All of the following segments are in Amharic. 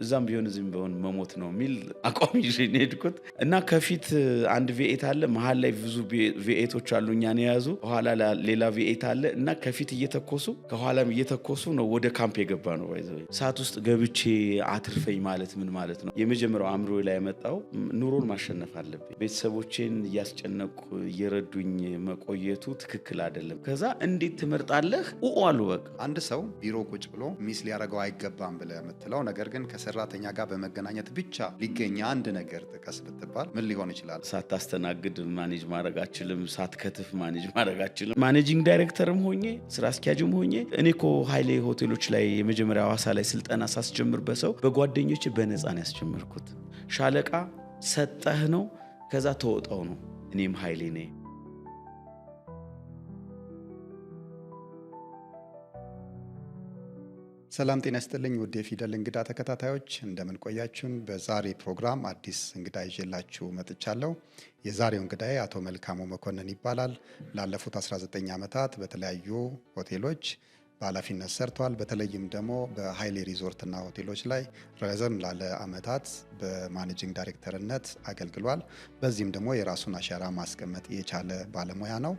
እዛም ቢሆን እዚህም ቢሆን መሞት ነው የሚል አቋም ይዤ ነው የሄድኩት እና ከፊት አንድ ቪኤት አለ፣ መሀል ላይ ብዙ ቪኤቶች አሉ እኛን የያዙ፣ ኋላ ሌላ ቪኤት አለ እና ከፊት እየተኮሱ ከኋላም እየተኮሱ ነው ወደ ካምፕ የገባ ነው። ባይዘው ሰዓት ውስጥ ገብቼ አትርፈኝ ማለት ምን ማለት ነው? የመጀመሪያው አእምሮ ላይ ያመጣው ኑሮን ማሸነፍ አለብኝ። ቤተሰቦቼን እያስጨነቁ እየረዱኝ መቆየቱ ትክክል አይደለም። ከዛ እንዴት ትመርጣለህ አሉ። በቃ አንድ ሰው ቢሮ ቁጭ ብሎ ሚስ ሊያደርገው አይገባም ብለህ የምትለው ነገር ግን ከሰራተኛ ጋር በመገናኘት ብቻ ሊገኝ አንድ ነገር ጥቀስ ብትባል ምን ሊሆን ይችላል? ሳታስተናግድ ማኔጅ ማድረግ አችልም፣ ሳትከትፍ ማኔጅ ማድረግ አችልም። ማኔጂንግ ዳይሬክተርም ሆኜ ስራ አስኪያጅም ሆኜ እኔ እኮ ኃይሌ ሆቴሎች ላይ የመጀመሪያ ሐዋሳ ላይ ስልጠና ሳስጀምር በሰው በጓደኞች በነፃ ነው ያስጀምርኩት። ሻለቃ ሰጠህ ነው ከዛ ተወጣው ነው። እኔም ኃይሌ ነኝ። ሰላም ጤና ይስጥልኝ ውድ የፊደል እንግዳ ተከታታዮች እንደምን ቆያችሁን? በዛሬ ፕሮግራም አዲስ እንግዳ ይዤላችሁ መጥቻለሁ። የዛሬው እንግዳዬ አቶ መልካሙ መኮንን ይባላል። ላለፉት 19 ዓመታት በተለያዩ ሆቴሎች በኃላፊነት ሰርቷል። በተለይም ደግሞ በኃይሌ ሪዞርትና ሆቴሎች ላይ ረዘም ላለ ዓመታት በማኔጂንግ ዳይሬክተርነት አገልግሏል። በዚህም ደግሞ የራሱን አሻራ ማስቀመጥ የቻለ ባለሙያ ነው።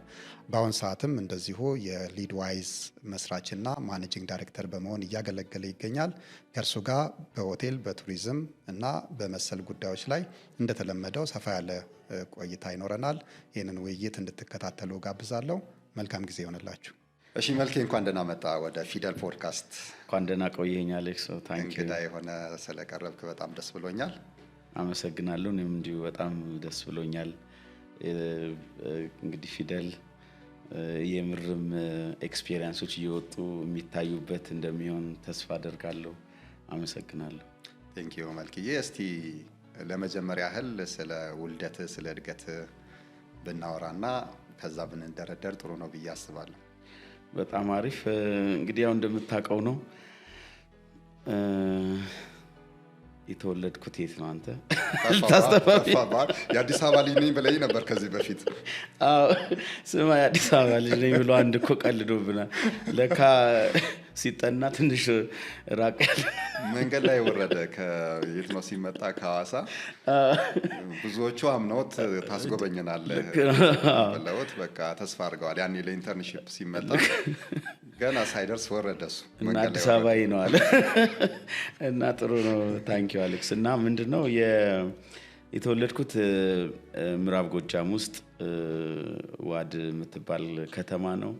በአሁን ሰዓትም እንደዚሁ የሊድዋይዝ መስራችና ማኔጂንግ ዳይሬክተር በመሆን እያገለገለ ይገኛል። ከእርሱ ጋር በሆቴል በቱሪዝም እና በመሰል ጉዳዮች ላይ እንደተለመደው ሰፋ ያለ ቆይታ ይኖረናል። ይህንን ውይይት እንድትከታተሉ ጋብዛለሁ። መልካም ጊዜ ይሆንላችሁ። እሺ መልኬ፣ እንኳን ደህና መጣ ወደ ፊደል ፖድካስት። እንኳን ደህና ቆየኝ አሌክስ። እንግዳ የሆነ ስለቀረብክ በጣም ደስ ብሎኛል። አመሰግናለሁ። እኔም እንዲሁ በጣም ደስ ብሎኛል። እንግዲህ ፊደል የምርም ኤክስፔሪንሶች እየወጡ የሚታዩበት እንደሚሆን ተስፋ አደርጋለሁ። አመሰግናለሁ። ቴንክ ዩ መልክዬ። እስቲ ለመጀመሪያ ያህል ስለ ውልደት ስለ እድገት ብናወራና ከዛ ብንደረደር ጥሩ ነው ብዬ አስባለሁ። በጣም አሪፍ። እንግዲህ ያው እንደምታውቀው ነው የተወለድኩት። የት ነው አንተ? የአዲስ አበባ ልጅ ነኝ ብለኝ ነበር ከዚህ በፊት። አዎ ስማ፣ የአዲስ አበባ ልጅ ነኝ ብሎ አንድ እኮ ቀልዶብናል። ለካ ሲጠና ትንሽ ራቅ ያለ መንገድ ላይ ወረደ። ከየት ነው ሲመጣ? ከሐዋሳ። ብዙዎቹ አምነውት ታስጎበኘናለህ ብለውት በቃ ተስፋ አድርገዋል። ያኔ ለኢንተርንሺፕ ሲመጣ ገና ሳይደርስ ወረደ እሱ እና አዲስ አበባ ነው አለ። እና ጥሩ ነው። ታንኪዩ አሌክስ። እና ምንድነው የተወለድኩት ምዕራብ ጎጃም ውስጥ ዋድ የምትባል ከተማ ነው።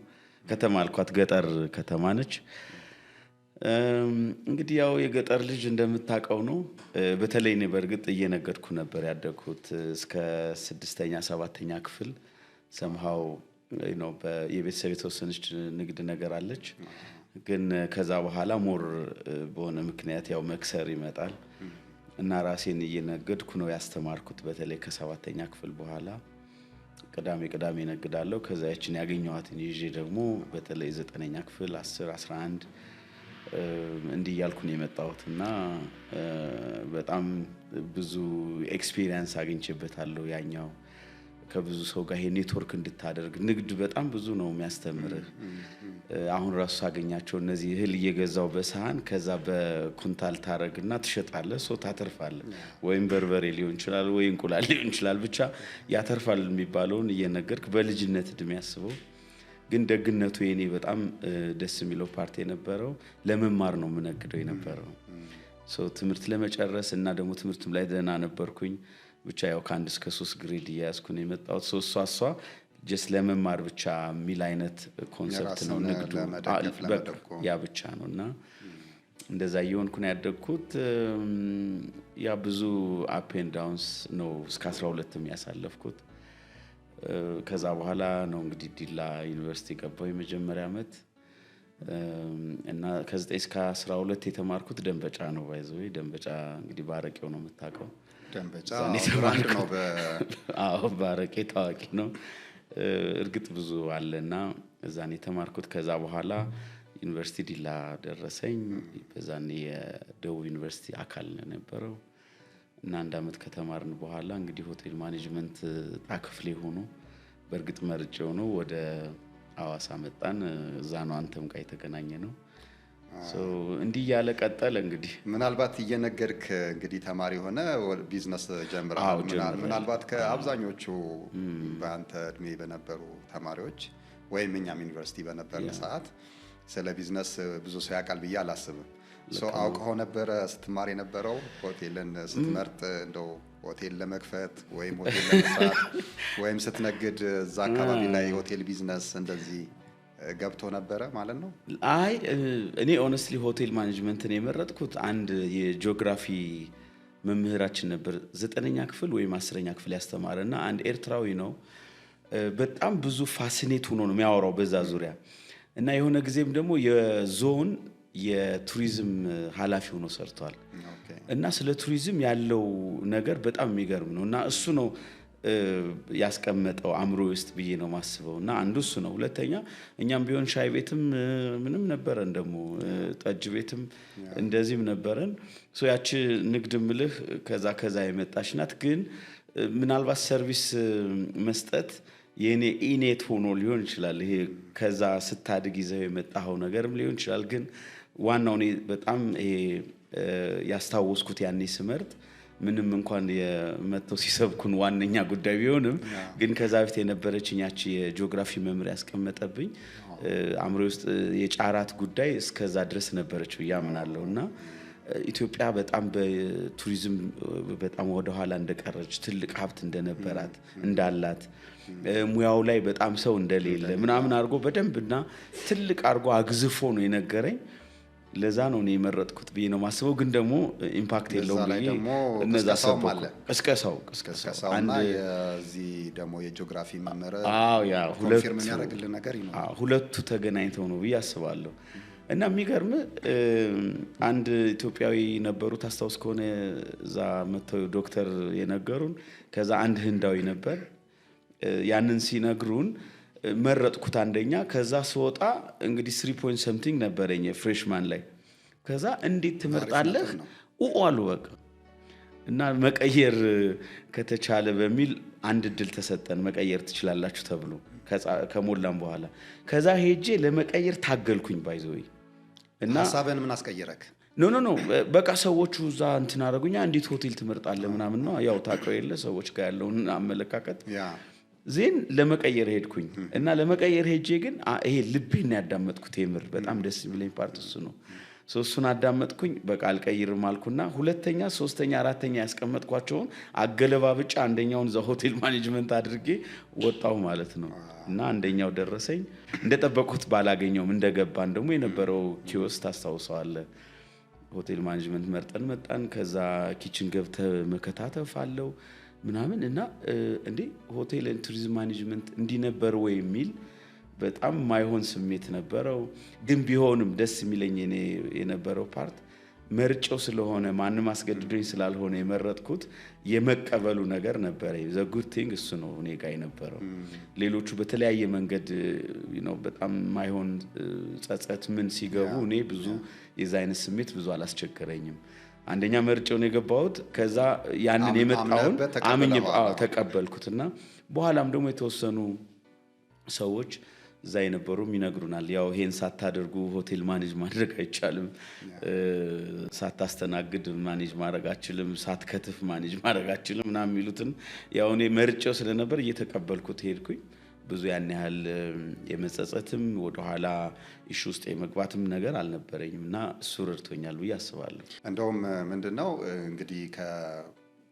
ከተማ አልኳት፣ ገጠር ከተማ ነች። እንግዲህ ያው የገጠር ልጅ እንደምታውቀው ነው። በተለይ እኔ በእርግጥ እየነገድኩ ነበር ያደግኩት እስከ 6ኛ 7ኛ ክፍል ሰምሃው ነው። የቤተሰብ የተወሰነች ንግድ ነገር አለች። ግን ከዛ በኋላ ሞር በሆነ ምክንያት ያው መክሰር ይመጣል እና ራሴን እየነገድኩ ነው ያስተማርኩት። በተለይ ከ7ኛ ክፍል በኋላ ቅዳሜ ነግዳለሁ። ከዛ ያችን ያገኘኋትን ይዤ ደግሞ በተለይ 9ኛ ክፍል 10 11 እንዲህ ያልኩ ነው የመጣሁት እና በጣም ብዙ ኤክስፒሪየንስ አግኝቼበታለሁ። ያኛው ከብዙ ሰው ጋር ይሄ ኔትወርክ እንድታደርግ ንግድ በጣም ብዙ ነው የሚያስተምርህ። አሁን ራሱ ሳገኛቸው እነዚህ እህል እየገዛው በሰሃን ከዛ በኩንታል ታረግና ትሸጣለህ፣ ሰው ታተርፋለህ። ወይም በርበሬ ሊሆን ይችላል ወይ እንቁላል ሊሆን ይችላል፣ ብቻ ያተርፋል የሚባለውን እየነገርክ በልጅነት እድሜ ያስበው። ግን ደግነቱ የኔ በጣም ደስ የሚለው ፓርቲ የነበረው ለመማር ነው የምነግደው የነበረው። ትምህርት ለመጨረስ እና ደግሞ ትምህርቱም ላይ ደህና ነበርኩኝ። ብቻ ያው ከ1 እስከ 3 ግሬድ እያያዝኩ ነው የመጣሁት። እሷ ጀስት ለመማር ብቻ የሚል አይነት ኮንሰፕት ነው ንግዱ። ያ ብቻ ነው እና እንደዛ እየሆንኩ ነው ያደግኩት። ያ ብዙ አፕ ኤንድ ዳውንስ ነው እስከ 12 የሚያሳለፍኩት። ከዛ በኋላ ነው እንግዲህ ዲላ ዩኒቨርሲቲ ገባሁ የመጀመሪያ ዓመት እና ከ9 እስከ 12 የተማርኩት ደንበጫ ነው። ባይዘው ደንበጫ እንግዲህ ባረቄው ነው የምታውቀው። ደንበጫ ብራንድ ነው። አዎ ባረቄ ታዋቂ ነው። እርግጥ ብዙ አለና እዛን የተማርኩት። ከዛ በኋላ ዩኒቨርሲቲ ዲላ ደረሰኝ። በዛን የደቡብ ዩኒቨርሲቲ አካል ነበረው እና 1 ዓመት ከተማርን በኋላ እንግዲህ ሆቴል ማኔጅመንት ክፍሌ ሆኖ በእርግጥ መርጬው ነው ወደ ሐዋሳ መጣን። እዛ ነው አንተም ጋር የተገናኘ ነው እንዲህ ያለ ቀጠለ። እንግዲህ ምናልባት እየነገርክ እንግዲህ ተማሪ ሆነ ቢዝነስ ጀምረሃል። ምናልባት ከአብዛኞቹ በአንተ እድሜ በነበሩ ተማሪዎች ወይም እኛም ዩኒቨርሲቲ በነበርን ሰዓት ስለ ቢዝነስ ብዙ ሰው ያውቃል ብዬ አላስብም። አውቀው ነበረ ስትማር የነበረው ሆቴልን ስትመርጥ እንደው ሆቴል ለመክፈት ወይም ሆቴል ለመስራት ወይም ስትነግድ እዛ አካባቢ ላይ ሆቴል ቢዝነስ እንደዚህ ገብቶ ነበረ ማለት ነው? አይ እኔ ኦነስትሊ ሆቴል ማኔጅመንትን የመረጥኩት አንድ የጂኦግራፊ መምህራችን ነበር 9ኛ ክፍል ወይም 10ኛ ክፍል ያስተማረና አንድ ኤርትራዊ ነው። በጣም ብዙ ፋሲኔት ሆኖ ነው የሚያወራው በዛ ዙሪያ እና የሆነ ጊዜም ደግሞ የዞን የቱሪዝም ኃላፊ ሆኖ ሰርቷል። እና ስለ ቱሪዝም ያለው ነገር በጣም የሚገርም ነው እና እሱ ነው ያስቀመጠው አእምሮ ውስጥ ብዬ ነው ማስበው። እና አንዱ እሱ ነው። ሁለተኛ እኛም ቢሆን ሻይ ቤትም ምንም ነበረን፣ ደግሞ ጠጅ ቤትም እንደዚህም ነበረን። ያቺ ንግድ ምልህ ከዛ የመጣች ናት። ግን ምናልባት ሰርቪስ መስጠት የኔ ኢኔት ሆኖ ሊሆን ይችላል። ይሄ ከዛ ስታድግ ይዘው የመጣው ነገርም ሊሆን ይችላል። ግን ዋናው እኔ በጣም ይሄ ያስታወስኩት ያኔ ስመርጥ ምንም እንኳን የመተው ሲሰብኩን ዋነኛ ጉዳይ ቢሆንም ግን ከዛ በፊት የነበረችኝ ያቺ የጂኦግራፊ መምህር ያስቀመጠብኝ አእምሮ ውስጥ የጫራት ጉዳይ እስከዛ ድረስ ነበረች ብዬ አምናለሁ። እና ኢትዮጵያ በጣም በቱሪዝም በጣም ወደ ኋላ እንደቀረች፣ ትልቅ ሀብት እንደነበራት እንዳላት፣ ሙያው ላይ በጣም ሰው እንደሌለ ምናምን አድርጎ በደንብና ትልቅ አድርጎ አግዝፎ ነው የነገረኝ። ለዛ ነው እኔ የመረጥኩት ብዬ ነው ማስበው። ግን ደግሞ ኢምፓክት የለውም ብዬ እነዛ ሰው ቅስቀሳውና የዚህ ደግሞ የጂኦግራፊ መመረ ኮንፊርም የሚያደርግልን ነገር ይኖራል። ሁለቱ ተገናኝተው ነው ብዬ አስባለሁ። እና የሚገርም አንድ ኢትዮጵያዊ ነበሩ ታስታውስ ከሆነ እዛ መተው ዶክተር የነገሩን። ከዛ አንድ ህንዳዊ ነበር። ያንን ሲነግሩን መረጥኩት አንደኛ። ከዛ ስወጣ እንግዲህ 3 something ነበረኝ ፍሬሽማን ላይ። ከዛ እንዴት ትመርጣለህ አሉ በቃ። እና መቀየር ከተቻለ በሚል አንድ እድል ተሰጠን፣ መቀየር ትችላላችሁ ተብሎ ከሞላም በኋላ ከዛ ሄጄ ለመቀየር ታገልኩኝ ባይዘው። እና ሐሳብን ምን አስቀየረክ? ኖ በቃ ሰዎቹ እዛ እንትን አደረጉኛ። እንዴት ሆቴል ትመርጣለህ ምናምን ነው ያው ታውቀው የለ ሰዎች ጋር ያለውን አመለካከት ዜን ለመቀየር ሄድኩኝ። እና ለመቀየር ሄጄ ግን ይሄ ልቤን ያዳመጥኩት የምር በጣም ደስ የሚለኝ ፓርት እሱ ነው። እሱን አዳመጥኩኝ። በቃ አልቀይርም አልኩና ሁለተኛ፣ ሶስተኛ፣ አራተኛ ያስቀመጥኳቸውን አገለባብጫ አንደኛውን እዛ ሆቴል ማኔጅመንት አድርጌ ወጣው ማለት ነው። እና አንደኛው ደረሰኝ። እንደጠበቁት ባላገኘውም እንደገባን ደግሞ የነበረው ኪዮስ ታስታውሰዋለህ። ሆቴል ማኔጅመንት መርጠን መጣን። ከዛ ኪችን ገብተ መከታተፍ አለው ምናምን እና እንዴ ሆቴል ኤንድ ቱሪዝም ማኔጅመንት እንዲነበር ወይ የሚል በጣም ማይሆን ስሜት ነበረው። ግን ቢሆንም ደስ የሚለኝ እኔ የነበረው ፓርት መርጬው ስለሆነ ማንም አስገድዶኝ ስላልሆነ የመረጥኩት የመቀበሉ ነገር ነበረ። ዘ ጉድ ቲንግ እሱ ነው እኔ ጋር የነበረው። ሌሎቹ በተለያየ መንገድ በጣም ማይሆን ጸጸት ምን ሲገቡ እኔ ብዙ የዛ አይነት ስሜት ብዙ አላስቸገረኝም። አንደኛ መርጬው ነው የገባሁት። ከዛ ያንን የመጣውን አምኜ ተቀበልኩትና በኋላም ደግሞ የተወሰኑ ሰዎች እዛ የነበሩም ይነግሩናል፣ ያው ይሄን ሳታደርጉ ሆቴል ማኔጅ ማድረግ አይቻልም፣ ሳታስተናግድ ማኔጅ ማድረግ አችልም፣ ሳትከትፍ ማኔጅ ማድረግ አችልም ምናምን የሚሉትን ያው እኔ መርጬው ስለነበር እየተቀበልኩት ሄድኩኝ። ብዙ ያን ያህል የመጸጸትም ወደኋላ ኢሹ ውስጥ የመግባትም ነገር አልነበረኝም። እና እሱ ረድቶኛል ብዬ አስባለሁ። እንደውም ምንድነው እንግዲህ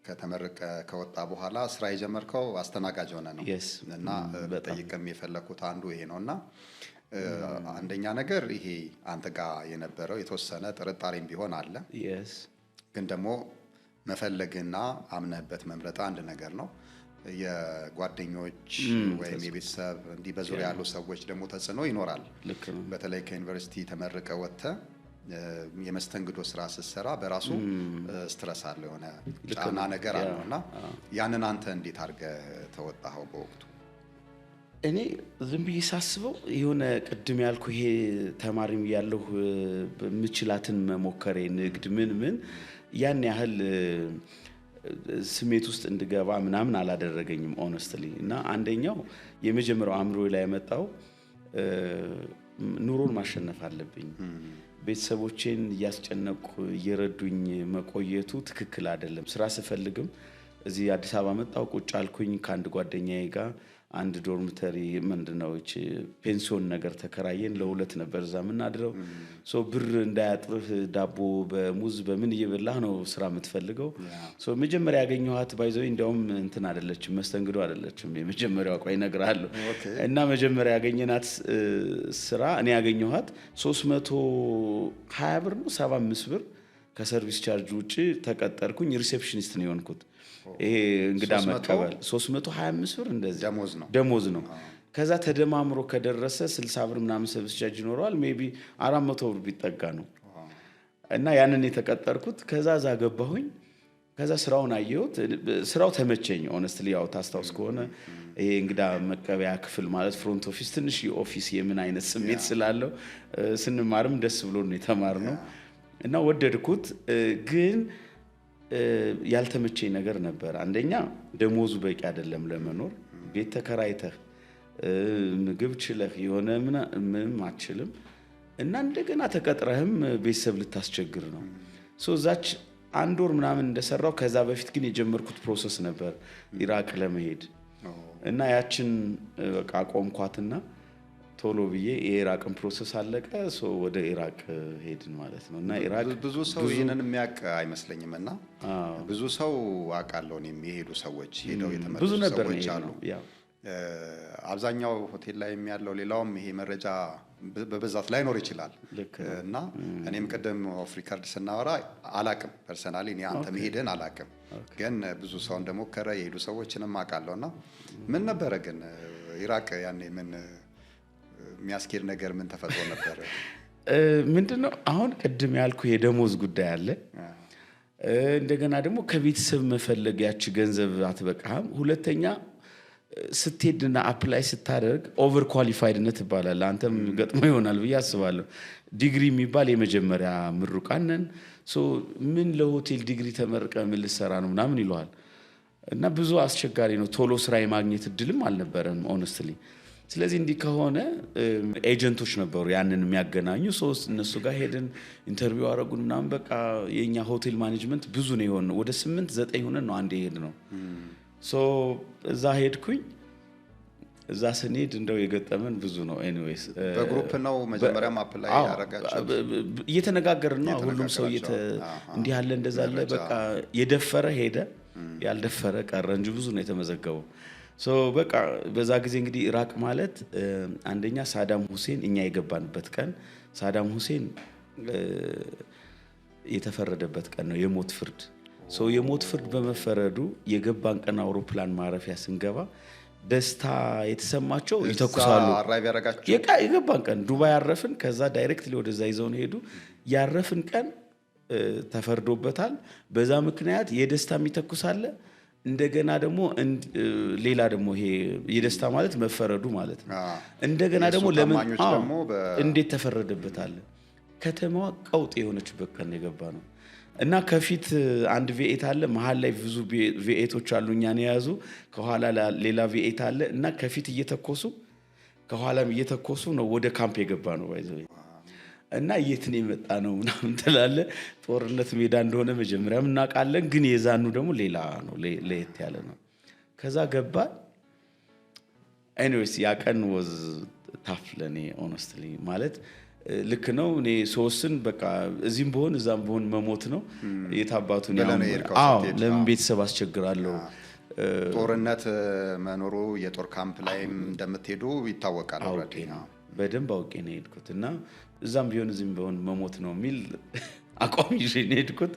ከተመረቀ ከወጣ በኋላ ስራ የጀመርከው አስተናጋጅ ሆነ ነው። እና በጠይቅም የፈለኩት አንዱ ይሄ ነውና አንደኛ ነገር ይሄ አንተ ጋር የነበረው የተወሰነ ጥርጣሬም ቢሆን አለ። ግን ደግሞ መፈለግና አምነህበት መምረጥ አንድ ነገር ነው። የጓደኞች ወይም የቤተሰብ እንዲህ በዙሪያ ያሉ ሰዎች ደግሞ ተጽዕኖ ይኖራል። በተለይ ከዩኒቨርሲቲ ተመረቀ ወጥተህ የመስተንግዶ ስራ ስትሰራ በራሱ ስትረስ አለ፣ የሆነ ጫና ነገር አለውና ያንን አንተ እንዴት አድርገህ ተወጣኸው በወቅቱ? እኔ ዝም ብዬ ሳስበው የሆነ ቅድም ያልኩ ይሄ ተማሪም ያለሁ በምችላትን መሞከሬ ንግድ ምን ያን ያህል ስሜት ውስጥ እንድገባ ምናምን አላደረገኝም ኦነስትሊ። እና አንደኛው የመጀመሪያው አእምሮ ላይ ያመጣው ኑሮን ማሸነፍ አለብኝ። ቤተሰቦቼን እያስጨነቁ እየረዱኝ መቆየቱ ትክክል አይደለም። ስራ ስፈልግም እዚህ አዲስ አበባ መጣሁ፣ ቁጭ አልኩኝ ከአንድ ጓደኛዬ ጋር አንድ ዶርሚተሪ ምንድነው እቺ ፔንሲዮን ነገር ተከራየን። ለሁለት ነበር እዛ የምናድረው። ብር እንዳያጥርህ ዳቦ በሙዝ በምን እየበላህ ነው ስራ የምትፈልገው። መጀመሪያ ያገኘኋት ባይዘው እንዲያውም እንትን አይደለችም፣ መስተንግዶ አይደለችም። የመጀመሪያው ቆይ እነግርሃለሁ። እና መጀመሪያ ያገኘናት ስራ እኔ ያገኘኋት 320 ብር ነው 75 ብር ከሰርቪስ ቻርጅ ውጪ ተቀጠርኩኝ። ሪሴፕሽኒስት ነው የሆንኩት። ይሄ እንግዳ መቀበል 325 ብር እንደዚህ ደሞዝ ነው። ከዛ ተደማምሮ ከደረሰ 60 ብር ምናምን ሰርቪስ ቻርጅ ይኖረዋል። ሜቢ 400 ብር ቢጠጋ ነው። እና ያንን የተቀጠርኩት ከዛ ገባሁኝ። ከዛ ስራውን አየሁት። ስራው ተመቸኝ። ኦነስትሊ ያው ታስታውስ ከሆነ ይሄ እንግዳ መቀበያ ክፍል ማለት ፍሮንት ኦፊስ ትንሽ የኦፊስ የምን አይነት ስሜት ስላለው ስንማርም ደስ ብሎ ነው የተማርነው እና ወደድኩት። ግን ያልተመቸኝ ነገር ነበር። አንደኛ ደሞዙ በቂ አይደለም ለመኖር። ቤት ተከራይተህ ምግብ ችለህ የሆነ ምንም አትችልም እና እንደገና ተቀጥረህም ቤተሰብ ልታስቸግር ነው። እዛች አንድ ወር ምናምን እንደሰራው ከዛ በፊት ግን የጀመርኩት ፕሮሰስ ነበር ኢራቅ ለመሄድ እና ያችን በቃ አቆምኳትና ቶሎ ብዬ የኢራቅን ፕሮሰስ አለቀ። ወደ ኢራቅ ሄድን ማለት ነው። እና ኢራቅ ብዙ ሰው ይሄንን የሚያውቅ አይመስለኝም። እና ብዙ ሰው አውቃለሁ እኔም የሄዱ ሰዎች ሄደው የተመለሱ ሰዎች አሉ። አብዛኛው ሆቴል ላይ ያለው ሌላውም ይሄ መረጃ በብዛት ላይኖር ይችላል። እና እኔም ቀደም ኦፍ ሪከርድ ስናወራ አላቅም ፐርሰናሊ እኔ አንተ መሄድን አላቅም፣ ግን ብዙ ሰው እንደሞከረ የሄዱ ሰዎችንም አውቃለሁና ምን ነበረ ግን ኢራቅ ያኔ ምን የሚያስኬድ ነገር ምን ተፈጥሮ ነበር? ምንድነው አሁን ቅድም ያልኩ የደሞዝ ጉዳይ አለ። እንደገና ደግሞ ከቤተሰብ መፈለጊያች ገንዘብ አትበቃም። ሁለተኛ ስትሄድና አፕላይ ስታደርግ ኦቨር ኳሊፋይድነት ይባላል። አንተም ገጥሞ ይሆናል ብዬ አስባለሁ። ዲግሪ የሚባል የመጀመሪያ ምሩቃን ነን። ምን ለሆቴል ዲግሪ ተመርቀ ምን ልሰራ ነው ምናምን ይለዋል። እና ብዙ አስቸጋሪ ነው። ቶሎ ስራ የማግኘት እድልም አልነበረም ኦነስትሊ። ስለዚህ እንዲህ ከሆነ ኤጀንቶች ነበሩ ያንን የሚያገናኙ። እነሱ ጋር ሄድን፣ ኢንተርቪው አደረጉን ምናምን። በቃ የኛ ሆቴል ማኔጅመንት ብዙ ነው የሆነው። ወደ 8-9 ሆነን ነው አንዴ ሄድ ነው። እዛ ሄድኩኝ። እዛ ስንሄድ እንደው የገጠመን ብዙ ነው። ኤኒዌይስ በግሩፕ ነው መጀመሪያም አፕላይ ያደረጋችሁ? እየተነጋገርን ነው። ሁሉም ሰው እንዲህ ያለ እንደዛ አለ። በቃ የደፈረ ሄደ፣ ያልደፈረ ቀረ እንጂ ብዙ ነው የተመዘገበው። በቃ በዛ ጊዜ እንግዲህ ኢራቅ ማለት አንደኛ ሳዳም ሁሴን እኛ የገባንበት ቀን ሳዳም ሁሴን የተፈረደበት ቀን ነው፣ የሞት ፍርድ። የሞት ፍርድ በመፈረዱ የገባን ቀን አውሮፕላን ማረፊያ ስንገባ ደስታ የተሰማቸው ይተኩሳሉ። የገባን ቀን ዱባይ ያረፍን። ከዛ ዳይሬክትሊ ወደዛ ይዘውን ሄዱ። ያረፍን ቀን ተፈርዶበታል። በዛ ምክንያት የደስታ የሚተኩሳለ። እንደገና ደግሞ ሌላ ደግሞ ይሄ የደስታ ማለት መፈረዱ ማለት ነው። እንደገና ደግሞ ለምን እንዴት ተፈረደበታል? ከተማዋ ቀውጥ የሆነችበት ቀን የገባ ነው እና ከፊት አንድ ቪኤት አለ፣ መሀል ላይ ብዙ ቪኤቶች አሉ እኛን የያዙ፣ ከኋላ ሌላ ቪኤት አለ እና ከፊት እየተኮሱ ከኋላም እየተኮሱ ነው ወደ ካምፕ የገባ ነው ባይዘው። እና የት ነው የመጣ ነው ምናምን ትላለ። ጦርነት ሜዳ እንደሆነ መጀመሪያም እናውቃለን፣ ግን የዛኑ ደግሞ ሌላ ነው፣ ለየት ያለ ነው። ከዛ ገባ። ኤኒዌይስ ያ ቀን ወዝ ታፍ ለኔ ኦነስትሊ ማለት ልክ ነው። እኔ ሶስን በቃ እዚህም በሆን እዛም በሆን መሞት ነው የታባቱን ለምን ቤተሰብ አስቸግራለሁ። ጦርነት መኖሩ የጦር ካምፕ ላይም እንደምትሄዱ ይታወቃል። በደንብ አውቄ ነው የሄድኩት እና እዛም ቢሆን እዚህም ቢሆን መሞት ነው የሚል አቋም ይዤ ነው የሄድኩት።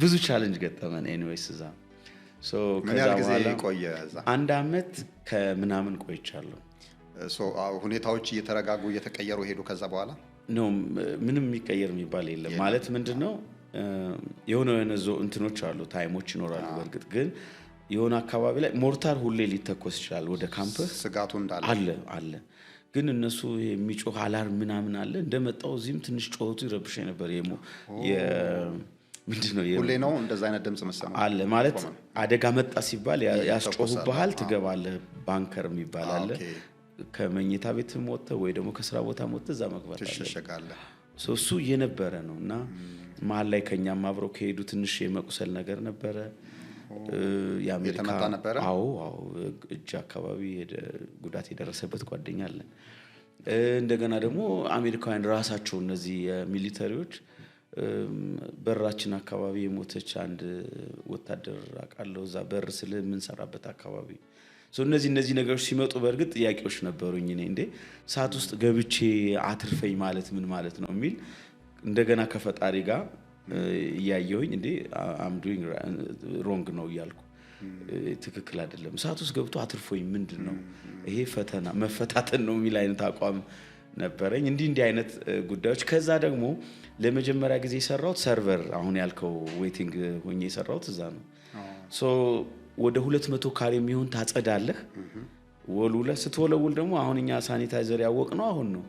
ብዙ ቻሌንጅ ገጠመን። ኤኒዌይስ እዛ ምን ያህል ጊዜ ቆየ? እዛ 1 ዓመት ከምናምን ቆይቻለሁ። ሁኔታዎች እየተረጋጉ እየተቀየሩ ሄዱ። ከዛ በኋላ ነው ምንም የሚቀየር የሚባል የለም። ማለት ምንድነው የሆነ እንትኖች አሉ፣ ታይሞች ይኖራሉ። በእርግጥ ግን የሆነ አካባቢ ላይ ሞርታር ሁሌ ሊተኮስ ይችላል ወደ ካምፕ። ስጋቱ እንዳለ አለ። ግን እነሱ የሚጮህ አላርም ምናምን አለ። እንደመጣው እዚህም ትንሽ ጮህቱ ይረብሸኝ ነበር። ምንድነው ሁሌ ነው እንደዛ አይነት ድምጽ መሰማት አለ። ማለት አደጋ መጣ ሲባል ያስጮህብሃል፣ ትገባለህ። ባንከር የሚባል አለ። ከመኝታ ቤት ወጥተህ ወይ ደግሞ ከስራ ቦታ ወጥተህ እዛ መግባት አለ። እሱ እየነበረ ነው እና መሀል ላይ ከኛም አብረው ከሄዱ ትንሽ የመቁሰል ነገር ነበረ። የአሜሪካ ነበር። አዎ እጅ አካባቢ ጉዳት የደረሰበት ጓደኛ አለ። እንደገና ደግሞ አሜሪካውያን ራሳቸው እነዚህ ሚሊተሪዎች በራችን አካባቢ የሞተች አንድ ወታደር አውቃለሁ። እዛ በር ስለ የምንሰራበት አካባቢ እነዚህ ነገሮች ሲመጡ በእርግጥ ጥያቄዎች ነበሩኝ። እኔ እንዴ ሰዓት ውስጥ ገብቼ አትርፈኝ ማለት ምን ማለት ነው የሚል እንደገና ከፈጣሪ ጋር እያየሁኝ እንዴ አም ዱይንግ ሮንግ ነው እያልኩ ትክክል አይደለም ሰዓት ውስጥ ገብቶ አትርፎኝ ምንድነው ይሄ ፈተና መፈታተን ነው የሚል አይነት አቋም ነበረኝ። እንዲህ አይነት ጉዳዮች ከዛ ደግሞ ለመጀመሪያ ጊዜ የሰራሁት ሰርቨር አሁን ያልከው ዌቲንግ ሆኜ የሰራሁት እዛ ነው። ወደ 200 ካሬ የሚሆን ታጸዳለህ ወልውለህ ስትወለውል ደግሞ አሁን እኛ ሳኒታይዘር ያወቅነው አሁን ነው።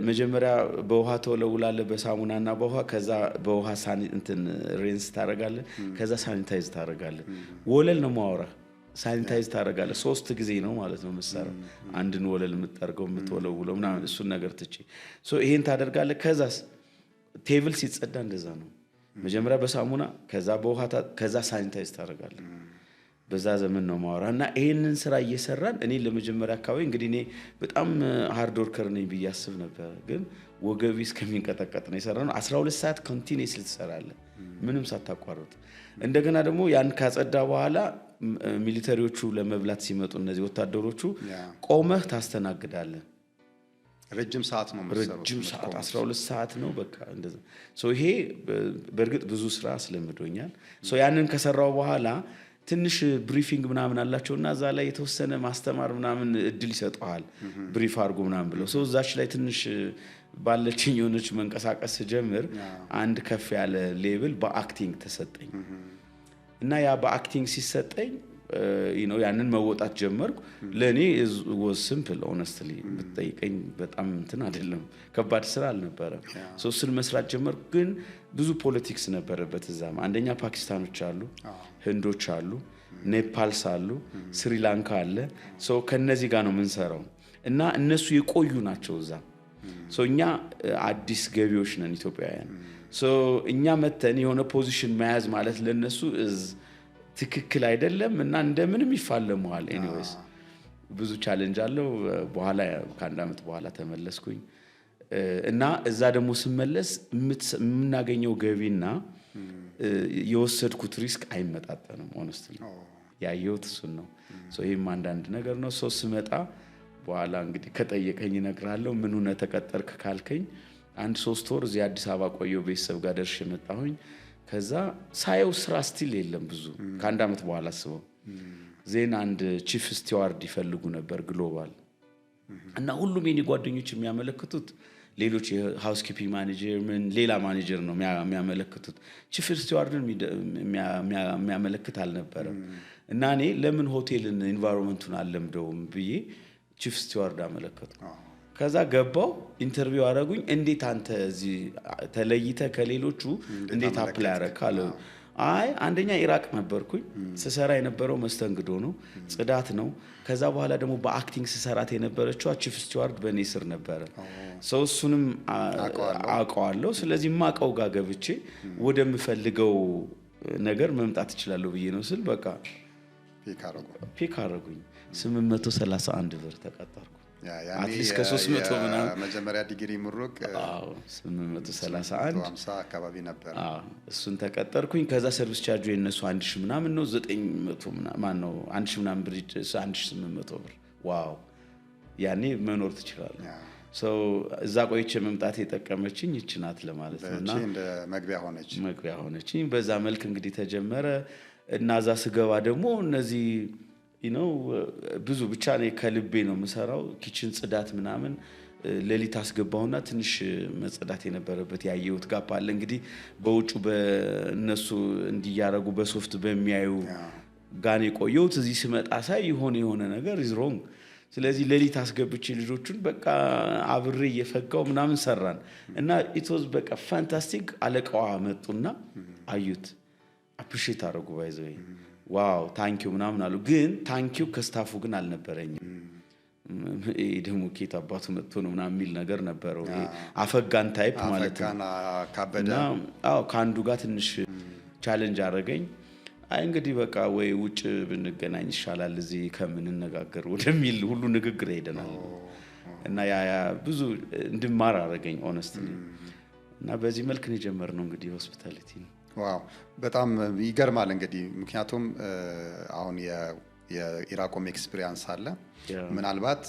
መጀመሪያ በውሃ ተወለውላለህ በሳሙናና በውሃ ከዛ በውሃ ሬንስ ታረጋለህ ከዛ ሳኒታይዝ ታረጋለህ። ወለል ነው ማወራ ሳኒታይዝ ታረጋለህ 3 ጊዜ ነው ማለት ነው የምትሰራው። አንድን ወለል የምትጠርገው የምትወለውለው ምናምን እሱን ነገር ትቼ ይሄን ታደርጋለህ። ከዛስ ቴብል ሲጸዳ እንደዛ ነው። መጀመሪያ በሳሙና ከዛ በውሃ ከዛ ሳኒታይዝ ታረጋለህ። በዛ ዘመን ነው ማወራና ይሄንን ስራ እየሰራን እኔ ለመጀመሪያ አካባቢ እንግዲህ እኔ በጣም ሃርድ ወርከር ነኝ ብዬ አስብ ነበር። ግን ወገቢ እስከሚንቀጠቀጥ ነው የሰራነው። 12 ሰዓት ኮንቲኒየስሊ ትሰራለህ ምንም ሳታቋርጥ። እንደገና ደግሞ ያን ካጸዳ በኋላ ሚሊተሪዎቹ ለመብላት ሲመጡ እነዚህ ወታደሮቹ ቆመህ ታስተናግዳለህ። ረጅም ሰዓት ነው መስራት። ረጅም ሰዓት 12 ሰዓት ነው በቃ እንደዛ። ይሄ በእርግጥ ብዙ ስራ ስለምዶኛል። ያንን ከሰራው በኋላ ትንሽ ብሪፊንግ ምናምን አላቸውና እዛ ላይ የተወሰነ ማስተማር ምናምን እድል ይሰጣል ብሪፍ አድርጎ ምናምን ብለው እዛች ላይ ትንሽ ባለችኝ የሆነች መንቀሳቀስ ጀምር አንድ ከፍ ያለ ሌቭል በአክቲንግ ተሰጠኝ እና ያ በአክቲንግ ሲሰጠኝ ያንን መወጣት ጀመርኩ። ለኔ was simple honestly ብትጠይቀኝ በጣም እንትን አይደለም ከባድ ስራ አልነበረም። እሱን መስራት ጀመርኩ። ግን ብዙ ፖለቲክስ ነበረበት እዛም። አንደኛ ፓኪስታኖች አሉ፣ ህንዶች አሉ፣ ኔፓልስ አሉ፣ ስሪላንካ አለ። ከነዚህ ጋር ነው የምንሰራው እና እነሱ የቆዩ ናቸው እዛ። እኛ አዲስ ገቢዎች ነን ኢትዮጵያውያን። እኛ መተን የሆነ ፖዚሽን መያዝ ማለት ለነሱ ትክክል አይደለም እና እንደምንም ይፋለሙሃል። ኤኒዌይስ ብዙ ቻሌንጅ አለው። በኋላ ከአንድ አመት በኋላ ተመለስኩኝ እና እዛ ደግሞ ስመለስ የምናገኘው ገቢና የወሰድኩት ሪስክ አይመጣጠንም። ሆነስትሊ ያየሁት እሱን ነው። ይሄም አንዳንድ ነገር ነው። ስመጣ በኋላ እንግዲህ ከጠየቀኝ እነግርሃለሁ። ምን ሆነ ተቀጠርክ ካልከኝ 1-3 ወር እዚህ አዲስ አበባ ቆየሁ። ቤተሰብ ጋር ደርሼ መጣሁኝ። ከዛ ሳየው ስራ ስቲል የለም ብዙ። ከአንድ አመት በኋላ አስበው ዜና አንድ ቺፍ ስቲዋርድ ይፈልጉ ነበር ግሎባል እና ሁሉም የኔ ጓደኞች የሚያመለክቱት ሌሎች የሃውስ ኪፒንግ ማኔጀር ሌላ ማኔጀር ነው የሚያመለክቱት። ቺፍ ስቲዋርድን የሚያመለክት አልነበረም እና እኔ ለምን ሆቴልን ኢንቫይሮንመንቱን አልለምደውም ብዬ ቺፍ ስቲዋርድ አመለከትኩ። ከዛ ገባው ኢንተርቪው አደረጉኝ። እንዴት አንተ እዚህ ተለይተ ከሌሎቹ እንዴት አፕላይ አረካለ? አንደኛ ኢራቅ ነበርኩኝ። ስሰራ የነበረው መስተንግዶ ነው፣ ጽዳት ነው። ከዛ በኋላ ደግሞ በአክቲንግ ስሰራት የነበረችው ቺፍ ስቲዋርድ በኔ ስር ነበረ። እሱንም አውቀዋለሁ። ስለዚህ ማቀው ጋር ገብቼ ወደምፈልገው ነገር መምጣት እችላለሁ ብዬ ነው ስል በቃ ፒክ አረጉኝ። 831 ብር ተቀጠርኩ። አትሊስት ከ300 ምናምን መጀመሪያ ዲግሪ ምሩቅ 831 50 አካባቢ ነበር። እሱን ተቀጠርኩኝ። ከዛ ሰርቪስ ቻርጅ የነሱ 1000 ምናምን ነው 900 ምናምን ነው 1000 ምናምን ብር 1800 ብር። ዋው ያኔ መኖር ትችላለህ። እዛ ቆይቼ መምጣት የጠቀመችኝ ይህች ናት ለማለት ነውና እንደ መግቢያ ሆነችኝ። በዛ መልክ እንግዲህ ተጀመረ እና እዛ ስገባ ደግሞ እነዚህ ብዙ ብቻ ነው ከልቤ ነው የምሰራው። ኪችን ጽዳት ምናምን ሌሊት አስገባውና ትንሽ መጽዳት የነበረበት ያየሁት ጋፕ አለ። እንግዲህ በውጭ በእነሱ እንዲያረጉ በሶፍት በሚያዩ ጋር የቆየሁት እዚህ ስመጣ ሳይ የሆነ ነገር is wrong። ስለዚህ ሌሊት አስገብቼ ልጆቹን በቃ አብሬ እየፈጋው ምናምን ሰራን እና it was በቃ ፋንታስቲክ። አለቃዋ መጡና አዩት፣ አፕሪሺየት አደረጉ። ባይዘው ዋው ታንኪዩ ምናምን አሉ። ግን ታንኪዩ ከስታፉ ግን አልነበረኝም። ደግሞ ኬት አባቱ መጥቶ ነው ምናምን የሚል ነገር ነበረው። ይሄ አፈጋን ታይፕ ማለት ነው። አፈጋና ካበደ ከአንዱ ጋር ትንሽ ቻሌንጅ አደረገኝ። አይ እንግዲህ በቃ ወይ ውጭ ብንገናኝ ይሻላል እዚህ ከምንነጋገር ወደሚል ሁሉ ንግግር ሄደናል። እና ያ ብዙ እንድማር አደረገኝ ኦነስትሊ። እና በዚህ መልክ ነው የጀመርነው እንግዲህ ሆስፒታሊቲ ነው። ዋው በጣም ይገርማል። እንግዲህ ምክንያቱም አሁን የኢራቆም ኤክስፒሪየንስ አለ። ምናልባት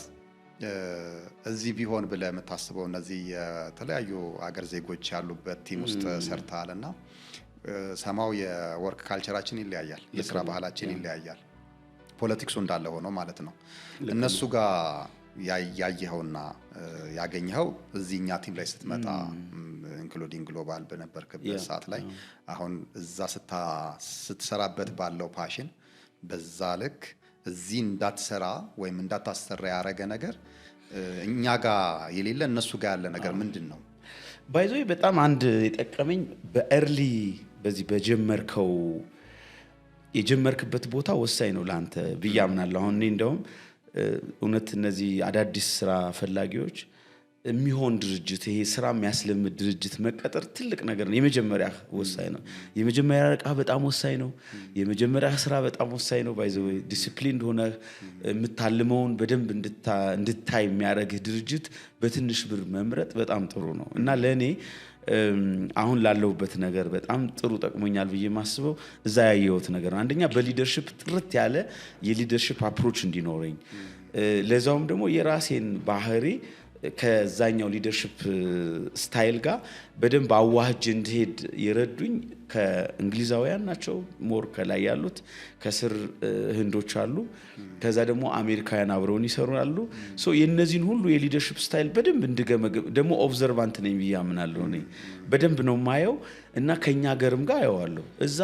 እዚህ ቢሆን ብለህ የምታስበው እነዚህ የተለያዩ አገር ዜጎች ያሉበት ቲም ውስጥ ሰርተሃልና ሰማው የወርክ ካልቸራችን ይለያያል፣ የስራ ባህላችን ይለያያል። ፖለቲክሱ እንዳለ ሆኖ ማለት ነው። እነሱ ጋር ያየኸውና ያገኘኸው እዚህኛ ቲም ላይ ስትመጣ ኢንክሉዲንግ ግሎባል በነበርክበት ሰዓት ላይ አሁን እዛ ስትሰራበት ባለው ፓሽን በዛ ልክ እዚህ እንዳትሰራ ወይም እንዳታሰራ ያደረገ ነገር እኛ ጋር የሌለ እነሱ ጋር ያለ ነገር ምንድን ነው? ባይዞ በጣም አንድ የጠቀመኝ በኤርሊ በዚህ የጀመርክበት ቦታ ወሳኝ ነው ለአንተ ብዬ አምናለሁ። አሁን እኔ እንደውም እውነት እነዚህ አዳዲስ ስራ ፈላጊዎች የሚሆን ድርጅት ይሄ ስራ የሚያስለምድ ድርጅት መቀጠር ትልቅ ነገር ነው። የመጀመሪያ ወሳኝ ነው። የመጀመሪያ ዕቃ በጣም ወሳኝ ነው። የመጀመሪያ ስራ በጣም ወሳኝ ነው። ባይ ዘ ዌይ ዲሲፕሊን ሆነ የምታልመውን በደንብ እንድታይ የሚያደርግህ ድርጅት በትንሽ ብር መምረጥ በጣም ጥሩ ነው እና ለእኔ አሁን ላለሁበት ነገር በጣም ጥሩ ጠቅሞኛል ብዬ የማስበው እዛ ያየሁት ነገር ነው። አንደኛ በሊደርሺፕ ጥርት ያለ የሊደርሺፕ አፕሮች እንዲኖረኝ ለዛውም ደግሞ የራሴን ባህሪ ከዛኛው ሊደርሺፕ ስታይል ጋር በደንብ አዋህጅ እንድሄድ የረዱኝ ከእንግሊዛውያን ናቸው ሞር ከላይ ያሉት፣ ከስር ህንዶች አሉ፣ ከዛ ደግሞ አሜሪካውያን አብረውን ይሰራሉ። ሶ የነዚህን ሁሉ የሊደርሺፕ ስታይል በደንብ እንድገመገም ደግሞ ኦብዘርቫንት ነኝ ብዬ አምናለሁ። እኔ በደንብ ነው የማየው እና ከኛ ሀገርም ጋር አየዋለሁ። እዛ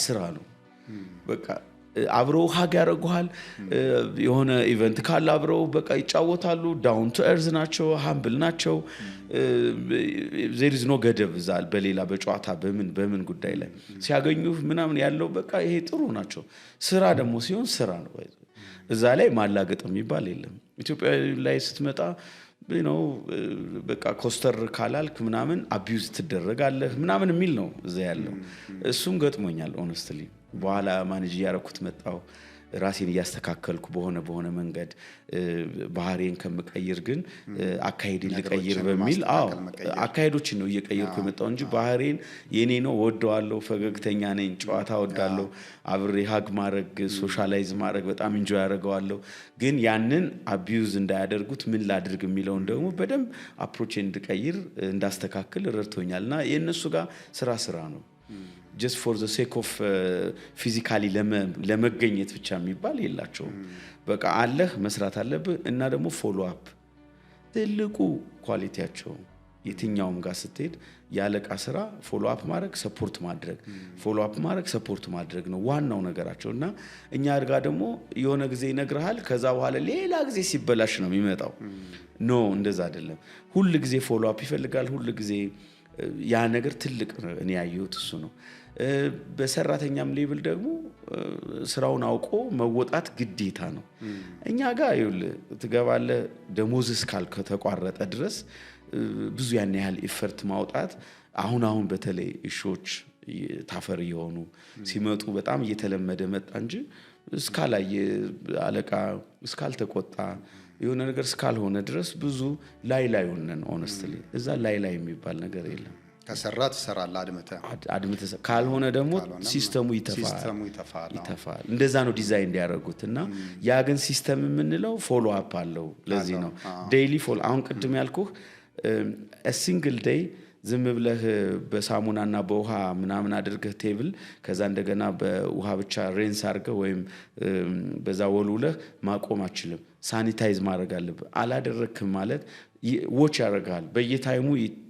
ስራ ነው በቃ አብረው ሀግ ያደርጉሃል። የሆነ ኢቨንት ካለ አብረው በቃ ይጫወታሉ። ዳውን ቱ ኤርዝ ናቸው፣ ሃምብል ናቸው። ዜር ኢዝ ኖ ገደብ ዛል በሌላ በጨዋታ በምን ጉዳይ ላይ ሲያገኙ ምናምን ያለው በቃ ይሄ ጥሩ ናቸው። ስራ ደግሞ ሲሆን ስራ ነው። እዛ ላይ ማላገጥ የሚባል የለም። ኢትዮጵያ ላይ ስትመጣ ነው በቃ ኮስተር ካላልክ ምናምን አቢዩዝ ትደረጋለህ ምናምን የሚል ነው እዛ ያለው። እሱም ገጥሞኛል ኦነስትሊ። በኋላ ማኔጅ እያደረኩት መጣው ራሴን እያስተካከልኩ በሆነ መንገድ ባህሪን ከምቀይር ግን አካሄድን ልቀይር በሚል አካሄዶችን ነው እየቀየርኩ የመጣው እንጂ ባህሪን የኔ ነው ወደዋለሁ። ፈገግተኛ ነኝ፣ ጨዋታ ወዳለሁ፣ አብሬ ሀግ ማድረግ ሶሻላይዝ ማድረግ በጣም ኢንጆይ ያደርገዋለሁ። ግን ያንን አቢዩዝ እንዳያደርጉት ምን ላድርግ የሚለውን ደግሞ በደንብ አፕሮችን እንድቀይር እንዳስተካክል ረድቶኛልና የእነሱ ጋር ስራ ነው። just for the sake of ፊዚካሊ ለመገኘት ብቻ የሚባል የላቸውም። በቃ አለህ መስራት አለብህ እና ደግሞ ፎሎ አፕ ትልቁ ኳሊቲያቸው የትኛውም ጋር ስትሄድ ያለቃ ስራ ፎሎ አፕ ማድረግ ሰፖርት ማድረግ ነው ዋናው ነገራቸው። እና እኛ ጋር ደግሞ የሆነ ጊዜ ይነግርሃል፣ ከዛ በኋላ ሌላ ጊዜ ሲበላሽ ነው የሚመጣው። ኖ እንደዛ አይደለም። ሁል ጊዜ ፎሎ አፕ ይፈልጋል። ሁል ጊዜ ያ ነገር ትልቅ እኔ ያየሁት እሱ ነው። በሰራተኛም ሌብል ደግሞ ስራውን አውቆ መወጣት ግዴታ ነው። እኛ ጋር ይኸውልህ ትገባለህ፣ ደሞዝ እስካልተቋረጠ ድረስ ብዙ ያን ያህል ኢፈርት ማውጣት አሁን በተለይ እሾች ታፈር የሆኑ ሲመጡ በጣም እየተለመደ መጣ እንጂ እስካላየ አለቃ እስካልተቆጣ የሆነ ነገር እስካልሆነ ድረስ ብዙ ላይ ሆነን ኦነስትሊ እዛ ላይ የሚባል ነገር የለም። ከሰራ ትሰራለህ አድምተህ ካልሆነ ደግሞ ሲስተሙ ይተፋል። እንደዛ ነው ዲዛይን እንዲያደርጉት እና ያ ግን ሲስተም የምንለው ፎሎ አፕ አለው። ለዚህ ነው ዴይሊ ፎሎ። አሁን ቅድም ያልኩህ ሲንግል ዴይ ዝም ብለህ በሳሙናና በውሃ ምናምን አድርገህ ቴብል ከዛ እንደገና በውሃ ብቻ ሬንስ አድርገህ ወይም በዛ ወልውለህ ማቆም አችልም። ሳኒታይዝ ማድረግ አለብህ። አላደረክም ማለት ዎች ያደርጋል። በየታይሙ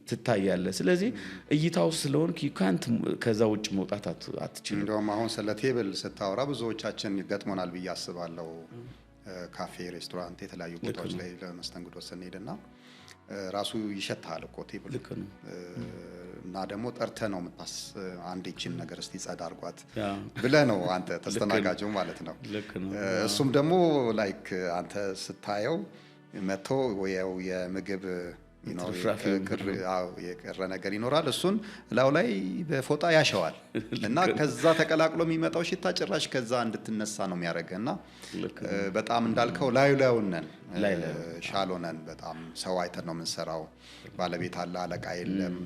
ትታያለህ። ስለዚህ እይታው ስለሆንክ ካንት ከዛ ውጭ መውጣት አትችልም። እንደውም አሁን ስለ ቴብል ስታወራ ብዙዎቻችን ገጥሞናል ብዬ አስባለሁ። ካፌ፣ ሬስቶራንት፣ የተለያዩ ቦታዎች ላይ ለመስተንግዶ ስንሄድና ራሱ ይሸታል እኮ ቴብል እና ደግሞ ጠርተህ ነው አንድ ይችን ነገር እስቲ ጸዳ አድርጓት ብለህ ነው አንተ ተስተናጋጁ ማለት ነው። እሱም ደግሞ ላይክ አንተ ስታየው መቶ ወያው የምግብ የቀረ ነገር ይኖራል። እሱን ላው ላይ በፎጣ ያሸዋል እና ከዛ ተቀላቅሎ የሚመጣው ሽታ ጭራሽ ከዛ እንድትነሳ ነው የሚያደርገና በጣም እንዳልከው ላዩነን ሻሎነን በጣም ሰው አይተን ነው የምንሰራው። ባለቤት አለ አለቃ የለም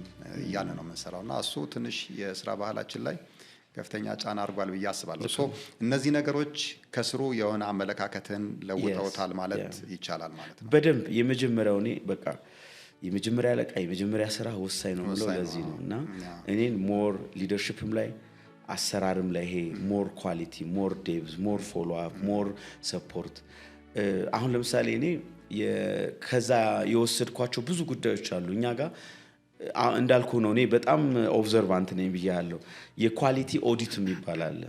እያለ ነው የምንሰራውና እሱ ትንሽ የስራ ባህላችን ላይ ከፍተኛ ጫና አድርጓል ብዬ አስባለሁ። ሶ እነዚህ ነገሮች ከስሩ የሆነ አመለካከትን ለውጠውታል ማለት ይቻላል ማለት ነው። በደንብ የመጀመሪያው እኔ በቃ የመጀመሪያ አለቃ የመጀመሪያ ስራ ወሳኝ ነው ብለው ለዚህ ነው እና እኔን ሞር ሊደርሺፕም ላይ አሰራርም ላይ ይሄ ሞር ኳሊቲ ሞር ዴፕዝ ሞር ፎሎ አፕ ሞር ሰፖርት አሁን ለምሳሌ እኔ ከዛ የወሰድኳቸው ብዙ ጉዳዮች አሉ እኛ ጋር እንዳልኩ ነው። እኔ በጣም ኦብዘርቫንት ነኝ ብያለሁ። የኳሊቲ ኦዲት ይባላል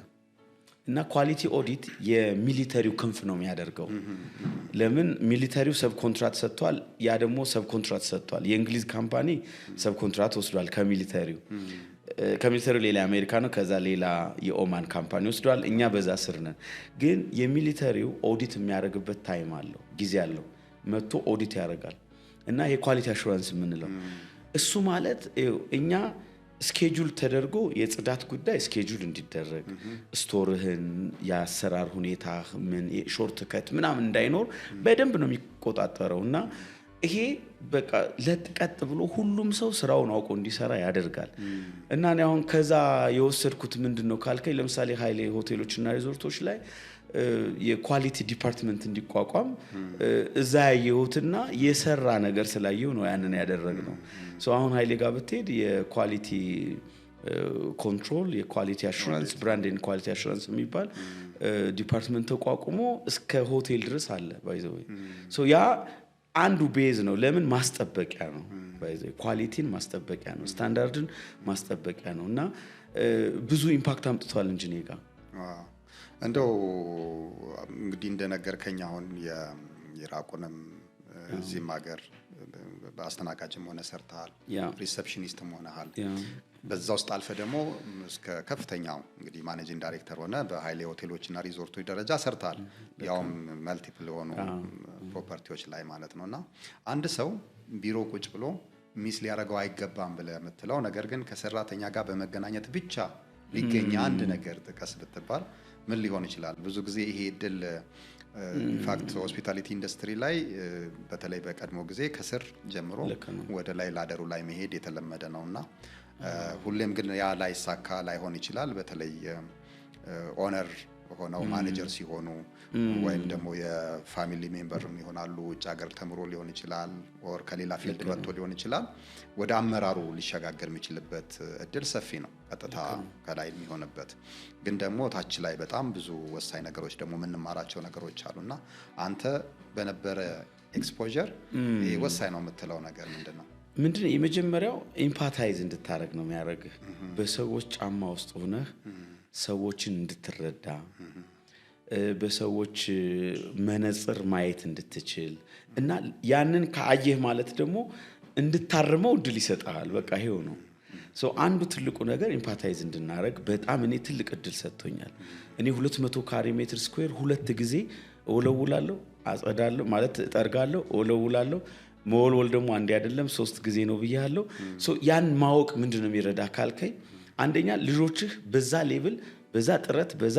እና ኳሊቲ ኦዲት የሚሊተሪው ክንፍ ነው የሚያደርገው። ለምን ሚሊተሪው ሰብ ኮንትራክት ሰጥቷል፣ ያ ደግሞ ሰብ ኮንትራክት ሰጥቷል። የእንግሊዝ ካምፓኒ ሰብ ኮንትራክት ወስዷል ከሚሊተሪው ሌላ አሜሪካ ነው፣ ከዛ ሌላ የኦማን ካምፓኒ ወስዷል። እኛ በዛ ስር ነን። ግን የሚሊተሪው ኦዲት የሚያደርግበት ታይም አለው፣ ጊዜ አለው። መጥቶ ኦዲት ያደርጋል እና የኳሊቲ አሹራንስ የምንለው እሱ ማለት እኛ ስኬጁል ተደርጎ የጽዳት ጉዳይ ስኬጁል እንዲደረግ ስቶርህን ያሰራር ሁኔታ ምን ሾርት ከት ምናምን እንዳይኖር በደንብ ነው የሚቆጣጠረው እና ይሄ በቃ ለጥቀጥ ብሎ ሁሉም ሰው ስራውን አውቆ እንዲሰራ ያደርጋል። እና እኔ አሁን ከዛ የወሰድኩት ምንድነው ካልከኝ ለምሳሌ ሃይሌ ሆቴሎችና ሪዞርቶች ላይ የኳሊቲ ዲፓርትመንት እንዲቋቋም እዛ ያየሁትና የሰራ ነገር ስላየው ነው ያንን ያደረግነው። አሁን ሃይሌ ጋር ብትሄድ የኳሊቲ ኮንትሮል የኳሊቲ አሹራንስ ብራንድ ኤንድ ኳሊቲ አሹራንስ የሚባል ዲፓርትመንት ተቋቁሞ እስከ ሆቴል ድረስ አለ ባይዘው። ያ አንዱ ቤዝ ነው። ለምን ማስጠበቂያ ነው ባይዘው፣ ኳሊቲን ማስጠበቂያ ነው፣ ስታንዳርድን ማስጠበቂያ ነው እና ብዙ ኢምፓክት አምጥቷል እንጂ እኔ ጋር እንደው እንግዲህ እንደነገርከኝ አሁን የራቁንም እዚህም ሀገር በአስተናጋጅም ሆነ ሰርተሃል፣ ሪሴፕሽኒስትም ሆነሃል። በዛ ውስጥ አልፈ ደግሞ እስከ ከፍተኛው እንግዲህ ማኔጂንግ ዳይሬክተር ሆነ በሃይሌ ሆቴሎችና ሪዞርቶች ደረጃ ሰርተሃል፣ ያውም መልቲፕል የሆኑ ፕሮፐርቲዎች ላይ ማለት ነውና አንድ ሰው ቢሮ ቁጭ ብሎ ሚስ ሊያደርገው አይገባም ብለህ የምትለው ነገር ግን ከሰራተኛ ጋር በመገናኘት ብቻ ሊገኝ አንድ ነገር ጥቀስ ብትባል ምን ሊሆን ይችላል? ብዙ ጊዜ ይሄ እድል ኢንፋክት ሆስፒታሊቲ ኢንዱስትሪ ላይ በተለይ በቀድሞ ጊዜ ከስር ጀምሮ ወደ ላይ ላደሩ ላይ መሄድ የተለመደ ነውና ሁሌም ግን ያ ላይሳካ ላይሆን ይችላል። በተለይ ኦነር ሆነው ማኔጀር ሲሆኑ ወይም ደግሞ የፋሚሊ ሜምበር ይሆናሉ፣ ውጭ ሀገር ተምሮ ሊሆን ይችላል ኦር ከሌላ ፊልድ መጥቶ ሊሆን ይችላል። ወደ አመራሩ ሊሸጋገር የሚችልበት እድል ሰፊ ነው፣ ቀጥታ ከላይ የሚሆንበት። ግን ደግሞ ታች ላይ በጣም ብዙ ወሳኝ ነገሮች ደግሞ የምንማራቸው ነገሮች አሉና አንተ በነበረ ኤክስፖዠር ይሄ ወሳኝ ነው የምትለው ነገር ምንድነው? ምንድነው? የመጀመሪያው ኢምፓታይዝ እንድታረግ ነው የሚያደርግህ። በሰዎች ጫማ ውስጥ ሆነህ ሰዎችን እንድትረዳ፣ በሰዎች መነጽር ማየት እንድትችል እና ያንን ከአየህ ማለት ደግሞ እንድታርመው እድል ይሰጣል። በቃ ይሄው ነው። አንዱ ትልቁ ነገር ኢምፓታይዝ እንድናረግ በጣም እኔ ትልቅ እድል ሰጥቶኛል። እኔ 200 ካሬ ሜትር ስኩዌር ሁለት ጊዜ እወለውላለሁ፣ አጸዳለሁ ማለት እጠርጋለሁ፣ እወለውላለሁ። መወልወል ደግሞ አንዴ አይደለም 3 ጊዜ ነው ብያለሁ። ያን ማወቅ ምንድነው የሚረዳ ካልከኝ አንደኛ ልጆችህ በዛ ሌቭል በዛ ጥረት በዛ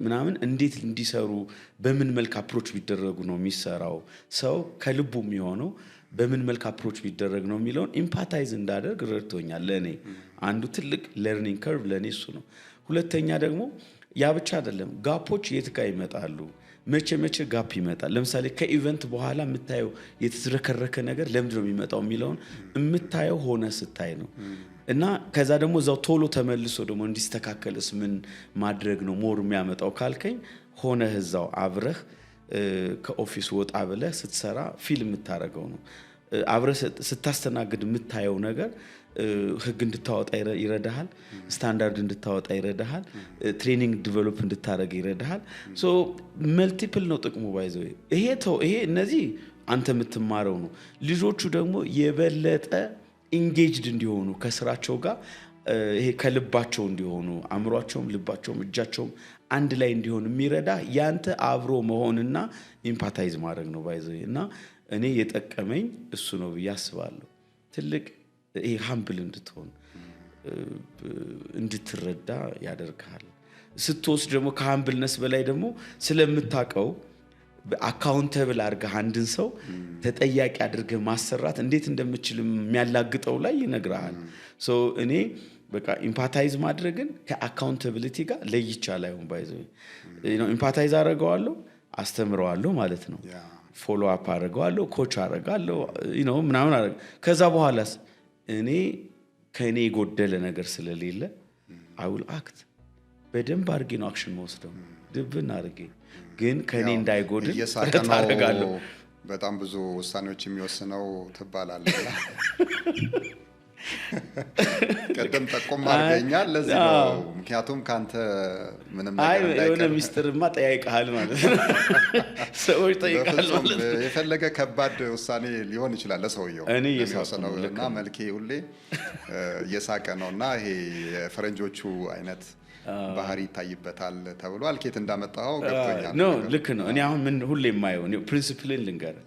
ምናምን እንዴት እንዲሰሩ በምን መልክ አፕሮች ቢደረጉ ነው የሚሰራው ሰው ከልቡ የሚሆነው በምን መልክ አፕሮች ቢደረግ ነው የሚለውን ኢምፓታይዝ እንዳደርግ ረድቶኛል። ለኔ አንዱ ትልቅ ለርኒንግ ከርቭ ለኔ እሱ ነው። ሁለተኛ ደግሞ ያ ብቻ አይደለም፣ ጋፖች የት ጋር ይመጣሉ፣ መቼ ጋፕ ይመጣል። ለምሳሌ ከኢቨንት በኋላ የምታየው የተዝረከረከ ነገር ለምንድን ነው የሚመጣው የሚለውን የምታየው ሆነ ስታይ ነው። እና ከዛ ደግሞ እዛው ቶሎ ተመልሶ ደግሞ እንዲስተካከልስ ምን ማድረግ ነው ሞር የሚያመጣው ካልከኝ ሆነህ እዛው አብረህ ከኦፊስ ወጣ ብለህ ስትሰራ ፊልም የምታረገው ነው። አብረህ ስታስተናግድ የምታየው ነገር ህግ እንድታወጣ ይረዳሃል፣ ስታንዳርድ እንድታወጣ ይረዳሃል፣ ትሬኒንግ ዲቨሎፕ እንድታረግ ይረዳሃል። መልቲፕል ነው ጥቅሙ። ባይዘው ይሄ እነዚህ አንተ የምትማረው ነው። ልጆቹ ደግሞ የበለጠ ኢንጌጅድ እንዲሆኑ ከስራቸው ጋር ይሄ ከልባቸው እንዲሆኑ አእምሯቸውም ልባቸውም እጃቸውም አንድ ላይ እንዲሆን የሚረዳ ያንተ አብሮ መሆንና ኢምፓታይዝ ማድረግ ነው ባይዘው እና እኔ የጠቀመኝ እሱ ነው ብዬ አስባለሁ። ትልቅ ይሄ ሃምብል እንድትሆን እንድትረዳ ያደርጋል። ስትወስድ ደግሞ ከሃምብልነስ በላይ ደግሞ ስለምታውቀው አካውንተብል አድርገህ አንድን ሰው ተጠያቂ አድርገህ ማሰራት እንዴት እንደምችል የሚያላግጠው ላይ ይነግራል። እኔ በቃ ኢምፓታይዝ ማድረግን ከአካውንታቢሊቲ ጋር ለይቻል አይሆን ባይዘው ኢምፓታይዝ አደርገዋለሁ፣ አስተምረዋለሁ ማለት ነው። ፎሎ አፕ አደርገዋለሁ፣ ኮች አደርጋለሁ ምናምን አደርግ። ከዛ በኋላስ እኔ ከእኔ የጎደለ ነገር ስለሌለ አይ ዊል አክት በደንብ አድርጌ ነው አክሽን መወስደው ድብን አድርጌ ግን ከእኔ እንዳይጎድል ጥረት አደርጋለሁ። በጣም ብዙ ውሳኔዎች የሚወስነው ትባላለህ። ቀደም ጠቆም አድርገኛል። ለዚህ ነው ምክንያቱም ካንተ ምንም ነገር እንዳይቀር የሆነ ሚስጥርማ ጠያይቀሃል ማለት ነው። ሰዎች ጠይቃሉ ማለት ነው። የፈለገ ከባድ ውሳኔ ሊሆን ይችላል ለሰውየው እኔ እየሳቀው እና መልኬ ሁሌ እየሳቀ ነውና ይሄ የፈረንጆቹ አይነት ባህሪ ይታይበታል ተብሏል። ኬት እንዳመጣው ገብቶኛል። ነው ልክ ነው። እኔ አሁን ምን ሁሌ የማየው ፕሪንሲፕልን ልንገር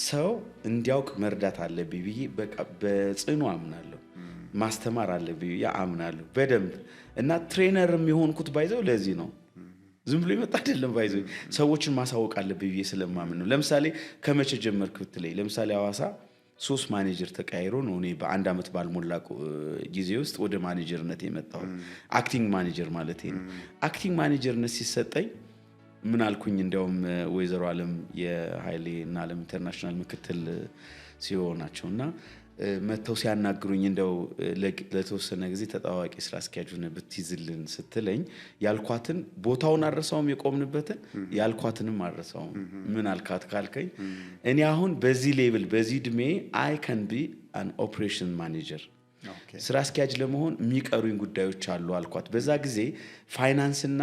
ሰው እንዲያውቅ መርዳት አለብኝ ብዬ በቃ በጽኑ አምናለሁ። ማስተማር አለብኝ ብዬ አምናለሁ በደንብ እና ትሬነርም የሆንኩት ባይዘው ለዚህ ነው። ዝም ብሎ ይመጣ አይደለም ባይዘው ሰዎችን ማሳወቅ አለብኝ ብዬ ስለማምን ነው። ለምሳሌ ከመቼ ጀመርክ ብትለኝ ለምሳሌ ሐዋሳ 3 ማኔጀር ተቀያይሮ ነው እኔ በአንድ አመት ባልሞላ ጊዜ ውስጥ ወደ ማኔጀርነት የመጣው። አክቲንግ ማኔጀር ማለት ነው። አክቲንግ ማኔጀርነት ሲሰጠኝ ምን አልኩኝ እንደውም ወይዘሮ ዓለም የኃይሌ እና ዓለም ኢንተርናሽናል ምክትል ሲሆን ናቸውና መተው ሲያናግሩኝ እንደው ለተወሰነ ጊዜ ተጣዋቂ ስራ አስኪያጅ ሆነ ብትይዝልን ስትለኝ ያልኳትን ቦታውን አረሳውም የቆምንበትን ያልኳትንም አረሳውም። ምን አልካት ካልከኝ እኔ አሁን በዚህ ሌቭል በዚህ እድሜ አይ ካን ቢ አን ኦፕሬሽን ማኔጀር ስራ አስኪያጅ ለመሆን የሚቀሩኝ ጉዳዮች አሉ አልኳት። በዛ ጊዜ ፋይናንስና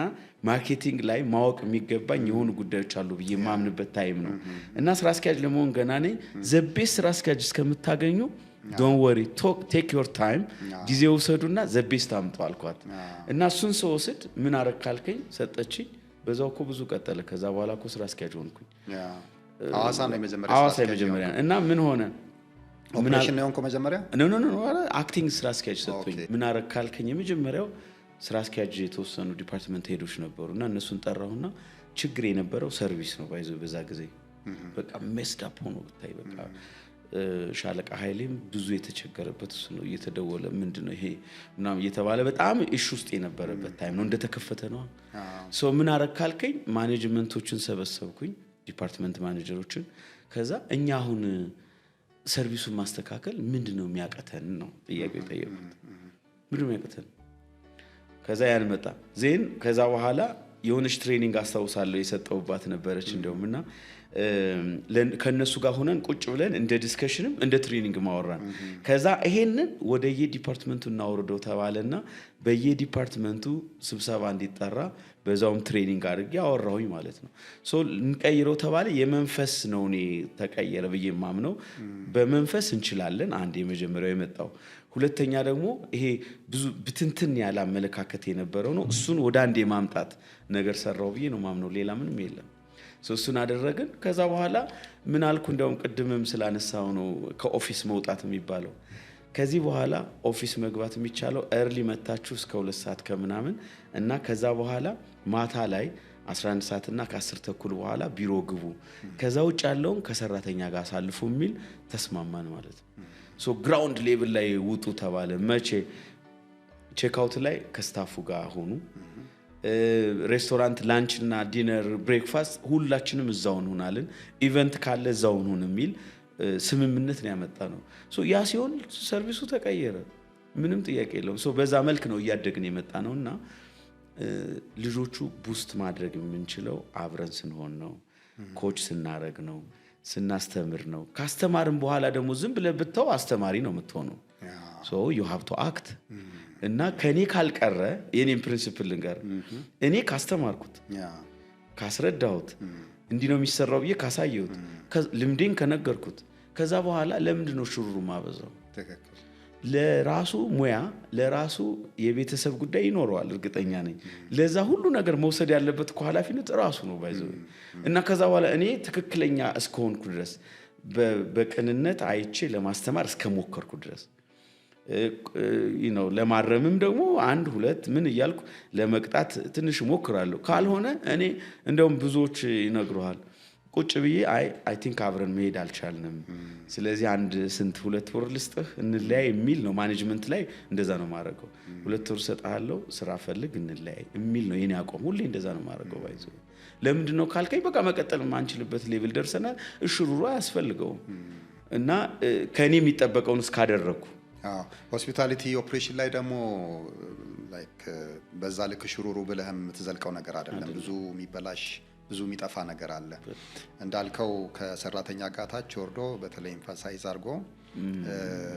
ማርኬቲንግ ላይ ማወቅ የሚገባኝ የሆኑ ጉዳዮች አሉ ብዬ ማምንበት ታይም ነው እና ስራ አስኪያጅ ለመሆን ገና ነኝ። ዘቤስ ስራ አስኪያጅ እስከምታገኙ ዶንት ወሪ ቴክ ዮር ታይም ጊዜ ውሰዱና ዘቤስ ታምጡ አልኳት እና እሱን ስወስድ ምን አረግ ካልከኝ ሰጠችኝ። በዛው እኮ ብዙ ቀጠለ። ከዛ በኋላ እኮ ስራ አስኪያጅ ሆንኩኝ። ሐዋሳ ነው የመጀመሪያ እና ምን ሆነ ኦፕሬሽን ነው መጀመሪያ አክቲንግ ስራ አስኪያጅ ሰጥቶኝ ምን አረግ ካልከኝ የመጀመሪያው ስራ አስኪያጅ የተወሰኑ ዲፓርትመንት ሄዶች ነበሩና እነሱን ጠራሁና ችግር የነበረው ሰርቪስ ነው ባይዘው በዛ ጊዜ በቃ ሜስድ አፕ ሆኖ ብታይ በቃ ሻለቃ ኃይሌም ብዙ የተቸገረበት እሱ ነው። እየተደወለ ምንድነው ይሄ ምናምን እየተባለ በጣም ኢሹ ውስጥ የነበረበት ታይም ነው። እንደተከፈተ ነው ምን አረግ ካልከኝ ማኔጅመንቶችን ሰበሰብኩኝ ዲፓርትመንት ማኔጀሮችን። ከዛ እኛ አሁን ሰርቪሱን ማስተካከል ምንድነው የሚያቀተን ነው ጥያቄው የጠየቁት። ምንድነው የሚያቀተን? ከዛ ያን መጣ ዜን ከዛ በኋላ የሆነች ትሬኒንግ አስታውሳለሁ የሰጠውባት ነበረች እንደውምና ከነሱ ጋር ሆነን ቁጭ ብለን እንደ ዲስከሽንም እንደ ትሬኒንግ ማወራን። ከዛ ይሄንን ወደ የዲፓርትመንቱ እናወርደው ተባለና በየዲፓርትመንቱ ስብሰባ እንዲጠራ በዛውም ትሬኒንግ አድርጌ አወራሁኝ ማለት ነው። እንቀይረው ተባለ። የመንፈስ ነው እኔ ተቀየረ ብዬ ማምነው በመንፈስ እንችላለን። አንድ የመጀመሪያው የመጣው ሁለተኛ ደግሞ ይሄ ብዙ ብትንትን ያለ አመለካከት የነበረው ነው። እሱን ወደ አንድ የማምጣት ነገር ሰራው ብዬ ነው ማምነው። ሌላ ምንም የለም። እሱን አደረግን። ከዛ በኋላ ምን አልኩ እንደውም ቅድምም ስላነሳው ነው ከኦፊስ መውጣት የሚባለው። ከዚህ በኋላ ኦፊስ መግባት የሚቻለው early መታችሁ እስከ 2 ሰዓት ከምናምን እና ከዛ በኋላ ማታ ላይ 11 ሰዓት እና ከ10 ተኩል በኋላ ቢሮ ግቡ፣ ከዛ ውጭ ያለውን ከሰራተኛ ጋር አሳልፉ የሚል ተስማማን ማለት ነው። ግራውንድ ሌቭል ላይ ውጡ ተባለ። መቼ ቼክ አውት ላይ ከስታፉ ጋር ሆኑ። ሬስቶራንት ላንች እና ዲነር ብሬክፋስት ሁላችንም እዛው እንሆናለን። ኢቨንት ካለ እዛው እንሆን የሚል ስምምነት ነው ያመጣ ነው። ያ ሲሆን ሰርቪሱ ተቀየረ። ምንም ጥያቄ የለውም። በዛ መልክ ነው እያደግን የመጣ ነውና ልጆቹ ቡስት ማድረግ የምንችለው አብረን ስንሆን ነው፣ ኮች ስናረግ ነው፣ ስናስተምር ነው። ካስተማርን በኋላ ደግሞ ዝም ብለህ ብተው አስተማሪ ነው የምትሆነው። you have to act እና ከኔ ካልቀረ የኔን ፕሪንሲፕል ልንገር፣ እኔ ካስተማርኩት ካስረዳሁት እንዲህ ነው የሚሰራው ብዬ ካሳየሁት ልምዴን ከነገርኩት ከዛ በኋላ ለምንድን ነው ሽሩሩ ማበዛው? ለራሱ ሙያ ለራሱ የቤተሰብ ጉዳይ ይኖረዋል እርግጠኛ ነኝ። ለዛ ሁሉ ነገር መውሰድ ያለበት እኮ ኃላፊነት ራሱ ነው ባይዘው እና ከዛ በኋላ እኔ ትክክለኛ እስከሆንኩ ድረስ በቅንነት አይቼ ለማስተማር እስከሞከርኩ ድረስ ለማረምም ደግሞ አንድ ሁለት ምን እያልኩ ለመቅጣት ትንሽ ሞክራለሁ። ካልሆነ እኔ እንደውም ብዙዎች ይነግሩሃል ቁጭ ብዬ አይ ቲንክ አብረን መሄድ አልቻልንም፣ ስለዚህ አንድ ስንት 2 ወር ልስጥህ እንለያይ የሚል ነው። ማኔጅመንት ላይ እንደዛ ነው ማረገው። 2 ወር ሰጣለሁ ስራ ፈልግ እንለያይ የሚል ነው የኔ አቋም። ሁሌ እንደዛ ነው ማረገው ባይዘው። ለምንድን ነው ካልከኝ በቃ መቀጠል ማንችልበት ሌቭል ደርሰናል። እሽሩሩ አያስፈልገውም እና ከኔ የሚጠበቀውን እስካደረኩ ሆስፒታሊቲ ኦፕሬሽን ላይ ደግሞ ላይክ በዛ ልክ ሽሩሩ ብለህም የምትዘልቀው ነገር አይደለም። ብዙ የሚበላሽ ብዙ የሚጠፋ ነገር አለ እንዳልከው። ከሰራተኛ ጋር ታች ወርዶ በተለይ ኤምፋሳይዝ አድርጎ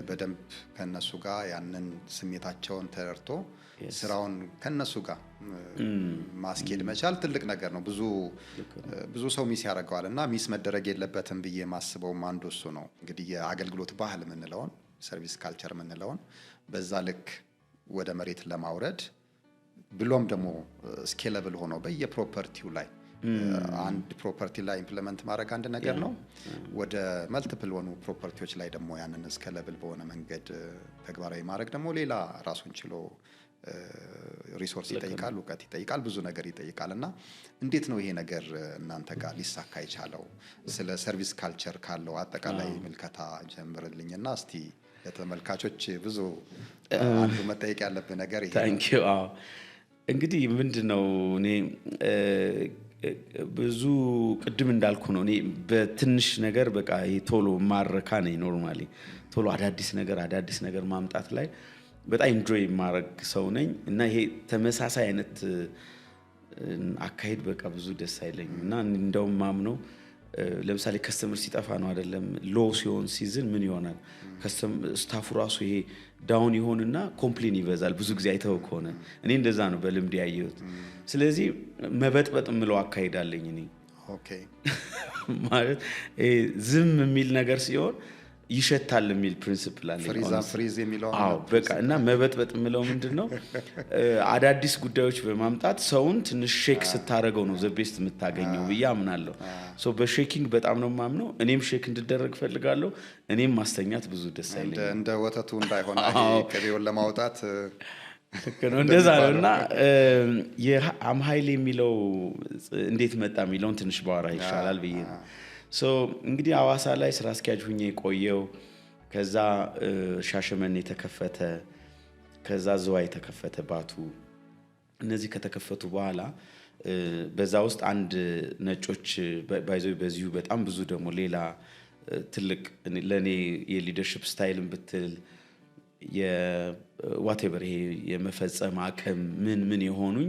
በደንብ ከነሱ ጋር ያንን ስሜታቸውን ተረድቶ ስራውን ከነሱ ጋር ማስኬድ መቻል ትልቅ ነገር ነው። ብዙ ሰው ሚስ ያደርገዋል እና ሚስ መደረግ የለበትም ብዬ ማስበውም አንዱ እሱ ነው። እንግዲህ የአገልግሎት ባህል የምንለውን ሰርቪስ ካልቸር የምንለውን በዛ ልክ ወደ መሬት ለማውረድ ብሎም ደግሞ ስኬለብል ሆኖ በየፕሮፐርቲው ላይ አንድ ፕሮፐርቲ ላይ ኢምፕሊመንት ማድረግ አንድ ነገር ነው። ወደ መልቲፕል ሆኑ ፕሮፐርቲዎች ላይ ደግሞ ያንን ስኬለብል በሆነ መንገድ ተግባራዊ ማድረግ ደግሞ ሌላ ራሱን ችሎ ሪሶርስ ይጠይቃል፣ እውቀት ይጠይቃል፣ ብዙ ነገር ይጠይቃል። እና እንዴት ነው ይሄ ነገር እናንተ ጋር ሊሳካ የቻለው? ስለ ሰርቪስ ካልቸር ካለው አጠቃላይ ምልከታ ጀምርልኝና እስቲ ለተመልካቾች ብዙ አንዱ መጠየቅ ያለብህ ነገር ይሄ ነው። እንግዲህ ምንድነው እኔ ብዙ ቅድም እንዳልኩ ነው እኔ በትንሽ ነገር በቃ ቶሎ ማረካ ነኝ። ኖርማሊ ቶሎ አዳዲስ ነገር ማምጣት ላይ በጣም ኢንጆይ ማድረግ ሰው ነኝ እና ይሄ ተመሳሳይ አይነት አካሄድ በቃ ብዙ ደስ አይለኝም። እና እንደውም ማምነው ለምሳሌ ከስተመር ሲጠፋ ነው አይደለም ሎ ሲሆን ሲዝን ምን ይሆናል ስታፉ ራሱ ይሄ ዳውን ይሆንና ኮምፕሌን ይበዛል ብዙ ጊዜ አይተው ከሆነ። እኔ እንደዛ ነው በልምድ ያየሁት። ስለዚህ መበጥበጥ ምለው አካሄዳለኝ እኔ ኦኬ ማለት ዝም የሚል ነገር ሲሆን ይሸታል የሚል ፕሪንሲፕል አለ። ፍሪዝ የሚለው በቃ እና መበጥበጥ ምለው ምንድነው አዳዲስ ጉዳዮች በማምጣት ሰውን ትንሽ ሼክ ስታረገው ነው ዘቤስት የምታገኘው ብዬ አምናለሁ። ሶ በሼኪንግ በጣም ነው ማምነው። እኔም ሼክ እንድደረግ ፈልጋለሁ። እኔም ማስተኛት ብዙ ደስ አይለኝ እንደ ወተቱ እንዳይሆን ቅቤውን ለማውጣት እንደዛ ነው። እና የአምሃይሌ የሚለው እንዴት መጣ የሚለውን ትንሽ ባወራ ይሻላል ብዬ ነው። እንግዲህ አዋሳ ላይ ስራ አስኪያጅ ሁኜ ቆየው። ከዛ ሻሸመኔ ተከፈተ፣ ከዛ ዝዋይ ተከፈተ፣ ባቱ። እነዚህ ከተከፈቱ በኋላ በዛ ውስጥ አንድ ነጮች ባይዘው በዚሁ በጣም ብዙ ደግሞ ሌላ ትልቅ ለኔ የሊደርሺፕ ስታይልን ብትል የዋቴቨር ይሄ የመፈጸም አቅም ምን የሆኑኝ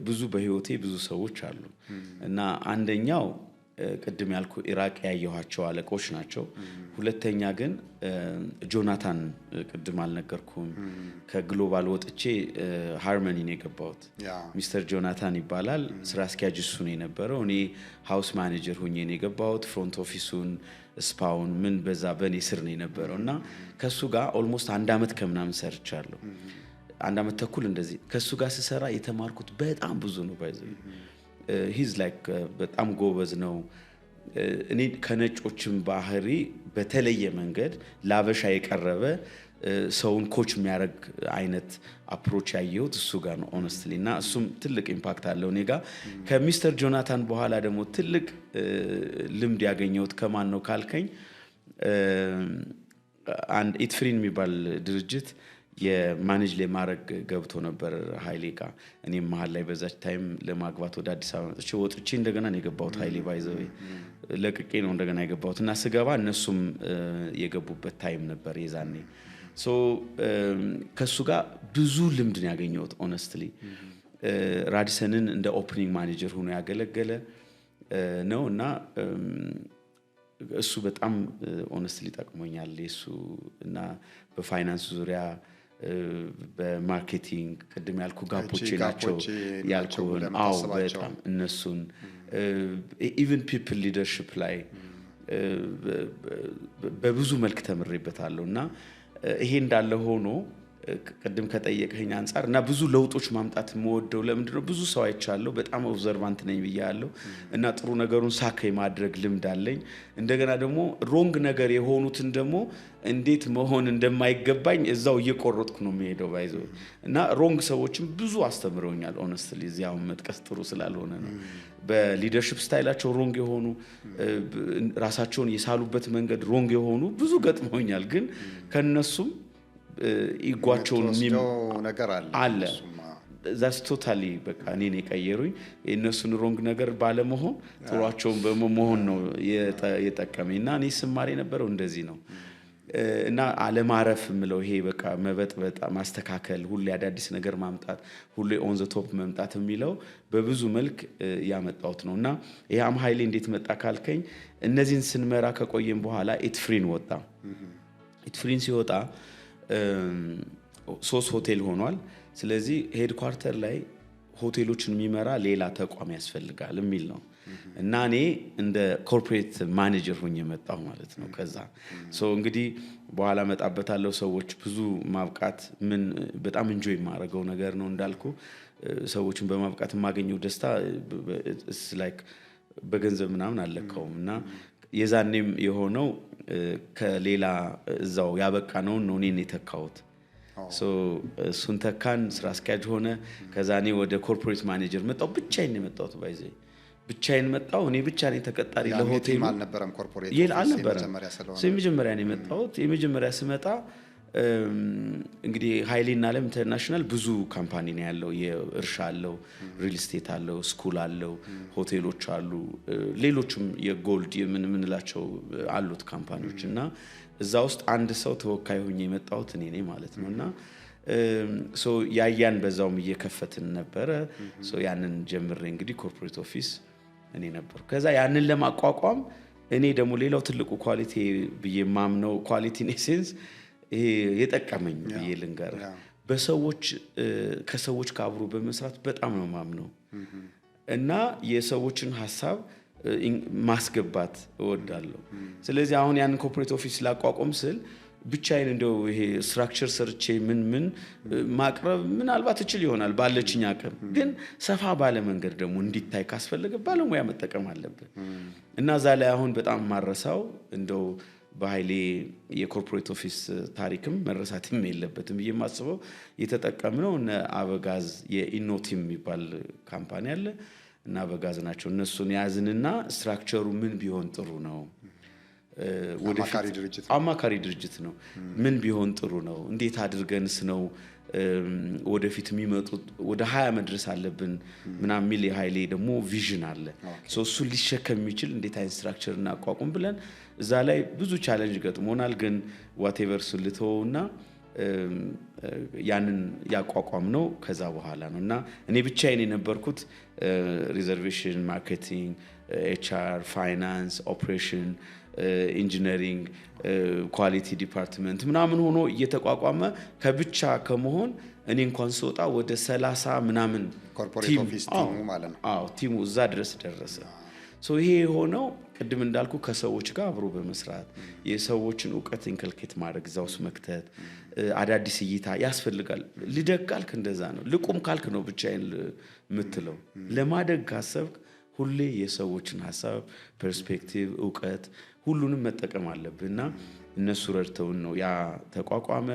ብዙ በህይወቴ ብዙ ሰዎች አሉ። እና አንደኛው ቅድም ያልኩ ኢራቅ ያየኋቸው አለቆች ናቸው። ሁለተኛ ግን ጆናታን ቅድም አልነገርኩም ከግሎባል ወጥቼ ሃርመኒ ነው የገባሁት። ሚስተር ጆናታን ይባላል። ስራ አስኪያጅ እሱ ነው የነበረው። እኔ ሃውስ ማኔጀር ሆኜ ነው የገባሁት። ፍሮንት ኦፊሱን ስፓውን ምን በዛ በኔ ስር ነው የነበረው እና ከሱ ጋር ኦልሞስት 1 አመት ከምናምን ሰርቻለሁ። 1 አመት ተኩል እንደዚህ ከሱ ጋር ስሰራ የተማርኩት በጣም ብዙ ነው። ባይዘው ሂዝ ላይክ በጣም ጎበዝ ነው። እኔ ከነጮችም ባህሪ በተለየ መንገድ ላበሻ የቀረበ ሰውን ኮች የሚያደርግ አይነት አፕሮች ያየሁት እሱ ጋር ነው ሆነስትሊ። እና እሱም ትልቅ ኢምፓክት አለው እኔ ጋር። ከሚስተር ጆናታን በኋላ ደግሞ ትልቅ ልምድ ያገኘሁት ከማን ነው ካልከኝ አንድ ኢትፍሪን የሚባል ድርጅት የማኔጅ ለማድረግ ገብቶ ነበር ኃይሌ ጋር። እኔም መሀል ላይ በዛች ታይም ለማግባት ወደ አዲስ አበባ መጥቼ ወጥቼ እንደገና ነው የገባሁት። ኃይሌ ባይዘው ለቅቄ ነው እንደገና የገባሁት እና ስገባ እነሱም የገቡበት ታይም ነበር የዛኔ። ከሱ ጋር ብዙ ልምድ ነው ያገኘሁት ሆነስትሊ። ራዲሰንን እንደ ኦፕኒንግ ማኔጀር ሆኖ ያገለገለ ነው እና እሱ በጣም ሆነስትሊ ጠቅሞኛል። እሱ እና በፋይናንስ ዙሪያ በማርኬቲንግ ቅድም ያልኩ ጋፖች ናቸው ያልኩ በጣም እነሱን ኢቭን ፒፕል ሊደርሺፕ ላይ በብዙ መልክ ተምሬበታለሁ። እና ይሄ እንዳለ ሆኖ ቅድም ከጠየቀኝ አንፃር እና ብዙ ለውጦች ማምጣት የምወደው ለምንድነው ብዙ ሰው አይቻለሁ በጣም ኦብዘርቫንት ነኝ ብያለሁ እና ጥሩ ነገሩን ሳከይ ማድረግ ልምድ አለኝ እንደገና ደግሞ ሮንግ ነገር የሆኑትን ደግሞ እንዴት መሆን እንደማይገባኝ እዛው እየቆረጥኩ ነው የሚሄደው ባይዘው እና ሮንግ ሰዎችም ብዙ አስተምረውኛል ሆነስትሊ እዚያው መጥቀስ ጥሩ ስላልሆነ ነው በሊደርሺፕ ስታይላቸው ሮንግ የሆኑ ራሳቸውን የሳሉበት መንገድ ሮንግ የሆኑ ብዙ ገጥመውኛል ግን ከነሱም ኢጓቸውን ነገር አለ that's totally በቃ እኔን የቀየሩኝ የነሱን ሮንግ ነገር ባለመሆን ጥሯቸውን በመሆን ነው የጠቀመኝና እኔ ስማር የነበረው እንደዚህ ነው እና አለማረፍ ምለው ይሄ በቃ መበጥበጥ ማስተካከል ሁሉ አዳዲስ ነገር ማምጣት ሁሉ ኦን ዘ ቶፕ መምጣት የሚለው በብዙ መልክ ያመጣውት ነውና ያም ኃይሌ እንዴት መጣ ካልከኝ እነዚህን ስንመራ ከቆየን በኋላ ኢትፍሪን ወጣ ኢትፍሪን ሲወጣ 3 ሆቴል ሆኗል ስለዚህ ሄድኳርተር ላይ ሆቴሎችን የሚመራ ሌላ ተቋም ያስፈልጋል የሚል ነው እና እኔ እንደ ኮርፖሬት ማኔጀር ሆኜ መጣሁ ማለት ነው ከዛ እንግዲህ በኋላ መጣበታለው ሰዎች ብዙ ማብቃት ምን በጣም ኢንጆይ ማድረገው ነገር ነው እንዳልኩ ሰዎችን በማብቃት ማገኘው ደስታ it's like በገንዘብ ምናምን አለከውም እና የዛኔም የሆነው ከሌላ እዛው ያበቃ ነው እኔን የተካውት እሱን ተካን ስራ አስኪያጅ ሆነ ከዛኔ ወደ ኮርፖሬት ማኔጀር መጣው ብቻዬን የመጣሁት ባይዘይ ብቻዬን መጣው እኔ ብቻ ነኝ ተቀጣሪ ለሆቴል አልነበረም ኮርፖሬት የመጀመሪያ ነው የመጣሁት የመጀመሪያ ስመጣ እንግዲህ ሃይሌና ዓለም ኢንተርናሽናል ብዙ ካምፓኒ ነው ያለው የእርሻ አለው ሪል ስቴት አለው ስኩል አለው ሆቴሎች አሉ ሌሎችም የጎልድ የምንላቸው አሉት ካምፓኒዎች እና እዛ ውስጥ አንድ ሰው ተወካይ ሆኜ የመጣሁት እኔ ነኝ ማለት ነውና ያያን በዛውም እየከፈትን ነበር ያንን ጀምሬ እንግዲህ ኮርፖሬት ኦፊስ እኔ ነበር ከዛ ያንን ለማቋቋም እኔ ደግሞ ሌላው ትልቁ ኳሊቲ በየማምነው ኳሊቲ ኔሴንስ ይሄ የጠቀመኝ በየልንገር በሰዎች ከሰዎች ጋር አብሮ በመስራት በጣም ነው ማምነው እና የሰዎችን ሐሳብ ማስገባት እወዳለሁ ስለዚህ አሁን ያን ኮርፖሬት ኦፊስ ላቋቋም ስል ብቻዬን እንደው ይሄ ስትራክቸር ሰርቼ ምን ማቅረብ ምናልባት እችል ይሆናል ባለችኝ አቅም ግን ሰፋ ባለ መንገድ ደግሞ እንዲታይ ካስፈልገ ባለሙያ መጠቀም አለብን እና ዛሬ አሁን በጣም ማረሳው እንደው በኃይሌ የኮርፖሬት ኦፊስ ታሪክም መረሳትም የለበትም በየማስበው የተጠቀምነው እና አበጋዝ የኢኖቲም የሚባል ካምፓኒ አለ እና አበጋዝ ናቸው እነሱን ያዝንና ስትራክቸሩ ምን ቢሆን ጥሩ ነው አማካሪ ድርጅት ነው ምን ቢሆን ጥሩ ነው እንዴት አድርገንስ ነው ወደፊት የሚመጡት ወደ 20 መድረስ አለብን ምናምን ሚል የኃይሌ ደግሞ ቪዥን አለ እሱ ሊሸከም የሚችል እንዴት አይነት ስትራክቸር እናቋቁም ብለን እዛ ላይ ብዙ ቻሌንጅ ገጥሞናል ግን ዋቴቨር ስልተውና ያንን ያቋቋም ነው ከዛ በኋላ ነውና እኔ ብቻዬን የነበርኩት ሪዘርቬሽን ማርኬቲንግ ኤችአር ፋይናንስ ኦፕሬሽን ኢንጂነሪንግ ኳሊቲ ዲፓርትመንት ምናምን ሆኖ እየተቋቋመ ከብቻ ከመሆን እኔ እንኳን ስወጣ ወደ 30 ምናምን ኮርፖሬት ኦፊስ ቲሙ ማለት ነው ቲሙ እዛ ድረስ ደረሰ ይሄ ሆነው ቅድም እንዳልኩ ከሰዎች ጋር አብሮ በመስራት የሰዎችን ዕውቀት ኢንከልኬት ማድረግ ዛውስ መክተት አዳዲስ እይታ ያስፈልጋል ልደጋልክ እንደዛ ነው ልቁም ካልክ ነው ብቻዬን ምትለው ለማደግ ካሰብክ ሁሌ የሰዎችን ሐሳብ ፐርስፔክቲቭ ዕውቀት ሁሉንም መጠቀም አለብንና እነሱ ረድተውን ነው ያ ተቋቋመ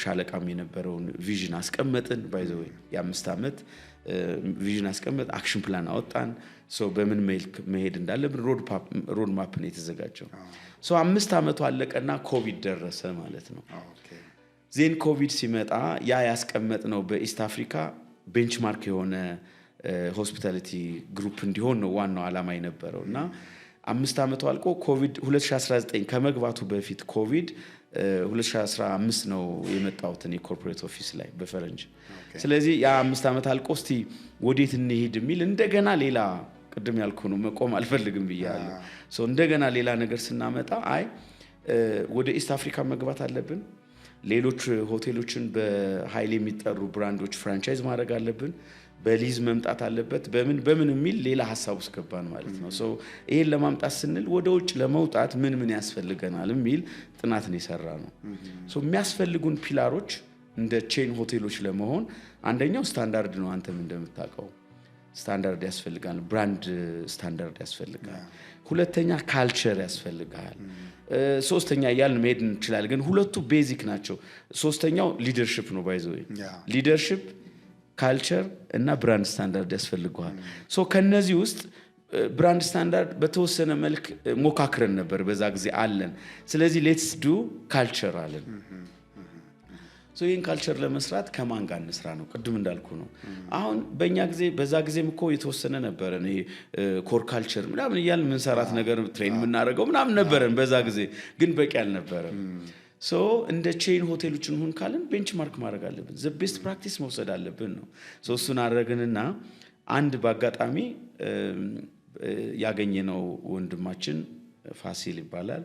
ሻለቃም የነበረውን ቪዥን አስቀመጥን ባይ ዘ ዌይ የ5 አመት ቪዥን አስቀመጥ አክሽን ፕላን አወጣን በምን መልክ መሄድ እንዳለብን ሮድ ማፕ ነው የተዘጋጀው 5 አመቱ አለቀና ኮቪድ ደረሰ ማለት ነው ዜን ኮቪድ ሲመጣ ያ ያስቀመጥነው በኢስት አፍሪካ ቤንችማርክ የሆነ ሆስፒታሊቲ ግሩፕ እንዲሆን ነው ዋናው ዓላማ የነበረውና 5 አመቱ አልቆ ኮቪድ 2019 ከመግባቱ በፊት ኮቪድ 2015 ነው የመጣው ተኔ ኮርፖሬት ኦፊስ ላይ በፈረንጅ ስለዚህ ያ 5 አመት አልቆ እስቲ ወዴት እንሄድ የሚል እንደገና ሌላ ቅድም ያልኩ ነው መቆም አልፈልግም ብያለሁ እንደገና ሌላ ነገር ስናመጣ አይ ወደ ኢስት አፍሪካ መግባት አለብን ሌሎች ሆቴሎችን በኃይል የሚጠሩ ብራንዶች ፍራንቻይዝ ማድረግ አለብን በሊዝ መምጣት አለበት በምን የሚል ሌላ ሐሳብ ውስጥ ገባን ማለት ነው። ሶ ይሄን ለማምጣት ስንል ወደ ውጭ ለመውጣት ምን ያስፈልገናል የሚል ጥናት ነው የሰራነው። ሶ የሚያስፈልጉን ፒላሮች እንደ ቼን ሆቴሎች ለመሆን አንደኛው ስታንዳርድ ነው። አንተም እንደምታውቀው ስታንዳርድ ያስፈልጋል፣ ብራንድ ስታንዳርድ ያስፈልጋል። ሁለተኛ ካልቸር ያስፈልጋል። ሶስተኛ ያልን መሄድ እንችላለን፣ ግን ሁለቱ ቤዚክ ናቸው። ሶስተኛው ሊደርሺፕ ነው። ባይዘው ሊደርሺፕ፣ ካልቸር እና ብራንድ ስታንዳርድ ያስፈልገዋል። ሶ ከነዚህ ውስጥ ብራንድ ስታንዳርድ በተወሰነ መልክ ሞካክረን ነበር በዛ ጊዜ አለን። ስለዚህ ሌትስ ዱ ካልቸር አለን። ሶ ይሄን ካልቸር ለመስራት ከማን ጋር እንስራ ነው? ቅድም እንዳልኩ ነው። አሁን በዛ ጊዜም እኮ የተወሰነ ነበረ ነው ኮር ካልቸር ምናምን እያልን ምንሰራት ነገር ትሬን የምናደርገው ምናምን ነበረን በዛ ጊዜ፣ ግን በቂ አልነበረም። ሶ እንደ ቼን ሆቴሎች እንሁን ካልን ቤንችማርክ ማድረግ አለብን፣ ዘ ቤስት ፕራክቲስ መውሰድ አለብን ነው። ሶ እሱን አደረግንና አንድ በአጋጣሚ ያገኘነው ወንድማችን ፋሲል ይባላል።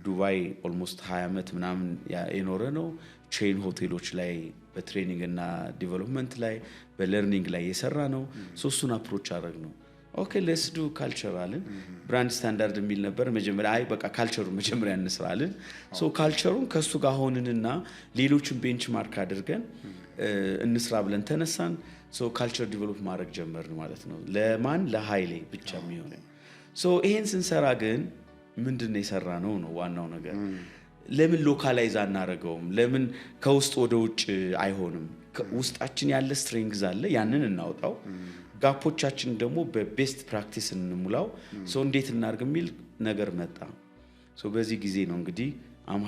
ዱባይ ኦልሞስት 20 ዓመት ምናምን የኖረ ነው። ቼን ሆቴሎች ላይ በትሬኒንግ እና ዲቨሎፕመንት ላይ በለርኒንግ ላይ የሰራ ነው። ሶስቱን አፕሮች አደረግ ነው። ኦኬ ሌትስ ዱ ካልቸር አልን። ብራንድ ስታንዳርድ የሚል ነበር መጀመሪያ። አይ በቃ ካልቸሩን መጀመሪያ እንስራ አልን። ሶ ካልቸሩን ከሱ ጋር ሆንንና ሌሎችን ቤንችማርክ አድርገን እንስራ ብለን ተነሳን። ሶ ካልቸር ዲቨሎፕ ማድረግ ጀመርን ማለት ነው። ለማን? ለኃይሌ ብቻ የሚሆን። ሶ ይሄን ስንሰራ ግን ምንድነው የሰራ ነው ዋናው ነገር። ለምን ሎካላይዝ አናረገውም? ለምን ከውስጥ ወደ ውጭ አይሆንም? ውስጣችን ያለ ስትሬንግዝ አለ፣ ያንን እናውጣው። ጋፖቻችን ደግሞ በቤስት ፕራክቲስ እንሙላው። ሶ እንዴት እናርግ የሚል ነገር መጣ። ሶ በዚህ ጊዜ ነው እንግዲህ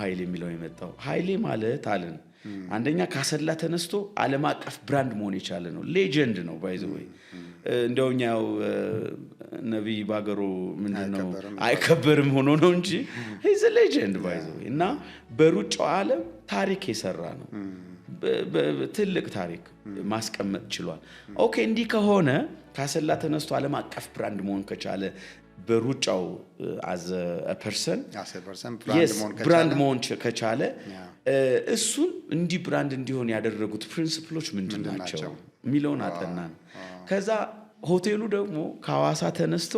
ኃይሌ የሚለው የመጣው። ኃይሌ ማለት አለን አንደኛ ካሰላ ተነስቶ ዓለም አቀፍ ብራንድ መሆን የቻለ ነው። ሌጀንድ ነው ባይ ዘ ወይ። እንደውኛው ነብይ ባገሮ ምንድነው አይከበርም ሆኖ ነው እንጂ ሂዝ ኤ ሌጀንድ ባይ ዘ ወይ። እና በሩጫው ዓለም ታሪክ የሰራ ነው። ትልቅ ታሪክ ማስቀመጥ ችሏል። ኦኬ እንዲህ ከሆነ ካሰላ ተነስቶ ዓለም አቀፍ ብራንድ መሆን ከቻለ በሩጫው አዘ ፐርሰን ብራንድ መሆን ከቻለ እሱን እንዲህ ብራንድ እንዲሆን ያደረጉት ፕሪንሲፕሎች ምንድን ናቸው የሚለውን አጠናን። ከዛ ሆቴሉ ደግሞ ከሐዋሳ ተነስቶ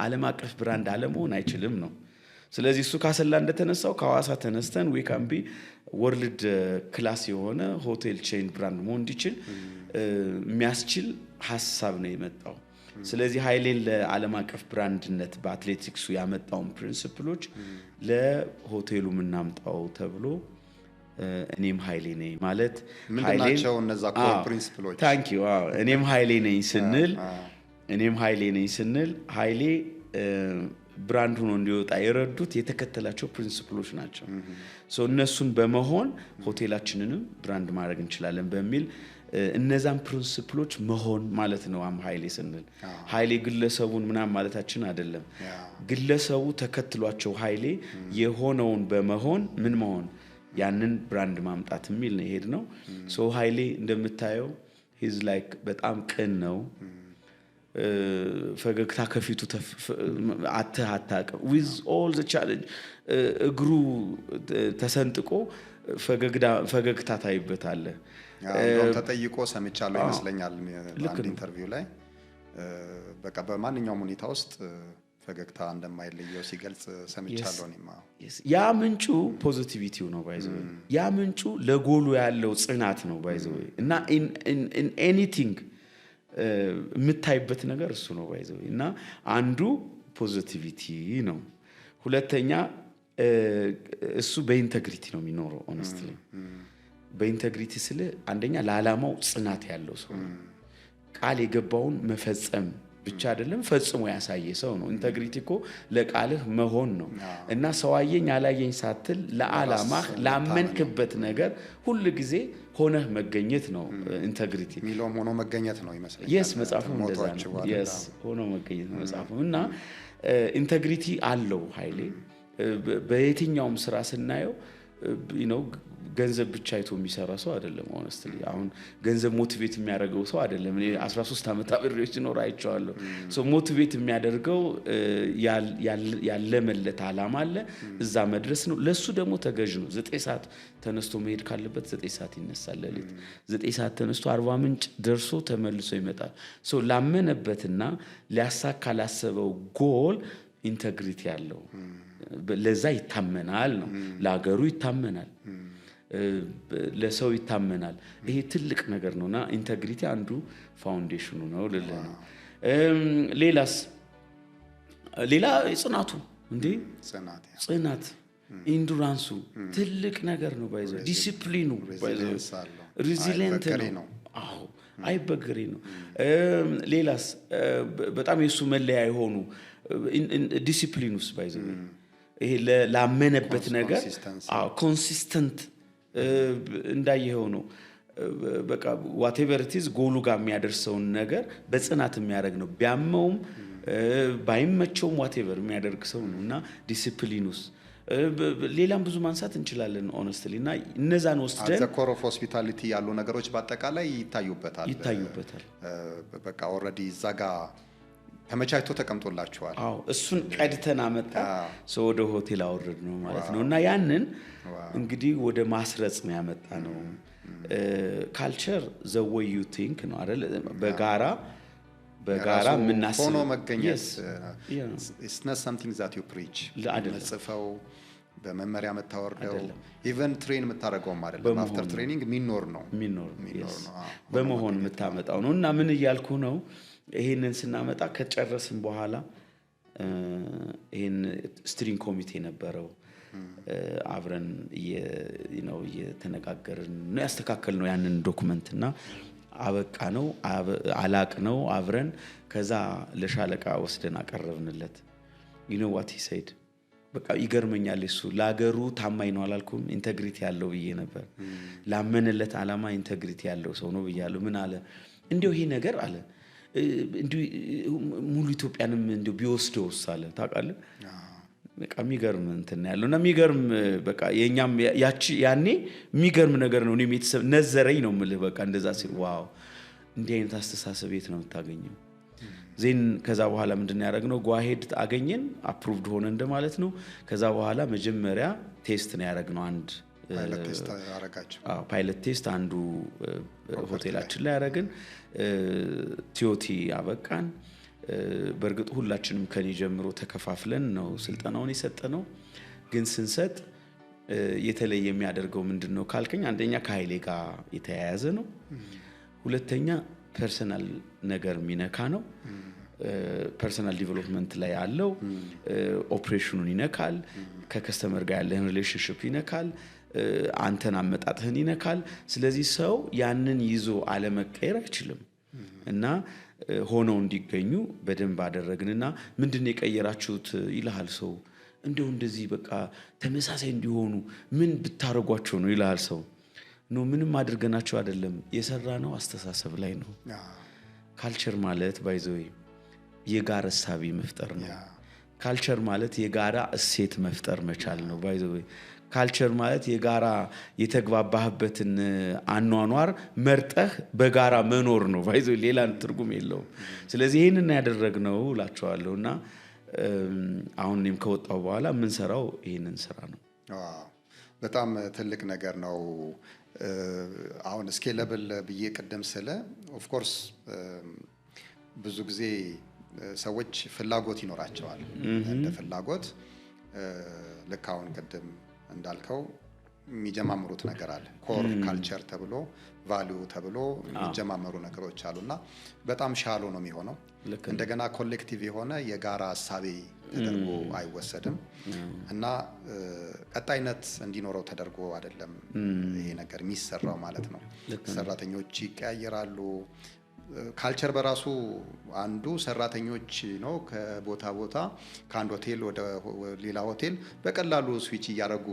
ዓለም አቀፍ ብራንድ አለመሆን አይችልም ነው። ስለዚህ እሱ ካሰላ እንደተነሳው ከሐዋሳ ተነስተን ዊ ካን ቢ ወርልድ ክላስ የሆነ ሆቴል ቼን ብራንድ መሆን እንዲችል የሚያስችል ሐሳብ ነው የመጣው። ስለዚህ ኃይሌን ለዓለም አቀፍ ብራንድነት በአትሌቲክሱ ያመጣውን ፕሪንሲፕሎች ለሆቴሉ ምናምጣው ተብሎ እኔም ኃይሌ ነኝ ማለት ምንድናቸው እነዛ ኮር ፕሪንሲፕሎች? ታንክ ዩ። እኔም ኃይሌ ነኝ ስንል ኃይሌ ብራንድ ሆኖ እንዲወጣ የረዱት የተከተላቸው ፕሪንሲፕሎች ናቸው። ሶ እነሱን በመሆን ሆቴላችንንም ብራንድ ማድረግ እንችላለን በሚል እነዛን ፕሪንሲፕሎች መሆን ማለት ነው። ኃይሌ ስንል ኃይሌ ግለሰቡን ምናምን ማለታችን አይደለም። ግለሰቡ ተከትሏቸው ኃይሌ የሆነውን በመሆን ምን መሆን ያንን ብራንድ ማምጣት የሚል ነው የሄድ ነው። ሶ ኃይሌ እንደምታየው ሂዝ ላይክ በጣም ቅን ነው። ፈገግታ ከፊቱ አታውቅም። ዊዝ ኦል ዘ ቻሌንጅ እግሩ ተሰንጥቆ ፈገግታ ታይበታለህ። ተጠይቆ ሰምቻለሁ ይመስለኛል በአንድ ኢንተርቪው ላይ በቃ በማንኛውም ሁኔታ ውስጥ ፈገግታ እንደማይለየው ሲገልጽ ሰምቻለሁ። ያ ምንጩ ፖዚቲቪቲው ነው ባይዘው። ያ ምንጩ ለጎሉ ያለው ጽናት ነው ባይዘው። እና ኢን ኤኒቲንግ የምታይበት ነገር እሱ ነው ባይዘው። እና አንዱ ፖዚቲቪቲ ነው። ሁለተኛ እሱ በኢንቴግሪቲ ነው የሚኖረው። ኦነስትሊ በኢንቴግሪቲ ስለ አንደኛ ለዓላማው ጽናት ያለው ሰው ነው። ቃል የገባውን መፈጸም ብቻ አይደለም ፈጽሞ ያሳየ ሰው ነው። ኢንቴግሪቲ እኮ ለቃልህ መሆን ነው። እና ሰው አየኝ አላየኝ ሳትል ለዓላማህ ላመንክበት ነገር ሁሉ ጊዜ ሆነህ መገኘት ነው ኢንቴግሪቲ። ሚሎም ሆኖ መገኘት ነው ይመስለኛል። yes መጽሐፉ እንደዛ ነው። yes ሆኖ መገኘት ነው መጽሐፉ። እና ኢንቴግሪቲ አለው ኃይሌ። በየትኛውም ስራ ስናየው ገንዘብ ብቻ አይቶ የሚሰራ ሰው አይደለም። ሆነስትሊ አሁን ገንዘብ ሞቲቬት የሚያደርገው ሰው አይደለም። እኔ 13 ዓመት አብሬዎች ሲኖር አይቼዋለሁ። ሶ ሞቲቬት የሚያደርገው ያለመለት ዓላማ አለ፣ እዛ መድረስ ነው። ለሱ ደግሞ ተገዥ ነው። 9 ሰዓት ተነስቶ መሄድ ካለበት 9 ሰዓት ይነሳል። ሌሊት 9 ሰዓት ተነስቶ አርባ ምንጭ ደርሶ ተመልሶ ይመጣል። ሶ ላመነበትና ሊያሳካ ላሰበው ጎል ኢንተግሪቲ ያለው ለዛ ይታመናል ነው። ለሀገሩ ይታመናል፣ ለሰው ይታመናል። ይሄ ትልቅ ነገር ነውና ኢንተግሪቲ አንዱ ፋውንዴሽኑ ነው ልልህ ነው። ሌላ ጽናቱ እንዴ ጽናት ኢንዱራንሱ ትልቅ ነገር ነው። ባይዘ ዲሲፕሊኑ ሪዚሊየንት ነው። አዎ አይበገሬ ነው። ሌላስ በጣም የሱ መለያ የሆኑ ዲሲፕሊኑስ ባይዘ ይሄ ላመነበት ነገር ኮንሲስተንት እንዳየኸው ነው። በቃ ዋቴቨር ኢት ኢዝ ጎሉ ጋር የሚያደርሰውን ነገር በጽናት የሚያደርግ ነው። ቢያመውም ባይመቸውም ዋቴቨር የሚያደርግ ሰው ነው እና ዲሲፕሊኑስ ሌላም ብዙ ማንሳት እንችላለን ሆነስትሊ እና እነዛን ወስደን አዘ ኮር ኦፍ ሆስፒታሊቲ ያሉ ነገሮች በአጠቃላይ ይታዩበታል። በቃ ኦልሬዲ እዛ ጋር ተመቻችቶ ተቀምጦላችኋል። አዎ እሱን ቀድተን አመጣ ሰው ወደ ሆቴል አወረድ ነው ማለት ነው እና ያንን እንግዲህ ወደ ማስረጽ ነው ያመጣ ነው። ካልቸር ዘ ዌይ ዩ ቲንክ ነው አይደል? በጋራ የምናስበው ሆኖ መገኘት it's not something that you preach ለጽፈው በመመሪያ መታወርደው ኢቨን ትሬን የምታደርገውም አይደለም። አፍተር ትሬኒንግ ሚኖር ነው በመሆን የምታመጣው ነው እና ምን እያልኩ ነው? ይሄንን ስናመጣ ከጨረስን በኋላ ይሄን ስትሪንግ ኮሚቴ ነበረው አብረን እየተነጋገርን ነው ያስተካከልነው ያንን ዶክመንትና አበቃ ነው አላቅ ነው አብረን ከዛ ለሻለቃ ወስደን አቀረብንለት። you know what he said በቃ ይገርመኛል። እሱ ለሀገሩ ታማኝ ነው አላልኩም? ኢንተግሪቲ ያለው ብዬ ነበር። ላመነለት ዓላማ ኢንተግሪቲ ያለው ሰው ነው ብያለሁ። ምን አለ? እንዲያው ይሄ ነገር አለ እንዲሁ ሙሉ ኢትዮጵያንም እንዲሁ ቢወስደውስ አለ። ታውቃለህ በቃ የሚገርም እንትን ያለውና የሚገርም በቃ የኛም ያኔ የሚገርም ነገር ነው። እኔም የተሰብ ነዘረኝ ነው የምልህ። በቃ እንደዛ ሲል ዋው እንዲህ አይነት አስተሳሰብ የት ነው የምታገኘው? ዜን ከዛ በኋላ ምንድን ያደረግነው ጓሄድ አገኘን፣ አፕሩቭድ ሆነ እንደማለት ነው። ከዛ በኋላ መጀመሪያ ቴስት ነው ያደረግነው። አንድ ፓይለት ቴስት አንዱ ሆቴላችን ላይ ያደረግን። ቲዮቲ አበቃን። በእርግጥ ሁላችንም ከኔ ጀምሮ ተከፋፍለን ነው ስልጠናውን የሰጠነው። ግን ስንሰጥ የተለየ የሚያደርገው ምንድነው ካልከኝ፣ አንደኛ ከኃይሌ ጋር የተያያዘ ነው። ሁለተኛ ፐርሰናል ነገር የሚነካ ነው። ፐርሰናል ዲቨሎፕመንት ላይ ያለው ኦፕሬሽኑን ይነካል። ከከስተመር ጋር ያለህን ሪሌሽንሺፕ ይነካል። አንተን አመጣጥህን ይነካል። ስለዚህ ሰው ያንን ይዞ አለመቀየር አይችልም እና ሆነው እንዲገኙ በደንብ አደረግንና ምንድነው የቀየራችሁት ይልሃል ሰው። እንደው እንደዚህ በቃ ተመሳሳይ እንዲሆኑ ምን ብታረጓቸው ነው ይልሃል ሰው። ነው ምንም አድርገናቸው አይደለም፣ የሰራነው አስተሳሰብ ላይ ነው። ካልቸር ማለት ባይዘይ የጋራ ሐሳብ መፍጠር ነው። ካልቸር ማለት የጋራ እሴት መፍጠር መቻል ነው። ባይዘይ ካልቸር ማለት የጋራ የተግባባህበትን አኗኗር መርጠህ በጋራ መኖር ነው። ባይዘይ ሌላ ትርጉም የለውም። ስለዚህ ይሄንን ያደረግነው እላቸዋለሁና አሁን እኔም ከወጣው በኋላ ምን ሰራው ይሄንን ስራ ነው። በጣም ትልቅ ነገር ነው። አሁን ስኬለብል ብዬ ቀደም ስለ ኦፍ ኮርስ ብዙ ጊዜ ሰዎች ፍላጎት ይኖራቸዋል። እንደ ፍላጎት ልክ አሁን ቀደም እንዳልከው የሚጀማምሩት ነገር አለ። ኮር ካልቸር ተብሎ ቫልዩ ተብሎ የሚጀማመሩ ነገሮች አሉና በጣም ሻሎ ነው የሚሆነው። እንደገና ኮሌክቲቭ የሆነ የጋራ ሐሳቤ ተደርጎ አይወሰድም እና ቀጣይነት እንዲኖረው ተደርጎ አይደለም ይሄ ነገር የሚሰራው ማለት ነው። ሰራተኞች ይቀያየራሉ። ካልቸር በራሱ አንዱ ሰራተኞች ነው ከቦታ ቦታ ከአንድ ሆቴል ወደ ሌላ ሆቴል በቀላሉ ስዊች እያደረጉ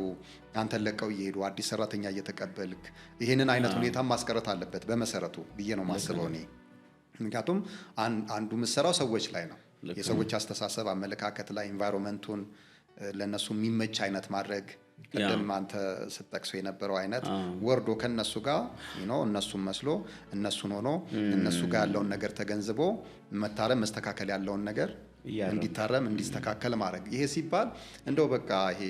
አንተን ለቀው እየሄዱ አዲስ ሰራተኛ እየተቀበልክ ይሄንን አይነት ሁኔታ ማስቀረት አለበት በመሰረቱ ብዬ ነው ማስበው እኔ። ምክንያቱም አንዱ መሰራው ሰዎች ላይ ነው። የሰዎች አስተሳሰብ አመለካከት ላይ ኢንቫይሮንመንቱን ለነሱ የሚመች አይነት ማድረግ ቅድም አንተ ስትጠቅሰው የነበረው አይነት ወርዶ ከነሱ ጋር እነሱን መስሎ እነሱን ሆኖ እነሱ ጋር ያለውን ነገር ተገንዝቦ መታረም መስተካከል ያለውን ነገር እንዲታረም እንዲስተካከል ማድረግ። ይሄ ሲባል እንደው በቃ ይሄ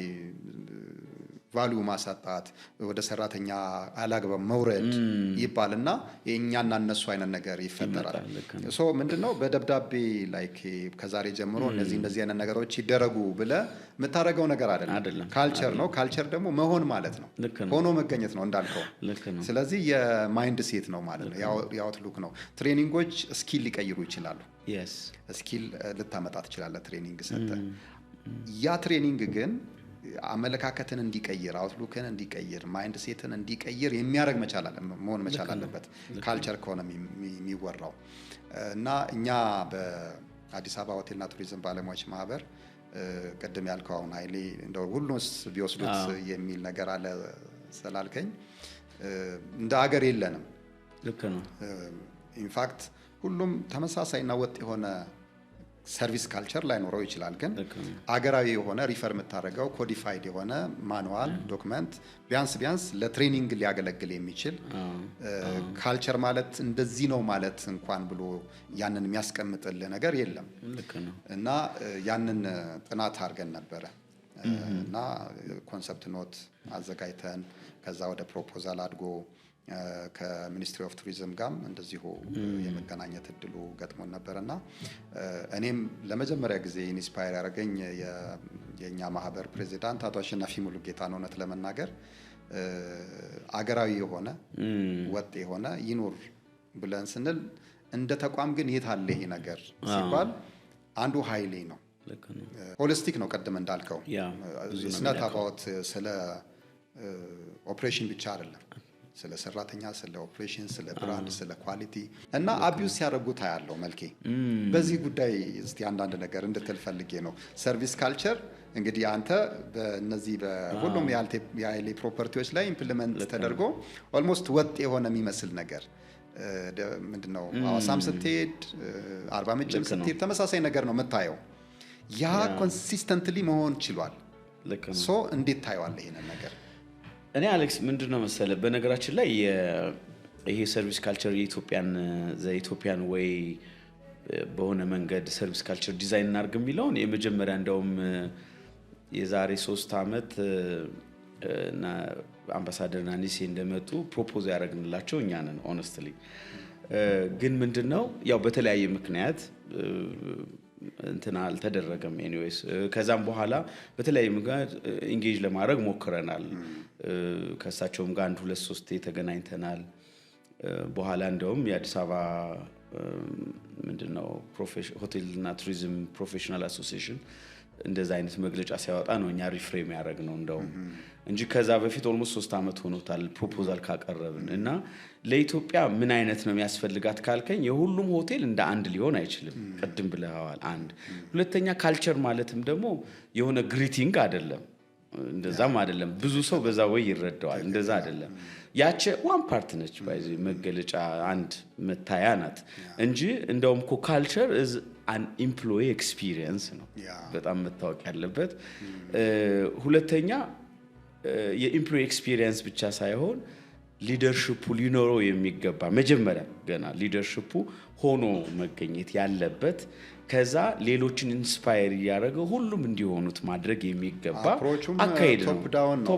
ቫልዩ ማሳጣት ወደ ሰራተኛ አላግባብ መውረድ ይባልና የኛና እነሱ አይነት ነገር ይፈጠራል። ሶ ምንድነው በደብዳቤ ላይክ ከዛሬ ጀምሮ እነዚህ አይነት ነገሮች ይደረጉ ብለ የምታረገው ነገር አይደለም። ካልቸር ነው። ካልቸር ደግሞ መሆን ማለት ነው፣ ሆኖ መገኘት ነው እንዳልከው። ስለዚህ የማይንድ ሴት ነው ማለት ነው፣ የአውትሉክ ነው። ትሬኒንጎች ስኪል ሊቀይሩ ይችላሉ። ስኪል ልታመጣ ትችላለህ ትሬኒንግ ሰጠ። ያ ትሬኒንግ ግን አመለካከትን እንዲቀይር፣ አውትሉክን እንዲቀይር፣ ማይንድ ሴትን እንዲቀይር የሚያደርግ መሆን መቻል አለበት ካልቸር ከሆነ የሚወራው። እና እኛ በአዲስ አበባ ሆቴልና ቱሪዝም ባለሙያዎች ማህበር ቅድም ያልከው አሁን ኃይሌ እንደው ሁሉንስ ቢወስዱት የሚል ነገር አለ ስላልከኝ እንደ ሀገር የለንም። ልክ ነው። ኢንፋክት ሁሉም ተመሳሳይና ወጥ የሆነ ሰርቪስ ካልቸር ላይኖረው ይችላል። ግን አገራዊ የሆነ ሪፈር የምታደርገው ኮዲፋይድ የሆነ ማኑዋል ዶክመንት ቢያንስ ለትሬኒንግ ሊያገለግል የሚችል ካልቸር ማለት እንደዚህ ነው ማለት እንኳን ብሎ ያንን የሚያስቀምጥልህ ነገር የለም። እና ያንን ጥናት አድርገን ነበረ እና ኮንሰፕት ኖት አዘጋጅተን ከዛ ወደ ፕሮፖዛል አድጎ ከሚኒስትሪ ኦፍ ቱሪዝም ጋር እንደዚሁ የመገናኘት እድሉ ገጥሞን ነበርና እኔም ለመጀመሪያ ጊዜ ኢንስፓየር ያደረገኝ የኛ ማህበር ፕሬዚዳንት አቶ አሸናፊ ሙሉጌታ ነው። እውነት ለመናገር አገራዊ የሆነ ወጥ የሆነ ይኑር ብለን ስንል እንደ ተቋም ግን የት አለ ይሄ ነገር ሲባል አንዱ ኃይሌ ነው። ሆሊስቲክ ነው። ቀደም እንዳልከው ስነት አባውት ስለ ኦፕሬሽን ብቻ አይደለም፣ ስለ ሰራተኛ፣ ስለ ኦፕሬሽን፣ ስለ ብራንድ፣ ስለ ኳሊቲ እና አቢዩስ ሲያደርጉት ያለው መልኬ በዚህ ጉዳይ እስቲ አንዳንድ ነገር እንድትል ፈልጌ ነው። ሰርቪስ ካልቸር እንግዲህ አንተ በእነዚህ በሁሉም የኃይሌ ፕሮፐርቲዎች ላይ ኢምፕሊመንት ተደርጎ ኦልሞስት ወጥ የሆነ የሚመስል ነገር ምንድነው ሐዋሳም ስትሄድ አርባ ምንጭም ስትሄድ ተመሳሳይ ነገር ነው የምታየው። ያ ኮንሲስተንትሊ መሆን ችሏል። ሶ እንዴት ታየዋለህ ይሄንን ነገር? እኔ አሌክስ ምንድነው መሰለ በነገራችን ላይ ይሄ ሰርቪስ ካልቸር የኢትዮጵያን ወይ በሆነ መንገድ ሰርቪስ ካልቸር ዲዛይን እናርግ የሚለውን የመጀመሪያ እንደውም የዛሬ 3 ዓመት እና አምባሳደር ናኒሴ እንደመጡ ፕሮፖዝ ያደረግንላቸው እኛ ነን። ሆነስትሊ ግን ምንድነው ያው በተለያየ ምክንያት እንትና አልተደረገም። ኤኒዌይስ ከዛም በኋላ በተለያየ ምክንያት ኢንጌጅ ለማድረግ ሞክረናል። ከሳቸውም ጋር 1-2-3 ተገናኝተናል። በኋላ እንደውም የአዲስ አበባ ምንድነው ሆቴልና ቱሪዝም ፕሮፌሽናል አሶሲዬሽን እንደዛ አይነት መግለጫ ሲያወጣ ነው እኛ ሪፍሬም ያደረግነው እንደውም እንጂ ከዛ በፊት ኦልሞስት 3 ዓመት ሆኖታል ፕሮፖዛል ካቀረብን። እና ለኢትዮጵያ ምን አይነት ነው የሚያስፈልጋት ካልከኝ የሁሉም ሆቴል እንደ አንድ ሊሆን አይችልም። ቅድም ብለዋል። አንድ ሁለተኛ ካልቸር ማለትም ደግሞ የሆነ ግሪቲንግ አይደለም፣ እንደዛም አይደለም። ብዙ ሰው በዛ ወይ ይረዳዋል። እንደዛ አይደለም። ያቺ ዋን ፓርት ነች፣ ባይዚ መገለጫ አንድ መታያ ናት እንጂ እንደውም እኮ ካልቸር ኢዝ አን ኤምፕሎይ ኤክስፒሪየንስ ነው በጣም መታወቅ ያለበት። ሁለተኛ የኤምፕሎይ ኤክስፒሪየንስ ብቻ ሳይሆን ሊደርሺፑ ሊኖረው የሚገባ መጀመሪያ ገና ሊደርሺፑ ሆኖ መገኘት ያለበት፣ ከዛ ሌሎችን ኢንስፓየር ያደረገ ሁሉም እንዲሆኑት ማድረግ የሚገባ አካሄድ ነው። ቶፕ ዳውን ነው።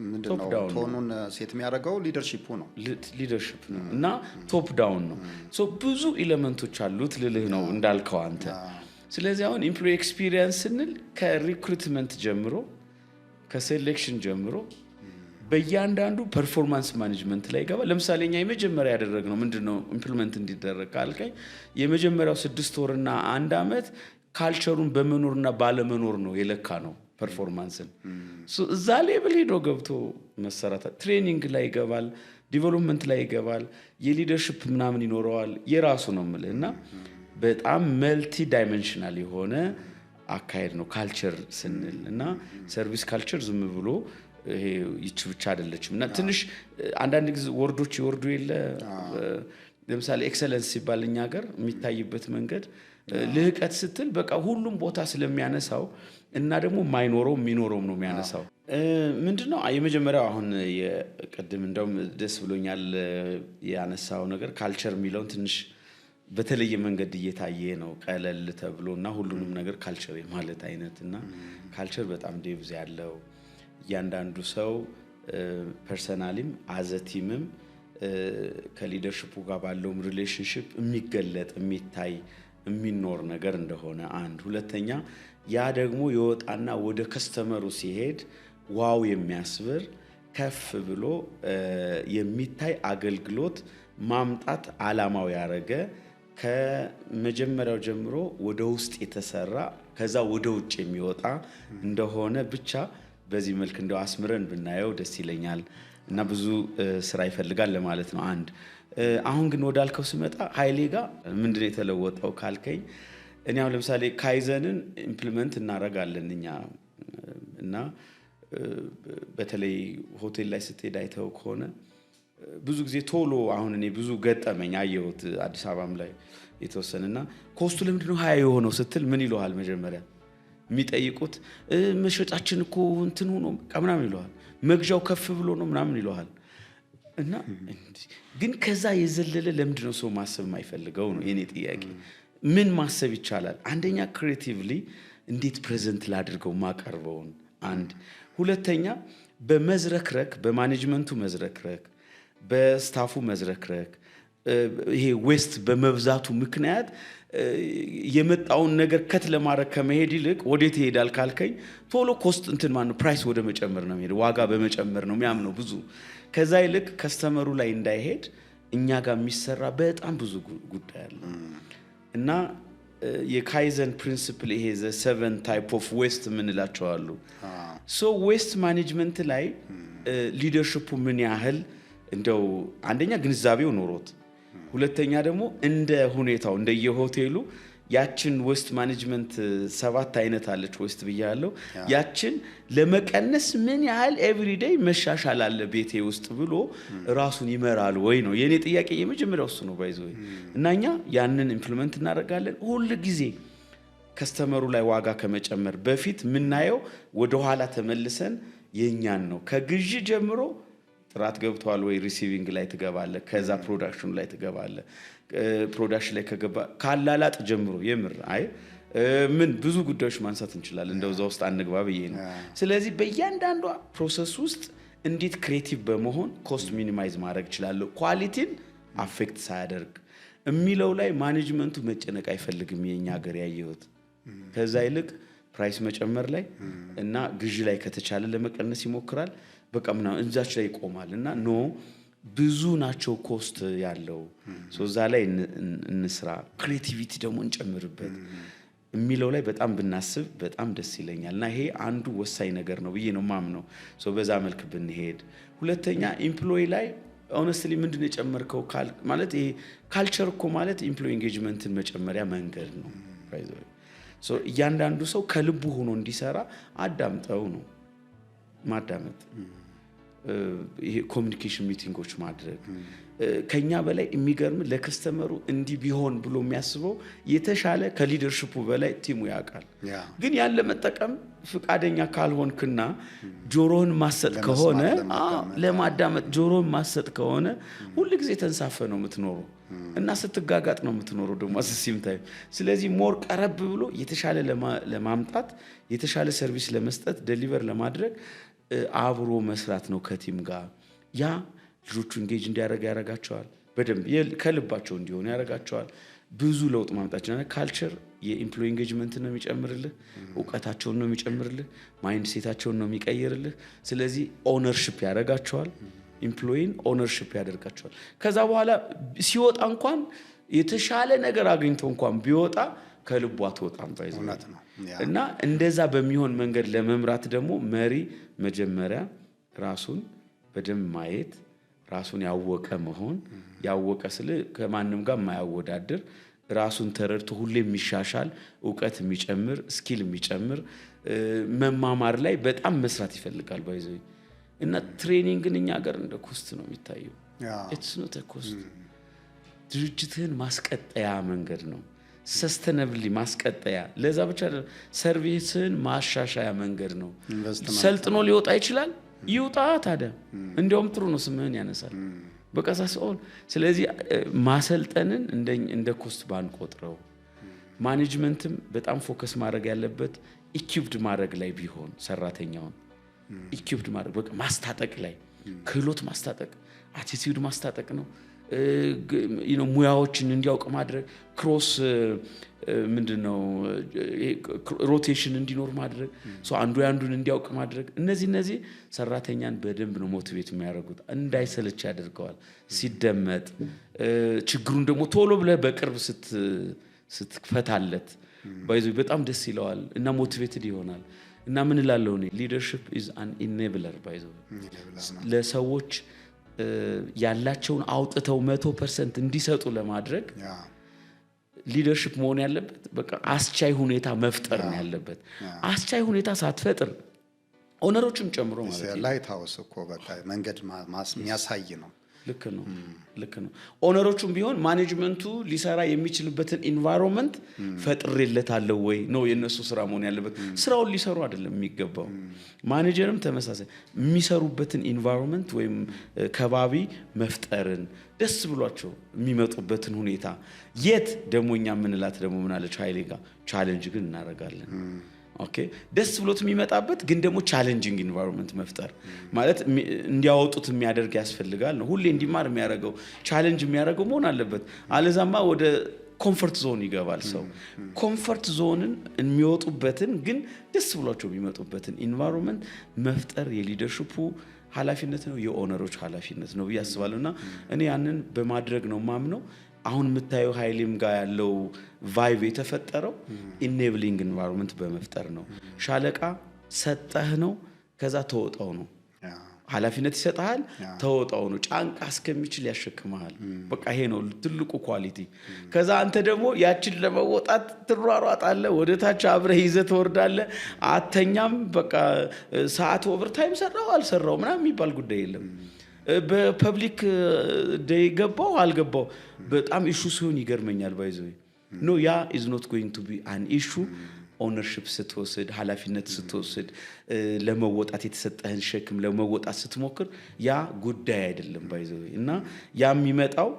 ምንድነው ቶኑን ሴት የሚያደርገው ሊደርሺፑ ነው እና ቶፕ ዳውን ነው። ሶ ብዙ ኤሌመንቶች አሉት ልልህ ነው እንዳልከው አንተ። ስለዚህ አሁን ኤምፕሎይ ኤክስፒሪየንስ ስንል ከሪክሩትመንት ጀምሮ ከሴሌክሽን ጀምሮ በእያንዳንዱ ፐርፎርማንስ ማኔጅመንት ላይ ይገባል። ለምሳሌ እኛ የመጀመሪያ ያደረግነው ምንድነው ኢምፕሊመንት እንዲደረግ ካልከኝ የመጀመሪያው 6 ወርና 1 ዓመት ካልቸሩን በመኖርና ባለመኖር ነው የለካ ነው ፐርፎርማንስን። እዛ ሌብል ሄዶ ገብቶ መሰራት ትሬኒንግ ላይ ይገባል፣ ዲቨሎፕመንት ላይ ይገባል፣ የሊደርሺፕ ምናምን ይኖረዋል። የራሱ ነው የምልህ እና በጣም መልቲ ዳይሜንሽናል የሆነ አካሄድ ነው ካልቸር ስንል። እና ሰርቪስ ካልቸር ዝም ብሎ ይሄ ይች ብቻ አይደለችም። እና ትንሽ አንዳንድ ጊዜ ወርዶች ይወርዱ የለ ለምሳሌ ኤክሰለንስ ሲባል እኛ ሀገር የሚታይበት መንገድ ልህቀት ስትል በቃ ሁሉም ቦታ ስለሚያነሳው እና ደግሞ ማይኖረው የሚኖረውም ነው የሚያነሳው። ምንድነው የመጀመሪያው አሁን የቀድም እንደውም ደስ ብሎኛል ያነሳው ነገር ካልቸር የሚለውን ትንሽ በተለየ መንገድ እየታየ ነው ቀለል ተብሎና ሁሉንም ነገር ካልቸር ማለት አይነትና ካልቸር በጣም ዴፕዝ ያለው እያንዳንዱ ሰው ፐርሰናሊም አዘቲምም ከሊደርሺፑ ጋር ባለው ሪሌሽንሺፕ የሚገለጥ የሚታይ የሚኖር ነገር እንደሆነ አንድ ሁለተኛ ያ ደግሞ ይወጣና ወደ ከስተመሩ ሲሄድ ዋው የሚያስብር ከፍ ብሎ የሚታይ አገልግሎት ማምጣት አላማው ያረገ ከመጀመሪያው ጀምሮ ወደ ውስጥ የተሰራ ከዛ ወደ ውጭ የሚወጣ እንደሆነ ብቻ በዚህ መልክ እንደው አስምረን ብናየው ደስ ይለኛል እና ብዙ ስራ ይፈልጋል ለማለት ነው አንድ አሁን ግን ወዳልከው ስመጣ ኃይሌ ጋር ምንድነው የተለወጠው ካልከኝ እኔ አሁን ለምሳሌ ካይዘንን ኢምፕሊመንት እናረጋለን እኛ እና በተለይ ሆቴል ላይ ስትሄድ አይተው ከሆነ ብዙ ጊዜ ቶሎ አሁን እኔ ብዙ ገጠመኝ አየሁት አዲስ አበባም ላይ የተወሰነና ኮስቱ ለምንድነው 20 የሆነው ስትል ምን ይለዋል መጀመሪያ የሚጠይቁት መሸጫችን እኮ እንትን ሆኖ ምናምን ይለዋል መግዣው ከፍ ብሎ ነው ምናምን ይለዋል እና ግን ከዛ የዘለለ ለምንድነው ሰው ማሰብ የማይፈልገው ነው የኔ ጥያቄ ምን ማሰብ ይቻላል አንደኛ ክሬቲቭሊ እንዴት ፕሬዘንት ላድርገው ማቀርበውን አንድ ሁለተኛ በመዝረክረክ በማኔጅመንቱ መዝረክረክ በስታፉ መዝረክረክ ይሄ ዌስት በመብዛቱ ምክንያት የመጣውን ነገር ከት ለማድረግ ከመሄድ ይልቅ ወዴት ይሄዳል ካልከኝ ቶሎ ኮስት እንትን ማነው ፕራይስ ወደ መጨመር ነው የሚሄድ ዋጋ በመጨመር ነው የሚያምነው ብዙ ከዛ ይልቅ ከስተመሩ ላይ እንዳይሄድ እኛ ጋር የሚሰራ በጣም ብዙ ጉዳይ አለ እና የካይዘን ፕሪንሲፕል ይሄ ዘ 7 ታይፕ ኦፍ ዌስት ምንላቸው አሉ ሶ ዌስት ማኔጅመንት ላይ ሊደርሺፑ ምን ያህል እንደው አንደኛ ግንዛቤው ኖሮት ሁለተኛ ደግሞ እንደ ሁኔታው እንደ የሆቴሉ ያችን ዌስት ማኔጅመንት 7 አይነት አለች ዌስት ብያለሁ ያችን ለመቀነስ ምን ያህል ኤቭሪዴይ መሻሻል አለ ቤቴ ውስጥ ብሎ ራሱን ይመራል ወይ ነው የኔ ጥያቄ የመጀመሪያው እሱ ነው ባይዘው እናኛ ያንን ኢምፕሊመንት እናደርጋለን ሁሉ ጊዜ ከስተመሩ ላይ ዋጋ ከመጨመር በፊት ምናየው ወደ ኋላ ተመልሰን የኛን ነው ከግዢ ጀምሮ ጥራት ገብቷል ወይ ሪሲቪንግ ላይ ትገባለ ከዛ ፕሮዳክሽን ላይ ትገባለ ፕሮዳክሽን ላይ ከገባ ካላላጥ ጀምሮ የምር አይ ምን ብዙ ጉዳዮች ማንሳት እንችላለን እንደው እዛ ውስጥ አንግባብ ይሄ ነው ስለዚህ በእያንዳንዱ ፕሮሰስ ውስጥ እንዴት ክሬቲቭ በመሆን ኮስት ሚኒማይዝ ማድረግ ይችላል ኳሊቲን አፌክት ሳያደርግ የሚለው ላይ ማኔጅመንቱ መጨነቅ አይፈልግም የኛ ሀገር ያየሁት ከዛ ይልቅ ፕራይስ መጨመር ላይ እና ግዢ ላይ ከተቻለ ለመቀነስ ይሞክራል በቃ ምናምን እንዛች ላይ ይቆማልና ኖ ብዙ ናቸው ኮስት ያለው ሶዛ ላይ እንስራ ክሬቲቪቲ ደግሞ እንጨምርበት የሚለው ላይ በጣም ብናስብ በጣም ደስ ይለኛልና ይሄ አንዱ ወሳኝ ነገር ነው ብዬ ነው ማምነው ሶ በዛ መልክ ብንሄድ ሁለተኛ ኤምፕሎይ ላይ ሆነስትሊ ምንድነው የጨመርከው ማለት ይሄ ካልቸር እኮ ማለት ኤምፕሎይ ኢንጌጅመንትን መጨመሪያ መንገድ ነው ባይዘው ሶ እያንዳንዱ ሰው ከልቡ ሆኖ እንዲሰራ አዳምጠው ነው ማዳመጥ ይሄ ኮሚኒኬሽን ሚቲንጎች ማድረግ ከኛ በላይ የሚገርም ለከስተመሩ እንዲ ቢሆን ብሎ የሚያስበው የተሻለ ከሊደርሺፑ በላይ ቲሙ ያውቃል ግን ያለ መጠቀም ፍቃደኛ ካልሆንክና ጆሮህን ማሰጥ ከሆነ ለማዳመጥ ጆሮህን ማሰጥ ከሆነ ሁሉ ጊዜ ተንሳፈ ነው የምትኖረው እና ስትጋጋጥ ነው የምትኖረው ደግሞ አስሲም ታይም ስለዚህ ሞር ቀረብ ብሎ የተሻለ ለማምጣት የተሻለ ሰርቪስ ለመስጠት ዴሊቨር ለማድረግ አብሮ መስራት ነው ከቲም ጋር ያ ልጆቹ እንጌጅ እንዲያደርግ ያደርጋቸዋል በደንብ ከልባቸው እንዲሆኑ ያደርጋቸዋል ብዙ ለውጥ ማምጣት ይችላል ካልቸር የኤምፕሎይ ኢንጌጅመንት ነው የሚጨምርልህ ዕውቀታቸውን ነው የሚጨምርልህ ማይንድ ሴታቸውን ነው የሚቀይርልህ ስለዚህ ኦነርሺፕ ያደርጋቸዋል ኤምፕሎይን ኦነርሺፕ ያደርጋቸዋል ከዛ በኋላ ሲወጣ እንኳን የተሻለ ነገር አግኝቶ እንኳን ቢወጣ ከልቡ አትወጣም ባይዘው እና እንደዛ በሚሆን መንገድ ለመምራት ደግሞ መሪ መጀመሪያ ራሱን በደንብ ማየት ራሱን ያወቀ መሆን ያወቀ ስለ ከማንም ጋር ማያወዳደር ራሱን ተረድቶ ሁሌ የሚሻሻል ዕውቀት የሚጨምር ስኪል የሚጨምር መማማር ላይ በጣም መስራት ይፈልጋል ባይዘው እና ትሬኒንግን እኛ ሀገር እንደ ኮስት ነው የሚታየው ኢትስ ኖት አ ኮስት ድርጅትህን ማስቀጠያ መንገድ ነው ሰስተነብሊ ማስቀጠያ ለዛ ብቻ ሰርቪስን ማሻሻያ መንገድ ነው። ሰልጥኖ ሊወጣ ይችላል፣ ይውጣ ታዲያ እንዲያውም ጥሩ ነው፣ ስምህን ያነሳል። በቃ ሳስኦል። ስለዚህ ማሰልጠንን እንደ ኮስት ባንቆጥረው፣ ማኔጅመንትም በጣም ፎከስ ማድረግ ያለበት ኢኩዊፕድ ማድረግ ላይ ቢሆን ሰራተኛውን ኢኩዊፕድ ማድረግ በቃ ማስታጠቅ ላይ ክህሎት ማስታጠቅ፣ አቲቲዩድ ማስታጠቅ ነው። ሙያዎችን እንዲያውቅ ማድረግ፣ ክሮስ ምንድነው ሮቴሽን እንዲኖር ማድረግ፣ አንዱ ያንዱን እንዲያውቅ ማድረግ። እነዚህ ሰራተኛን በደንብ ነው ሞቲቬት የሚያደርጉት፣ እንዳይሰለች ያደርገዋል። ሲደመጥ ችግሩን ደግሞ ቶሎ ብለህ በቅርብ ስትፈታለት ባይዞ በጣም ደስ ይለዋል እና ሞቲቬትድ ይሆናል። እና ምን እላለሁ እኔ ሊደርሺፕ ኢዝ አን ኢኔብለር ባይዞ ለሰዎች ያላቸውን አውጥተው 100% እንዲሰጡ ለማድረግ ሊደርሺፕ መሆን ያለበት በቃ አስቻይ ሁኔታ መፍጠር ነው ያለበት። አስቻይ ሁኔታ ሳትፈጥር ኦነሮችም ጨምሮ ማለት ነው ላይት ሃውስ እኮ በቃ መንገድ የሚያሳይ ነው። ልክ ነው። ኦነሮቹም ቢሆን ማኔጅመንቱ ሊሰራ የሚችልበትን ኢንቫይሮንመንት ፈጥሬለታለሁ ወይ ነው የነሱ ስራ መሆን ያለበት። ስራውን ሊሰሩ አይደለም የሚገባው። ማኔጀርም ተመሳሳይ የሚሰሩበትን ኢንቫይሮንመንት ወይም ከባቢ መፍጠርን፣ ደስ ብሏቸው የሚመጡበትን ሁኔታ የት ደግሞ እኛ የምንላት ደግሞ ምን አለች ኃይሌ ጋር ቻሌንጅ ግን እናደርጋለን። ኦኬ ደስ ብሎት የሚመጣበት ግን ደግሞ ቻሌንጂንግ ኢንቫይሮንመንት መፍጠር ማለት እንዲያወጡት የሚያደርግ ያስፈልጋል ነው። ሁሌ እንዲማር የሚያደርገው ቻሌንጅ የሚያደርገው መሆን አለበት። አለዛማ ወደ ኮምፎርት ዞን ይገባል ሰው። ኮምፎርት ዞንን የሚወጡበትን ግን ደስ ብሏቸው የሚመጡበትን ኢንቫይሮንመንት መፍጠር የሊደርሺፑ ኃላፊነት ነው፣ የኦነሮች ኃላፊነት ነው ብዬ አስባለሁና እኔ ያንን በማድረግ ነው ማምነው። አሁን የምታየው ኃይሌም ጋር ያለው ቫይብ የተፈጠረው ኢኔብሊንግ ኢንቫይሮንመንት በመፍጠር ነው። ሻለቃ ሰጠህ ነው፣ ከዛ ተወጣው ነው። ኃላፊነት ይሰጣል፣ ተወጣው ነው። ጫንቃ እስከሚችል ያሸክመሃል። በቃ ይሄ ነው ትልቁ ኳሊቲ። ከዛ አንተ ደግሞ ያችን ለመወጣት ትሯሯጣለህ፣ ወደ ታች አብረህ ይዘህ ትወርዳለህ። አተኛም በቃ ሰዓት ኦቨርታይም ሰራው አልሰራው ምናምን የሚባል ጉዳይ የለም። በፐብሊክ ዴይ ገባው አልገባው በጣም ኢሹ ሲሆን ይገርመኛል። ባይዘው ኖ ያ ኢዝ ኖት ጎይንግ ቱ ቢ አን ኢሹ። ኦነርሺፕ ስትወስድ፣ ኃላፊነት ስትወስድ፣ ለመወጣት የተሰጠህን ሸክም ለመወጣት ስትሞክር ያ ጉዳይ አይደለም ባይዘው። እና ያ የሚመጣው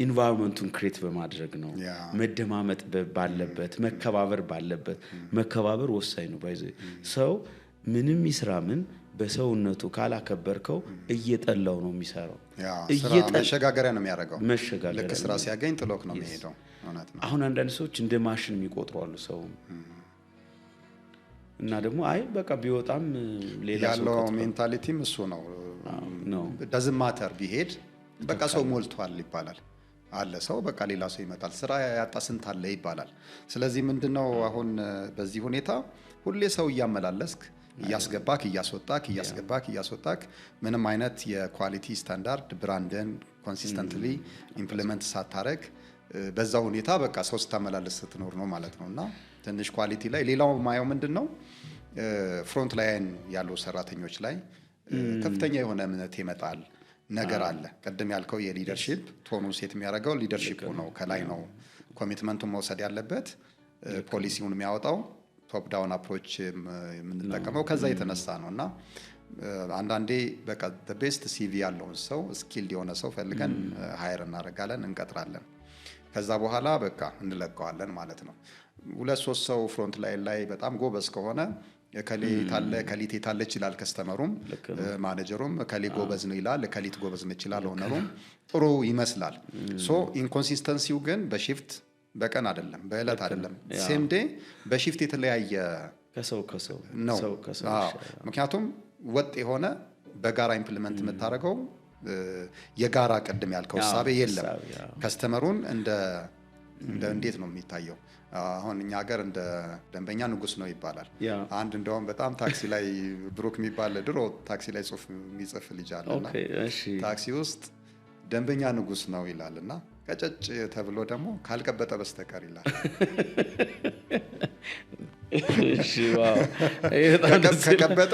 ኢንቫይሮንመንቱን ክሬት በማድረግ ነው። መደማመጥ ባለበት፣ መከባበር ባለበት። መከባበር ወሳኝ ነው ባይዘው። ሰው ምንም ይስራ ምን በሰውነቱ ካላከበርከው እየጠላው ነው የሚሰራው። መሸጋገሪያ ነው የሚያደርገው። ልክ ስራ ሲያገኝ ጥሎክ ነው የሚሄደው። አሁን አንዳንድ ሰዎች እንደ ማሽን የሚቆጥሩ አሉ ሰው እና ደግሞ አይ በቃ ቢወጣም ሌላ ሰው ያለው ሜንታሊቲም እሱ ነው። ዳዝንት ማተር ቢሄድ በቃ ሰው ሞልቷል ይባላል። አለ ሰው በቃ ሌላ ሰው ይመጣል። ስራ ያጣ ስንት አለ ይባላል። ስለዚህ ምንድነው አሁን በዚህ ሁኔታ ሁሌ ሰው እያመላለስክ እያስገባክ እያስወጣክ ምንም አይነት የኳሊቲ ስታንዳርድ ብራንድን ኮንሲስተንትሊ ኢምፕሊመንት ሳታረግ በዛ ሁኔታ በቃ ሰው ስታመላለስ ስትኖር ነው ማለት ነውና ትንሽ ኳሊቲ ላይ ሌላው ማየው ምንድነው ፍሮንት ላይን ያሉ ሰራተኞች ላይ ከፍተኛ የሆነ እምነት ይመጣል ነገር አለ። ቀደም ያልከው የሊደርሺፕ ቶኑ ሴት የሚያደርገው ሊደርሺፕ ነው። ከላይ ነው ኮሚትመንቱን መውሰድ ያለበት፣ ፖሊሲውን የሚያወጣው ቶፕ ዳውን አፕሮች የምንጠቀመው ከዛ የተነሳ ነውና አንዳንዴ በቃ the best CV ያለውን ሰው ስኪልድ የሆነ ሰው ፈልገን ሃየር እናደርጋለን፣ እንቀጥራለን። ከዛ በኋላ በቃ እንለቀዋለን ማለት ነው። 2-3 ሰው ፍሮንት ላይ በጣም ጎበዝ ከሆነ ከሊት ታለች ይላል ከስተመሩም፣ ማኔጀሩም ከሊ ጎበዝ ነው ይላል፣ ከሊት ጎበዝ ነው ይችላል፣ ኦነሩም ጥሩ ይመስላል። ሶ ኢንኮንሲስተንሲው ግን በሺፍት በቀን አይደለም፣ በእለት አይደለም፣ ሴም ዴይ በሺፍት የተለያየ ከሰው ነው። ምክንያቱም ወጥ የሆነ በጋራ ኢምፕሊመንት የምታደርገው የጋራ ቀደም ያልከው ሐሳብ የለም። ከስተመሩን እንደ እንዴት ነው የሚታየው? አሁን እኛ ሀገር እንደ ደንበኛ ንጉስ ነው ይባላል። አንድ እንደውም በጣም ታክሲ ላይ ብሩክ የሚባል ድሮ ታክሲ ላይ ጽሁፍ የሚጽፍ ልጅ አለና ታክሲ ውስጥ ደንበኛ ንጉስ ነው ይላልና ቀጨጭ ተብሎ ደግሞ ካልቀበጠ በስተቀር ይላል። እሺ ዋው ከቀበጠ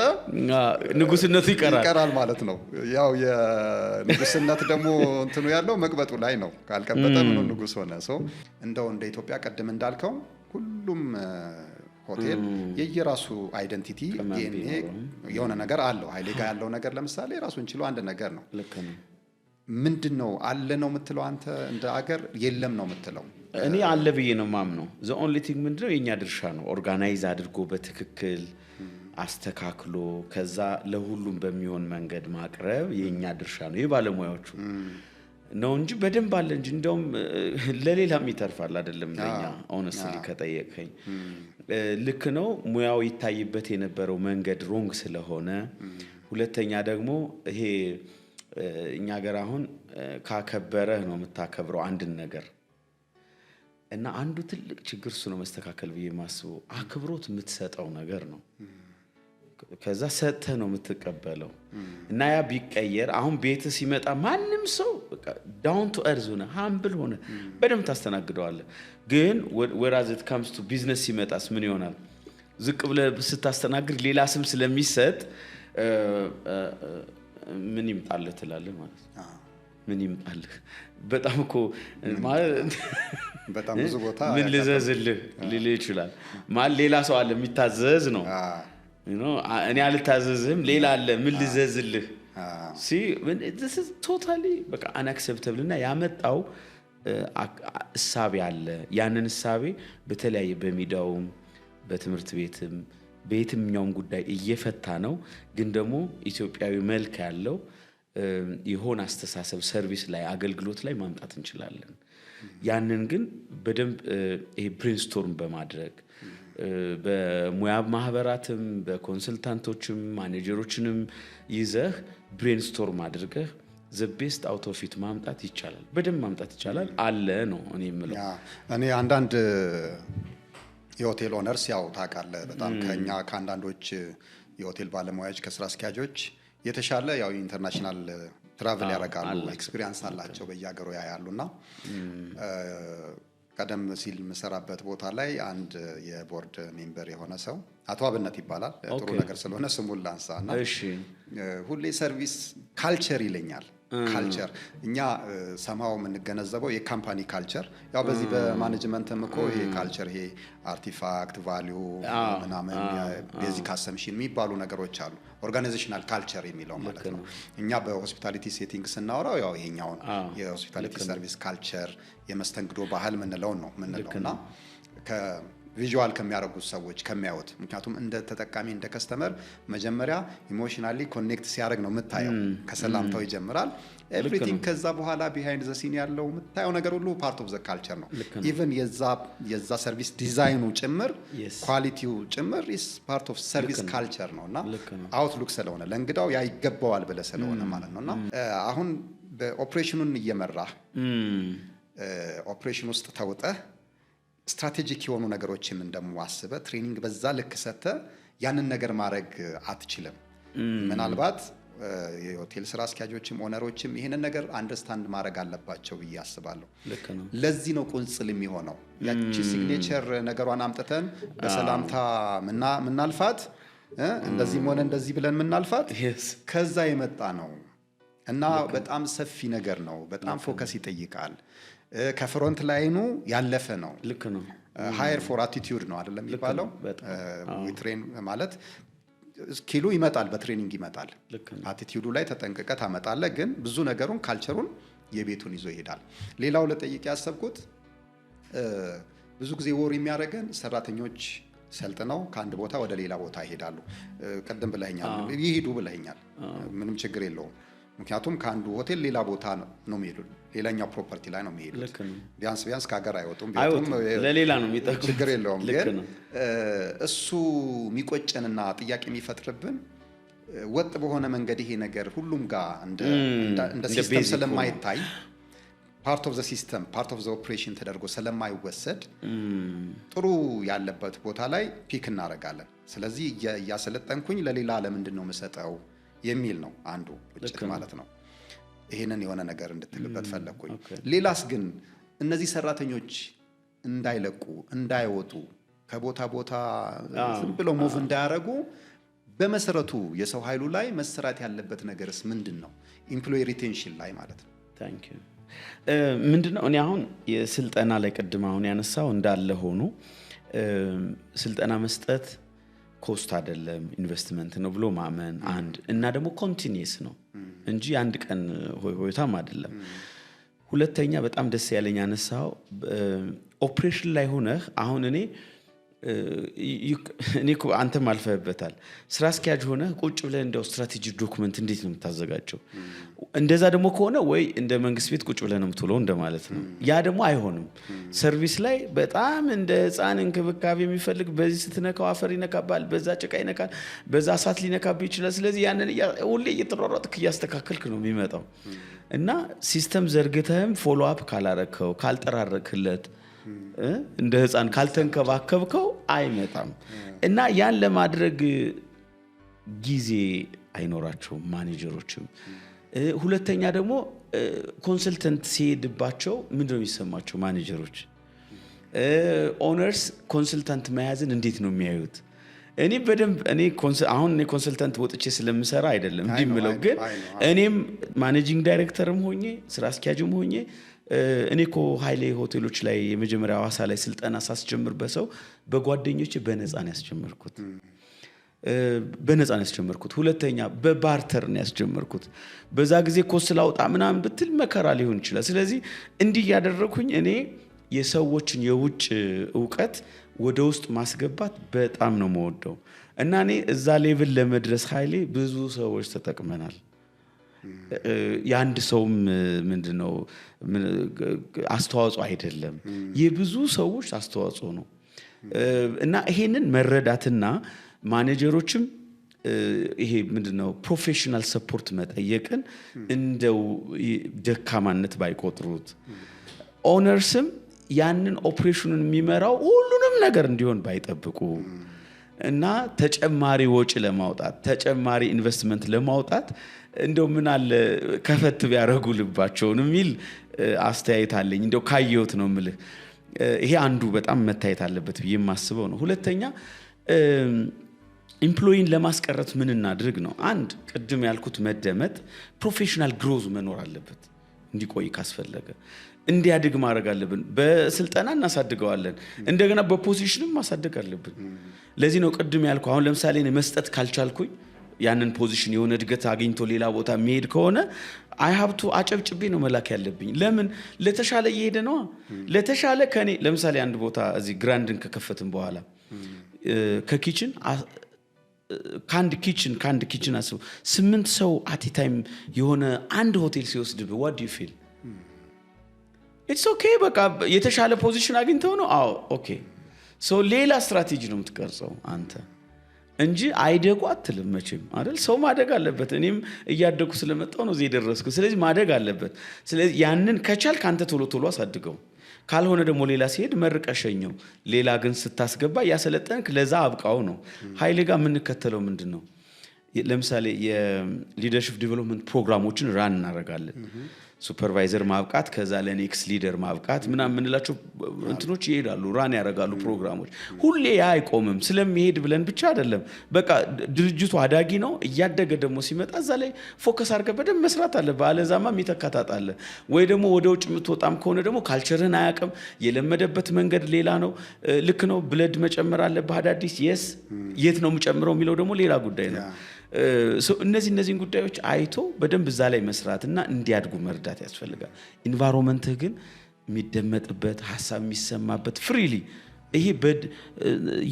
ንጉስነቱ ይቀራል ማለት ነው። ያው የንጉስነት ደግሞ እንትኑ ያለው መቅበጡ ላይ ነው። ካልቀበጠ ምኑ ንጉስ ሆነ? ሰው እንደው እንደ ኢትዮጵያ ቀደም እንዳልከው ሁሉም ሆቴል የየራሱ አይደንቲቲ ዲኤንኤ የሆነ ነገር አለው። ኃይሌ ጋር ያለው ነገር ለምሳሌ ራሱን ችሎ አንድ ነገር ነው። ልክ ነው። ምንድነው አለ ነው የምትለው አንተ እንደ አገር የለም ነው የምትለው? እኔ አለ ብዬ ነው ማምነው። ዘ ኦንሊ ቲንግ ምንድነው የኛ ድርሻ ነው ኦርጋናይዝ አድርጎ በትክክል አስተካክሎ ከዛ ለሁሉም በሚሆን መንገድ ማቅረብ የኛ ድርሻ ነው የባለሙያዎቹ ነው እንጂ በደንብ አለ እንጂ እንደውም ለሌላም ይተርፋል አይደለም ለኛ። ኦነስትሊ ከጠየቀኝ ልክ ነው። ሙያው ይታይበት የነበረው መንገድ ሮንግ ስለሆነ፣ ሁለተኛ ደግሞ ይሄ እኛ ሀገር አሁን ካከበረህ ነው የምታከብረው አንድን ነገር እና አንዱ ትልቅ ችግር እሱ ነው መስተካከል ብዬ ማስበው። አክብሮት የምትሰጠው ነገር ነው፣ ከዛ ሰጥተህ ነው የምትቀበለው እና ያ ቢቀየር አሁን ቤት ሲመጣ ማንም ሰው በቃ ዳውን ቱ እርዝ ሆነ ሃምብል ሆነ በደንብ ታስተናግደዋለህ። ግን whereas it comes to business ሲመጣስ ምን ይሆናል? ዝቅ ብለህ ስታስተናግድ ሌላ ስም ስለሚሰጥ ምን ይምጣልህ ትላለህ ማለት ነው። ምን ይምጣልህ በጣም እኮ ማለት በጣም ብዙ ቦታ ምን ልዘዝልህ ሊል ይችላል ማለት ሌላ ሰው አለ የሚታዘዝ ነው እኔ አልታዘዝህም ሌላ አለ ምን ልዘዝልህ this is totally በቃ unacceptable እና ያመጣው እሳቤ አለ። ያንን እሳቤ በተለያየ በሚዲያውም በትምህርት ቤትም በየትኛውም ጉዳይ እየፈታ ነው። ግን ደግሞ ኢትዮጵያዊ መልክ ያለው የሆነ አስተሳሰብ ሰርቪስ ላይ አገልግሎት ላይ ማምጣት እንችላለን። ያንን ግን በደንብ ይሄ ብሬንስቶርም በማድረግ በሙያ ማህበራትም በኮንሰልታንቶችም ማኔጀሮችንም ይዘህ ብሬንስቶርም አድርገህ the best out of it ማምጣት ይቻላል። በደንብ ማምጣት ይቻላል አለ ነው እኔ የምለው። እኔ አንዳንድ የሆቴል ኦነርስ ያው ታውቃለህ በጣም ከኛ ከአንዳንዶች የሆቴል ባለሙያዎች ከስራ አስኪያጆች የተሻለ ያው ኢንተርናሽናል ትራቭል ያደርጋሉ፣ ኤክስፒሪየንስ አላቸው፣ በየሀገሩ ያያሉና ቀደም ሲል መሰራበት ቦታ ላይ አንድ የቦርድ ሜምበር የሆነ ሰው አቶ አብነት ይባላል። ጥሩ ነገር ስለሆነ ስሙን ላንሳና ሁሌ ሰርቪስ ካልቸር ይለኛል። ካልቸር እኛ ሰማው የምንገነዘበው የካምፓኒ ካልቸር ያው በዚህ በማኔጅመንትም እኮ ይሄ ካልቸር ይሄ አርቲፋክት ቫልዩ ምናምን ቤዚክ አሰምሽን የሚባሉ ነገሮች አሉ። ኦርጋናይዜሽናል ካልቸር የሚለው ማለት ነው። እኛ በሆስፒታሊቲ ሴቲንግ ስናወራው ያው ይሄኛውን የሆስፒታሊቲ ሰርቪስ ካልቸር የመስተንግዶ ባህል ምንለው እና ቪዥዋል ከሚያደርጉት ሰዎች ከሚያዩት፣ ምክንያቱም እንደ ተጠቃሚ እንደ ከስተመር መጀመሪያ ኢሞሽናሊ ኮኔክት ሲያደርግ ነው የምታየው። ከሰላምታው ይጀምራል ኤቭሪቲንግ። ከዛ በኋላ ቢሃይንድ ዘ ሲን ያለው የምታየው ነገር ሁሉ ፓርት ኦፍ ዘ ካልቸር ነው። ኢቭን የዛ ሰርቪስ ዲዛይኑ ጭምር ኳሊቲው ጭምር ኢስ ፓርት ኦፍ ሰርቪስ ካልቸር ነውና አውትሉክ ስለሆነ ለእንግዳው ያ ይገባዋል ብለህ ስለሆነ ማለት ነውና አሁን በኦፕሬሽኑን እየመራህ ኦፕሬሽን ውስጥ ተውጠህ ስትራቴጂክ የሆኑ ነገሮችን እንደማስበህ ትሬኒንግ በዛ ልክ ሰጥተህ ያንን ነገር ማድረግ አትችልም። ምናልባት የሆቴል ስራ አስኪያጆችም ኦነሮችም ይሄንን ነገር አንደርስታንድ ማድረግ አለባቸው ብዬ አስባለሁ። ለዚህ ነው ቁንጽል የሚሆነው ያቺ ሲግኔቸር ነገሯን አምጥተን በሰላምታ ምናልፋት እንደዚህም ሆነ እንደዚህ ብለን ምናልፋት ከዛ የመጣ ነው እና በጣም ሰፊ ነገር ነው። በጣም ፎከስ ይጠይቃል። ከፍሮንት ላይኑ ያለፈ ነው። ልክ ነው። ሃየር ፎር አቲቲዩድ ነው አይደለም የሚባለው። ትሬን ማለት ስኪሉ ይመጣል፣ በትሬኒንግ ይመጣል። አቲቲዩዱ ላይ ተጠንቅቀህ ታመጣለህ። ግን ብዙ ነገሩን ካልቸሩን የቤቱን ይዞ ይሄዳል። ሌላው ለጠይቄ ያሰብኩት ብዙ ጊዜ ወር የሚያደርገን ሰራተኞች ሰልጥነው ከአንድ ቦታ ወደ ሌላ ቦታ ይሄዳሉ። ቀደም ብለኸኛል፣ ይሄዱ ብለኸኛል። ምንም ችግር የለውም። ምክንያቱም ከአንዱ ሆቴል ሌላ ቦታ ነው የሚሄዱት፣ ሌላኛው ፕሮፐርቲ ላይ ነው የሚሄዱት። ቢያንስ ከሀገር አይወጡም። ለሌላ ነው የሚጠቅሙት። ችግር የለውም። ግን እሱ የሚቆጨንና ጥያቄ የሚፈጥርብን ወጥ በሆነ መንገድ ይሄ ነገር ሁሉም ጋር እንደ ሲስተም ስለማይታይ ፓርት ኦፍ ዘ ሲስተም ፓርት ኦፍ ዘ ኦፕሬሽን ተደርጎ ስለማይወሰድ ጥሩ ያለበት ቦታ ላይ ፒክ እናደርጋለን። ስለዚህ እያሰለጠንኩኝ ለሌላ ለምንድን ነው የምሰጠው የሚል ነው አንዱ ውጭት ማለት ነው። ይሄንን የሆነ ነገር እንድትልበት ፈለግኩኝ። ሌላስ ግን እነዚህ ሰራተኞች እንዳይለቁ እንዳይወጡ ከቦታ ቦታ ዝም ብሎ ሙቭ እንዳያረጉ በመሰረቱ የሰው ኃይሉ ላይ መሰራት ያለበት ነገርስ ምንድነው? ኢምፕሎይ ሪቴንሽን ላይ ማለት ነው። ታንክ ዩ ምንድነው እኔ አሁን የስልጠና ላይ ቅድም አሁን ያነሳው እንዳለ ሆኖ ስልጠና መስጠት ኮስት አይደለም ኢንቨስትመንት ነው ብሎ ማመን አንድ እና ደግሞ ኮንቲኒየስ ነው እንጂ አንድ ቀን ሆይታም አይደለም። ሁለተኛ በጣም ደስ ያለኝ ያነሳው ኦፕሬሽን ላይ ሆነህ አሁን እኔ አንተም አልፈህበታል። ስራ አስኪያጅ ሆነህ ቁጭ ብለህ እንደው ስትራቴጂ ዶክመንት እንዴት ነው የምታዘጋጀው? እንደዛ ደግሞ ከሆነ ወይ እንደ መንግስት ቤት ቁጭ ብለህ ነው የምትውለው እንደማለት ነው። ያ ደግሞ አይሆንም። ሰርቪስ ላይ በጣም እንደ ህፃን እንክብካቤ የሚፈልግ በዚህ ስትነካው አፈር ይነካባል፣ በዛ ጭቃ ይነካል፣ በዛ እሳት ሊነካብህ ይችላል። ስለዚህ ያንን ሁሌ እየተሯሯጥክ እያስተካከልክ ነው የሚመጣው እና ሲስተም ዘርግተህም ፎሎ አፕ ካላረከው ካልጠራረክለት እንደ ህፃን ካልተንከባከብከው አይመጣም እና ያን ለማድረግ ጊዜ አይኖራቸውም ማኔጀሮችም። ሁለተኛ ደግሞ ኮንሰልተንት ሲሄድባቸው ምንድነው የሚሰማቸው ማኔጀሮች? ኦነርስ ኮንሰልተንት መያዝን እንዴት ነው የሚያዩት? እኔ በደንብ አሁን እኔ ኮንሰልተንት ወጥቼ ስለምሰራ አይደለም እንዲምለው፣ ግን እኔም ማኔጂንግ ዳይሬክተርም ሆኜ ስራ አስኪያጅም ሆኜ እኔ እኮ ኃይሌ ሆቴሎች ላይ የመጀመሪያ ሐዋሳ ላይ ስልጠና ሳስጀምር በሰው በጓደኞቼ በነፃ ነው ያስጀመርኩት። ሁለተኛ በባርተር ነው ያስጀመርኩት። በዛ ጊዜ ኮስ ላውጣ ምናምን ብትል መከራ ሊሆን ይችላል። ስለዚህ እንዲህ ያደረኩኝ እኔ የሰዎችን የውጭ ዕውቀት ወደ ውስጥ ማስገባት በጣም ነው የምወደው እና እኔ እዛ ሌቭል ለመድረስ ኃይሌ ብዙ ሰዎች ተጠቅመናል። የአንድ ሰውም ምንድነው አስተዋጽኦ አይደለም፣ የብዙ ሰዎች አስተዋጽኦ ነው እና ይሄንን መረዳትና ማኔጀሮችም ይሄ ምንድነው ፕሮፌሽናል ሰፖርት መጠየቅን እንደው ደካማነት ባይቆጥሩት፣ ኦነርስም ያንን ኦፕሬሽኑን የሚመራው ሁሉንም ነገር እንዲሆን ባይጠብቁ እና ተጨማሪ ወጪ ለማውጣት ተጨማሪ ኢንቨስትመንት ለማውጣት እንደው ምን አለ ከፈት ቢያረጉ ልባቸውን የሚል አስተያየት አለኝ። እንደው ካየሁት ነው የምልህ። ይሄ አንዱ በጣም መታየት አለበት ብዬ የማስበው ነው። ሁለተኛ ኢምፕሎይን ለማስቀረት ምን እናድርግ ነው። አንድ ቅድም ያልኩት መደመጥ፣ ፕሮፌሽናል ግሮዝ መኖር አለበት። እንዲቆይ ካስፈለገ እንዲያድግ ማድረግ አለብን። በስልጠና እናሳድገዋለን፣ እንደገና በፖዚሽንም ማሳደግ አለብን። ለዚህ ነው ቅድም ያልኩ አሁን ለምሳሌ እኔ መስጠት ካልቻልኩኝ ያንን ፖዚሽን የሆነ እድገት አግኝቶ ሌላ ቦታ የሚሄድ ከሆነ አይ ሀብቱ አጨብጭቤ ነው መላክ ያለብኝ። ለምን ለተሻለ እየሄደ ነው። ለተሻለ ከኔ ለምሳሌ አንድ ቦታ እዚህ ግራንድን ከከፈትን በኋላ ከኪችን ከአንድ ኪችን አስቡ 8 ሰው አት ታይም የሆነ አንድ ሆቴል ሲወስድብ what do you feel? it's okay በቃ የተሻለ ፖዚሽን አግኝተው ነው። አዎ ኦኬ ሶ ሌላ ስትራቴጂ ነው የምትቀርጸው አንተ እንጂ አይደጉ አትልም መቼም አይደል። ሰው ማደግ አለበት። እኔም እያደጉ ስለመጣው ነው እዚህ ደረስኩ። ስለዚህ ማደግ አለበት። ስለዚህ ያንን ከቻልክ አንተ ቶሎ ቶሎ አሳድገው፣ ካልሆነ ደግሞ ሌላ ሲሄድ መርቀሸኘው። ሌላ ግን ስታስገባ ያሰለጠንክ ለዛ አብቃው ነው። ኃይሌ ጋር የምንከተለው ምንድን ነው? ለምሳሌ የሊደርሺፕ ዲቨሎፕመንት ፕሮግራሞችን ራን እናደርጋለን። ሱፐርቫይዘር ማብቃት፣ ከዛ ለኔክስ ሊደር ማብቃት ምናምን የምንላቸው እንትኖች ይሄዳሉ፣ ራን ያደርጋሉ ፕሮግራሞች። ሁሌ ያ አይቆምም። ስለሚሄድ ብለን ብቻ አይደለም። በቃ ድርጅቱ አዳጊ ነው። እያደገ ደግሞ ሲመጣ እዛ ላይ ፎከስ አድርገህ በደንብ መስራት አለብህ። አለዛማ የሚተካታጣለ ወይ ደግሞ ወደ ውጭ የምትወጣም ከሆነ ደግሞ ካልቸርህን አያውቅም። የለመደበት መንገድ ሌላ ነው። ልክ ነው። ብለድ መጨመር አለብህ አዳዲስ። የት ነው የምጨምረው የሚለው ደግሞ ሌላ ጉዳይ ነው። እነዚህን ጉዳዮች አይቶ በደንብ እዛ ላይ መስራትና እንዲያድጉ መርዳት ያስፈልጋል። ኢንቫይሮንመንትህ ግን የሚደመጥበት ሐሳብ የሚሰማበት ፍሪሊ ይሄ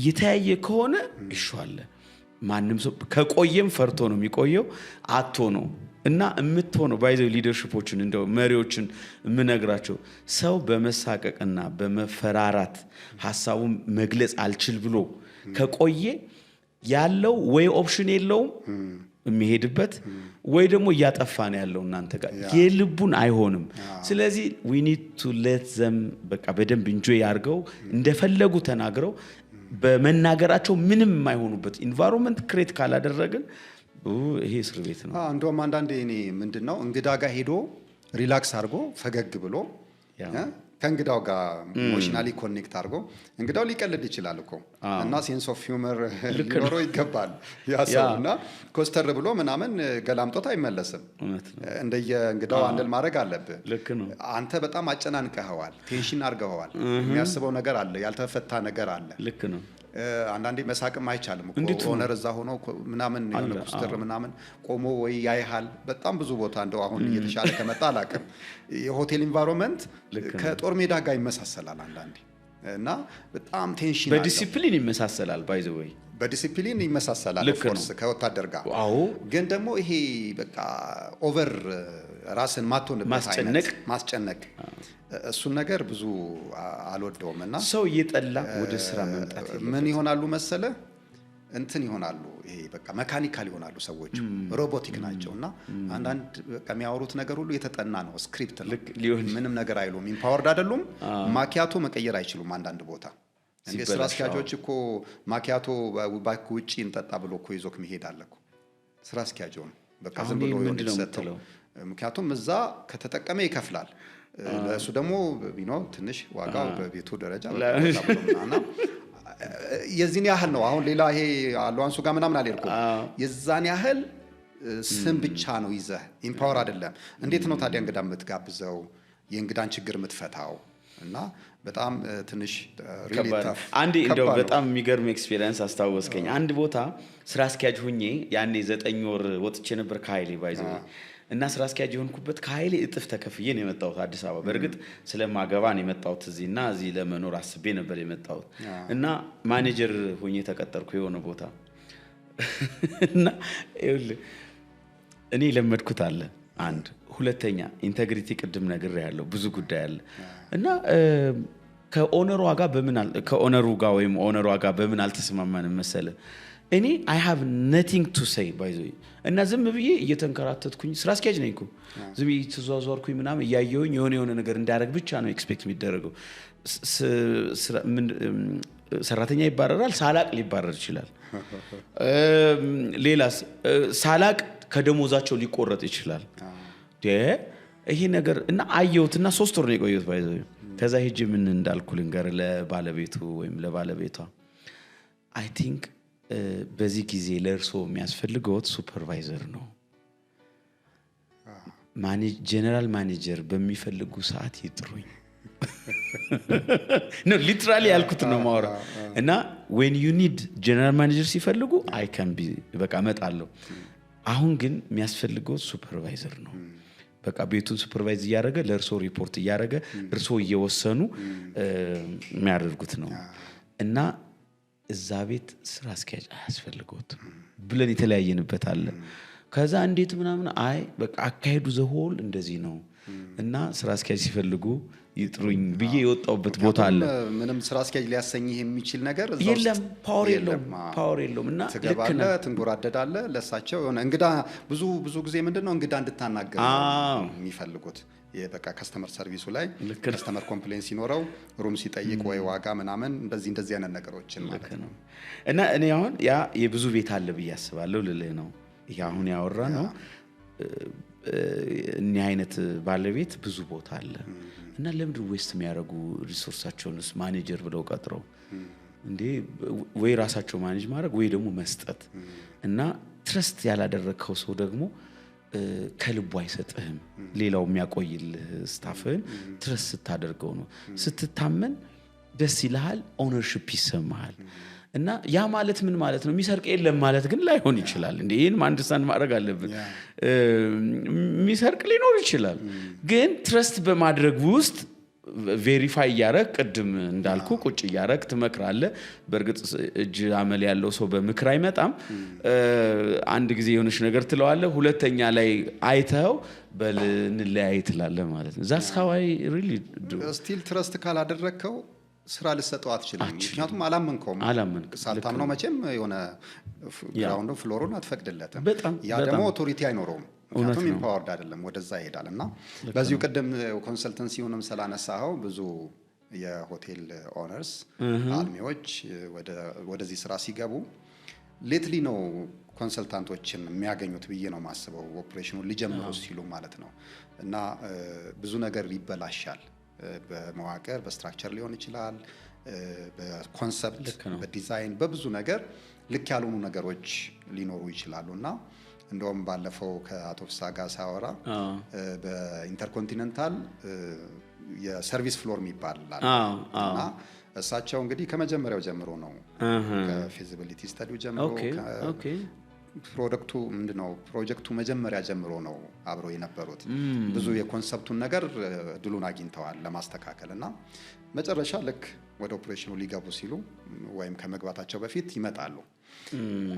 የተያየ ከሆነ ይሻላል። ማንም ሰው ከቆየም ፈርቶ ነው የሚቆየው፣ አቶ ነው እና የምትሆነው ባይዘው ሊደርሺፖችን እንደው መሪዎችን የምነግራቸው ሰው በመሳቀቅና በመፈራራት ሐሳቡን መግለጽ አልችል ብሎ ከቆየ ያለው ወይ ኦፕሽን የለውም የሚሄድበት ወይ ደግሞ እያጠፋ ነው ያለው እናንተ ጋር የልቡን አይሆንም። ስለዚህ we need to let them በቃ በደንብ ኢንጆይ አድርገው እንደፈለጉ ተናግረው በመናገራቸው ምንም የማይሆኑበት ኢንቫይሮንመንት ክሬት ካላደረግን ይሄ እስር ቤት ነው። እንደውም አንዳንዴ እኔ ምንድነው እንግዳ ጋር ሄዶ ሪላክስ አድርጎ ፈገግ ብሎ ከእንግዳው ጋር ኢሞሽናሊ ኮኔክት አድርጎ እንግዳው ሊቀልድ ይችላል እኮ እና ሴንስ ኦፍ ሂውመር ሊኖረው ይገባል ያ ሰው እና ኮስተር ብሎ ምናምን ገላምጦት አይመለስም። እንደየ እንግዳው አንድል ማድረግ አለብህ። ልክ ነው። አንተ በጣም አጨናንቀኸዋል፣ ቴንሽን አድርገኸዋል፣ የሚያስበው ነገር አለ፣ ያልተፈታ ነገር አለ። ልክ ነው። አንዳንዴ መሳቅም አይቻልም እኮ ኦነር እዛ ሆኖ ምናምን የሆነ ኩስተር ምናምን ቆሞ ወይ ያይሃል። በጣም ብዙ ቦታ እንደው አሁን እየተሻለ ከመጣ አላውቅም። የሆቴል ኢንቫይሮንመንት ከጦር ሜዳ ጋር ይመሳሰላል አንዳንዴ እና በጣም ቴንሽን በዲሲፕሊን ይመሳሰላል። ባይ ዘ ወይ በዲሲፕሊን ይመሳሰላል ኦፍ ኮርስ ከወታደር ጋር። ግን ደግሞ ይሄ በቃ ኦቨር ራስን ማትሆንበት አይነት ማስጨነቅ እሱን ነገር ብዙ አልወደውም። እና ሰው እየጠላ ወደ ስራ መምጣት ምን ይሆናሉ መሰለ እንትን ይሆናሉ። ይሄ በቃ መካኒካል ይሆናሉ ሰዎች፣ ሮቦቲክ ናቸውና አንዳንድ በቃ የሚያወሩት ነገር ሁሉ የተጠና ነው፣ ስክሪፕት ነው። ምንም ነገር አይሉም፣ ኢምፓወርድ አይደሉም። ማኪያቶ መቀየር አይችሉም አንዳንድ ቦታ። እንዴ ስራ አስኪያጆች እኮ ማኪያቶ ባክ ውጪ እንጠጣ ብሎ እኮ ይዞክ መሄድ አለ እኮ ስራ አስኪያጆ ነው በቃ ዝም ብሎ ይሰጣል። ምክንያቱም እዛ ከተጠቀመ ይከፍላል። ለሱ ደግሞ ትንሽ ዋጋው በቤቱ ደረጃ በጣም የዚህን ያህል ነው። አሁን ሌላ ይሄ አሏንሱ ጋር ምናምን አልሄድኩም። የዛን ያህል ስም ብቻ ነው ይዘህ ኢምፓወር አይደለም። እንዴት ነው ታዲያ እንግዳ የምትጋብዘው የእንግዳን ችግር የምትፈታው? እና በጣም ትንሽ ሪሊ ታፍ አንዴ እንደው በጣም የሚገርም ኤክስፒሪየንስ አስታወስከኝ። አንድ ቦታ ስራ አስኪያጅ ሁኜ ያኔ 9 ወር ወጥቼ ነበር ከኃይሌ ባይዘው እና ስራ አስኪያጅ የሆንኩበት ከኃይሌ እጥፍ ተከፍዬ ነው የመጣሁት አዲስ አበባ። በእርግጥ ስለማገባ ነው የመጣሁት እዚህና እዚህ ለመኖር አስቤ ነበር የመጣሁት እና ማኔጀር ሆኜ ተቀጠርኩ የሆነ ቦታ እና እኔ ለመድኩት አለ አንድ ሁለተኛ ኢንቴግሪቲ ቅድም ነገር ያለው ብዙ ጉዳይ አለ እና ከኦነሩ ጋር ወይም ኦነሩ ጋር በምን አልተስማማንም መሰለ እኔ I have nothing to say by the way እና ዝም ብዬ እየተንከራተትኩኝ ስራ አስኪያጅ ነኝ እኮ ዝም ብዬ ተዟዟርኩኝ ምናምን እያየሁኝ የሆነ ነገር እንዳደረግ ብቻ ነው ኤክስፔክት የሚደረገው። ሰራተኛ ይባረራል፣ ሳላቅ ሊባረር ይችላል። ሌላስ ሳላቅ ከደሞዛቸው ሊቆረጥ ይችላል። ይሄ ነገር እና አየሁትና 3 ወር ነው የቆየሁት ባይ ዘ ወይ። ከዛ ሄጄ ምን እንዳልኩ ልንገር ለባለቤቱ ወይም ለባለቤቷ I think በዚህ ጊዜ ለእርሶ የሚያስፈልገው ሱፐርቫይዘር ነው። ጀነራል ማኔጀር በሚፈልጉ ሰዓት ይጥሩኝ ነው ሊትራሊ ያልኩት ነው ማወራ እና when you need ጀነራል ማኔጀር ሲፈልጉ I can be በቃ እመጣለሁ። አሁን ግን የሚያስፈልገው ሱፐርቫይዘር ነው። በቃ ቤቱን ሱፐርቫይዝ እያደረገ ለእርሶ ሪፖርት እያደረገ እርሶ እየወሰኑ የሚያደርጉት ነው እና እዛ ቤት ስራ አስኪያጅ አያስፈልገውም ብለን የተለያየንበት አለ። ከዛ እንዴት ምናምን አይ በቃ አካሄዱ ዘሆል እንደዚህ ነው እና ስራ አስኪያጅ ሲፈልጉ ይጥሩኝ ብዬ የወጣውበት ቦታ አለ። ምንም ስራ አስኪያጅ ሊያሰኝህ የሚችል ነገር የለም፣ ፓወር የለውም እና ትገባለህ፣ ትንጎራደዳለህ። ለሳቸው የሆነ እንግዳ ብዙ ጊዜ ምንድነው እንግዳ እንድታናገር የሚፈልጉት የበቃ ከስተመር ሰርቪሱ ላይ ከስተመር ኮምፕሌንስ ሲኖረው ሩም ሲጠይቅ ወይ ዋጋ ምናምን እንደዚህ አይነት ነገሮችን ማለት ነው። እና እኔ አሁን ያ የብዙ ቤት አለ ብዬ አስባለሁ ልልህ ነው። ይሄ አሁን ያወራ ነው እኔ አይነት ባለቤት ብዙ ቦታ አለ እና ለምንድን ዌስት የሚያደርጉ ሪሶርሳቸውንስ ማኔጀር ብለው ቀጥረው እንዴ ወይ ራሳቸው ማኔጅ ማድረግ ወይ ደግሞ መስጠት እና ትረስት ያላደረከው ሰው ደግሞ ከልቡ አይሰጥህም። ሌላው የሚያቆይልህ ስታፍን ትረስት ስታደርገው ነው። ስትታመን ደስ ይልሃል፣ ኦነርሺፕ ይሰማሃል። እና ያ ማለት ምን ማለት ነው? የሚሰርቅ የለም ማለት ግን ላይሆን ይችላል። እንዴ ይሄን አንደርስታንድ ማድረግ አለብን። የሚሰርቅ ሊኖር ይችላል፣ ግን ትረስት በማድረግ ውስጥ ቬሪፋይ ያረግ ቅድም እንዳልኩ ቁጭ ያረግ ትመክራለህ። በእርግጥ እጅ አመል ያለው ሰው በምክር አይመጣም። አንድ ጊዜ የሆነች ነገር ትለዋለህ፣ ሁለተኛ ላይ አይተው በልንለያይ ትላለህ ማለት ነው። that's how I really do still trust ካላደረከው ስራ ልሰጠው አትችልም። ምክንያቱም አላመንከውም። ሳታምነው መቼም የሆነ ግራውንድ ፍሎሩን አትፈቅድለትም። ያ ደግሞ ኦቶሪቲ አይኖረውም። ምክንያቱም ኢምፓወርድ አይደለም፣ ወደዛ ይሄዳል። እና በዚሁ ቅድም ኮንሰልተንሲውንም ስላነሳኸው ብዙ የሆቴል ኦነርስ አልሚዎች ወደዚህ ስራ ሲገቡ ሌትሊ ነው ኮንሰልታንቶችን የሚያገኙት ብዬ ነው ማስበው። ኦፕሬሽኑን ሊጀምሩ ሲሉ ማለት ነው። እና ብዙ ነገር ይበላሻል። በመዋቅር በስትራክቸር ሊሆን ይችላል፣ በኮንሰፕት በዲዛይን በብዙ ነገር ልክ ያልሆኑ ነገሮች ሊኖሩ ይችላሉ እና እንደውም ባለፈው ከአቶ ፍስሐ ጋር ሳወራ በኢንተርኮንቲኔንታል የሰርቪስ ፍሎር የሚባል እና እሳቸው እንግዲህ ከመጀመሪያው ጀምሮ ነው ከፊዚቢሊቲ ስታዲው ጀምሮ ፕሮጀክቱ መጀመሪያ ጀምሮ ነው አብረው የነበሩት። ብዙ የኮንሰፕቱን ነገር ድሉን አግኝተዋል ለማስተካከል እና መጨረሻ ልክ ወደ ኦፕሬሽኑ ሊገቡ ሲሉ ወይም ከመግባታቸው በፊት ይመጣሉ።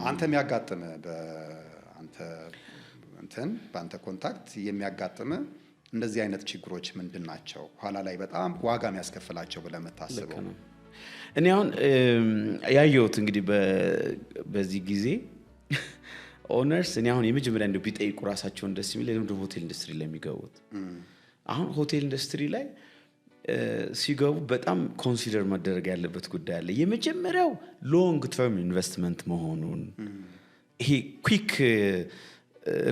አንተ የሚያጋጥም በአንተ ኮንታክት የሚያጋጥም እንደዚህ አይነት ችግሮች ምንድን ናቸው? ኋላ ላይ በጣም ዋጋ የሚያስከፍላቸው ብለህ የምታስበው? እኔ አሁን ያየሁት እንግዲህ በዚህ ጊዜ ኦነርስ እኔ አሁን የመጀመሪያ እንደው ቢጠይቁ ራሳቸውን ደስ የሚል ለምን ሆቴል ኢንዱስትሪ ላይ የሚገቡት። አሁን ሆቴል ኢንዱስትሪ ላይ ሲገቡ በጣም ኮንሲደር መደረግ ያለበት ጉዳይ አለ። የመጀመሪያው ሎንግ ተርም ኢንቨስትመንት መሆኑን፣ ይሄ ኩዊክ